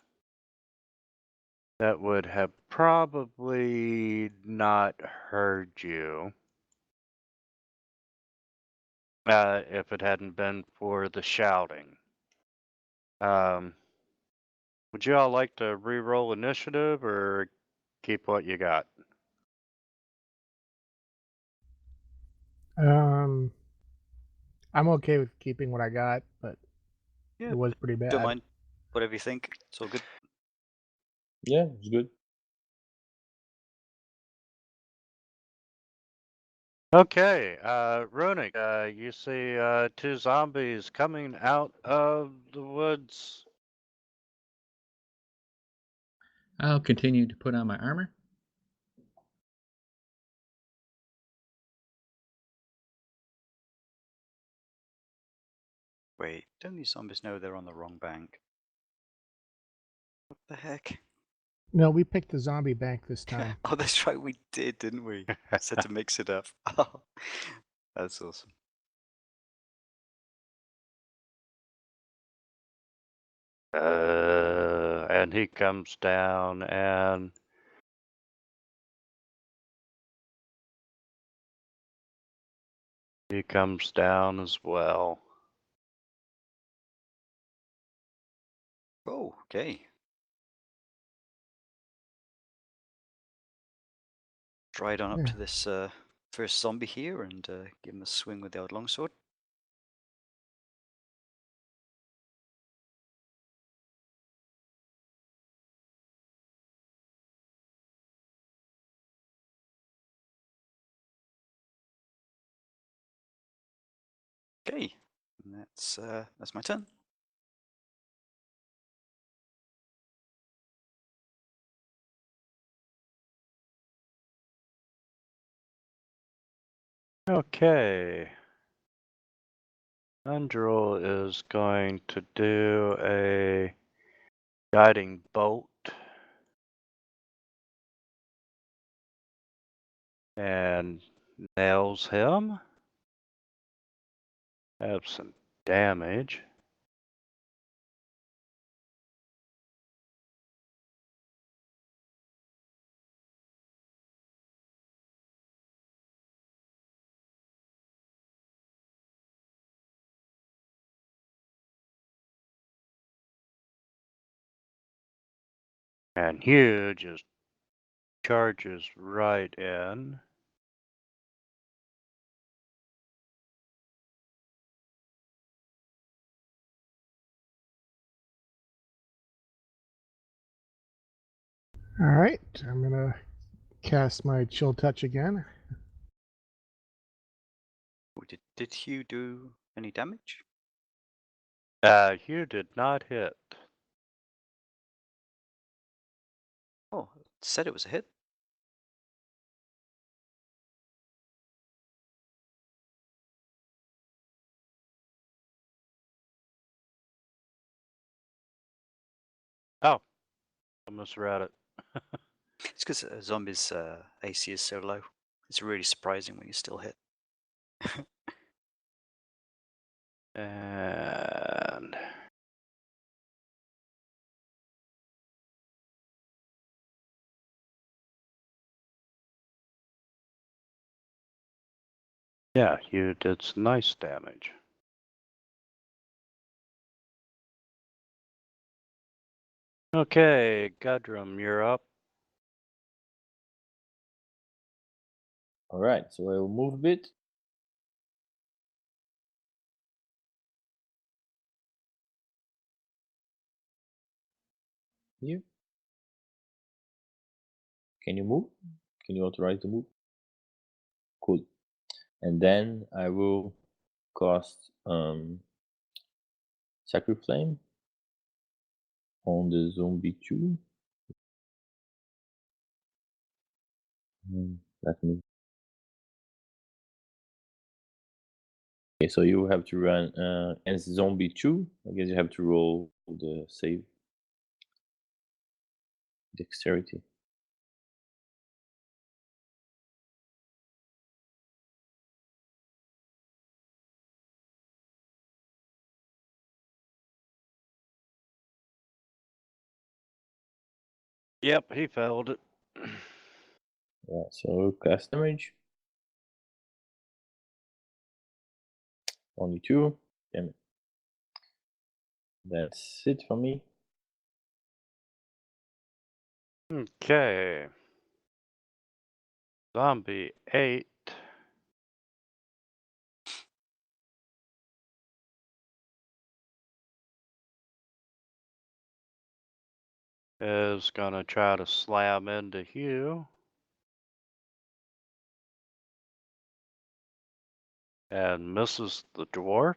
that would have probably not heard you if it hadn't been for the shouting. Would you all like to re-roll initiative or keep what you got? I'm okay with keeping what I got, but Yeah, it was pretty bad. don't mind. Whatever you think. It's all good. Yeah, it's good. Okay, Runic, you see two zombies coming out of the woods. I'll continue to put on my armor. Wait, don't these zombies know they're on the wrong bank? What the heck? No, we picked the zombie bank this time. Oh, that's right, we did, didn't we? Said to mix it up. Oh, that's awesome. And he comes down and he comes down as well. Oh, okay. Stride on up to this first zombie here and give him a swing with the old longsword. Okay, and that's my turn. Okay. Undril is going to do a guiding bolt. And nails him. Have some damage. And Hugh just charges right in. All right, I'm gonna cast my chill touch again. Oh, did Hugh do any damage? Hugh did not hit. Oh, it said it was a hit. Oh, I misread it. It's because zombies' AC is so low. It's really surprising when you still hit. And yeah, Hugh did some nice damage. Okay, Gudrun, you're up. All right, so I will move a bit. Here. Can you move? Can you authorize the move? Cool. And then I will cast Sacred Flame on the zombie 2. Let me Okay, so you have to run as zombie 2. I guess you have to roll the save dexterity. Yep, he failed it. Yeah, so cast damage. Only 2. Damn it. That's it for me. Okay. Zombie 8 is gonna try to slam into Hugh. And misses the dwarf.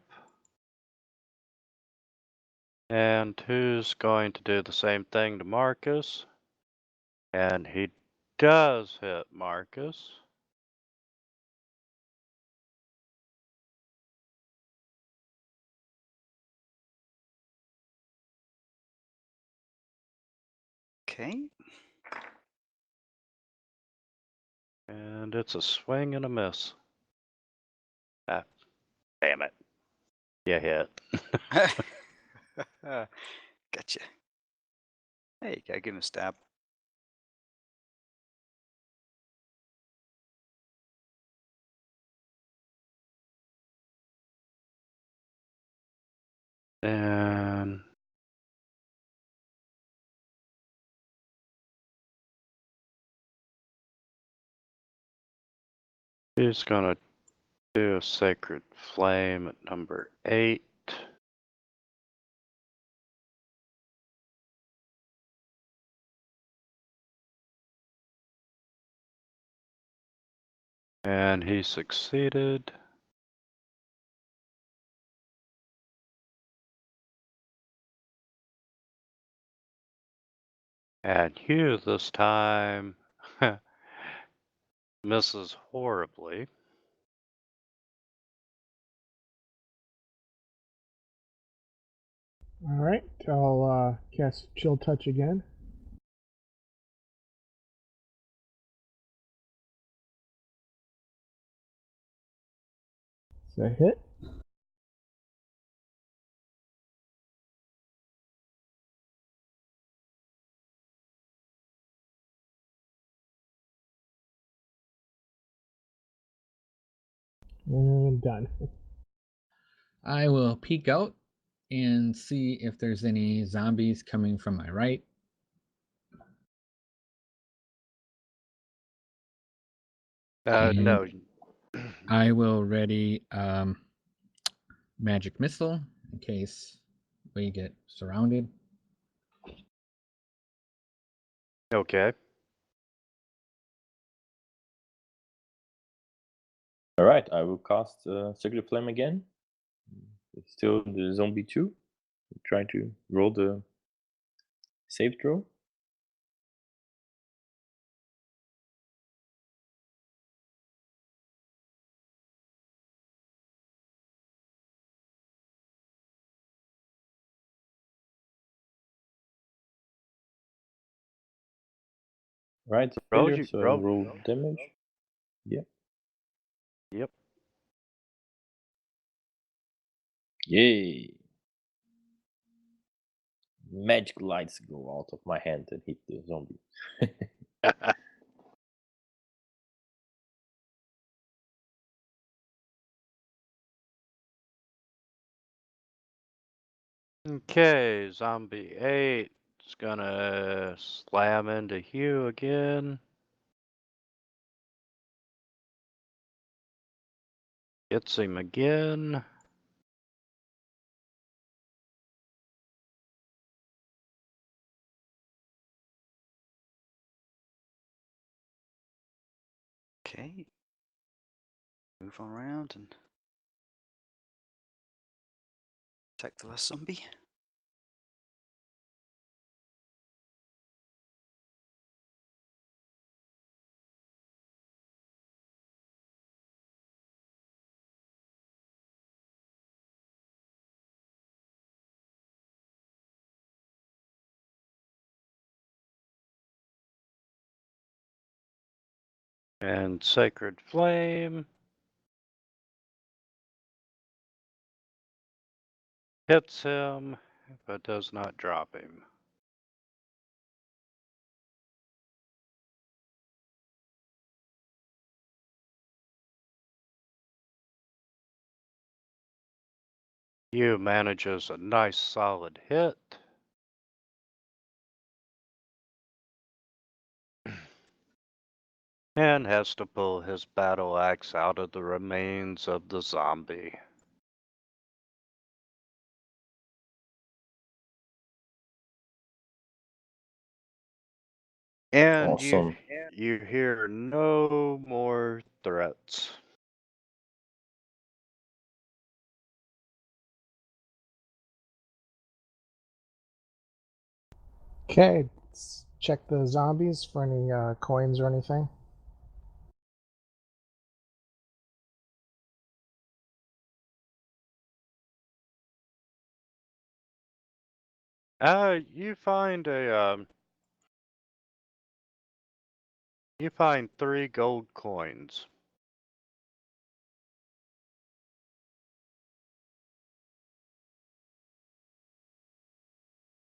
And who's going to do the same thing to Marcus? And he does hit Marcus. Okay. And it's a swing and a miss. Ah, damn it. You hit. Gotcha. Hey, gotta give him a stab. And he's gonna do a sacred flame at number 8. And he succeeded. And Hugh this time misses horribly. All right, I'll cast Chill Touch again. It's a hit. And done. I will peek out and see if there's any zombies coming from my right. No. I will ready magic missile in case we get surrounded. Okay. All right, I will cast Sacred Flame again. It's still the zombie 2. Trying to roll the save throw. Right, failure, so roll damage. Yeah. Yep. Yay! Magic lights go out of my hand and hit the zombie. Okay, zombie 8 is gonna slam into Hugh again. Gets him again. Okay. Move on around and attack the last zombie. And Sacred Flame. Hits him, but does not drop him. You manages a nice solid hit. And has to pull his battle axe out of the remains of the zombie. And Awesome. you hear no more threats. Okay, let's check the zombies for any coins or anything. You find you find 3 gold coins.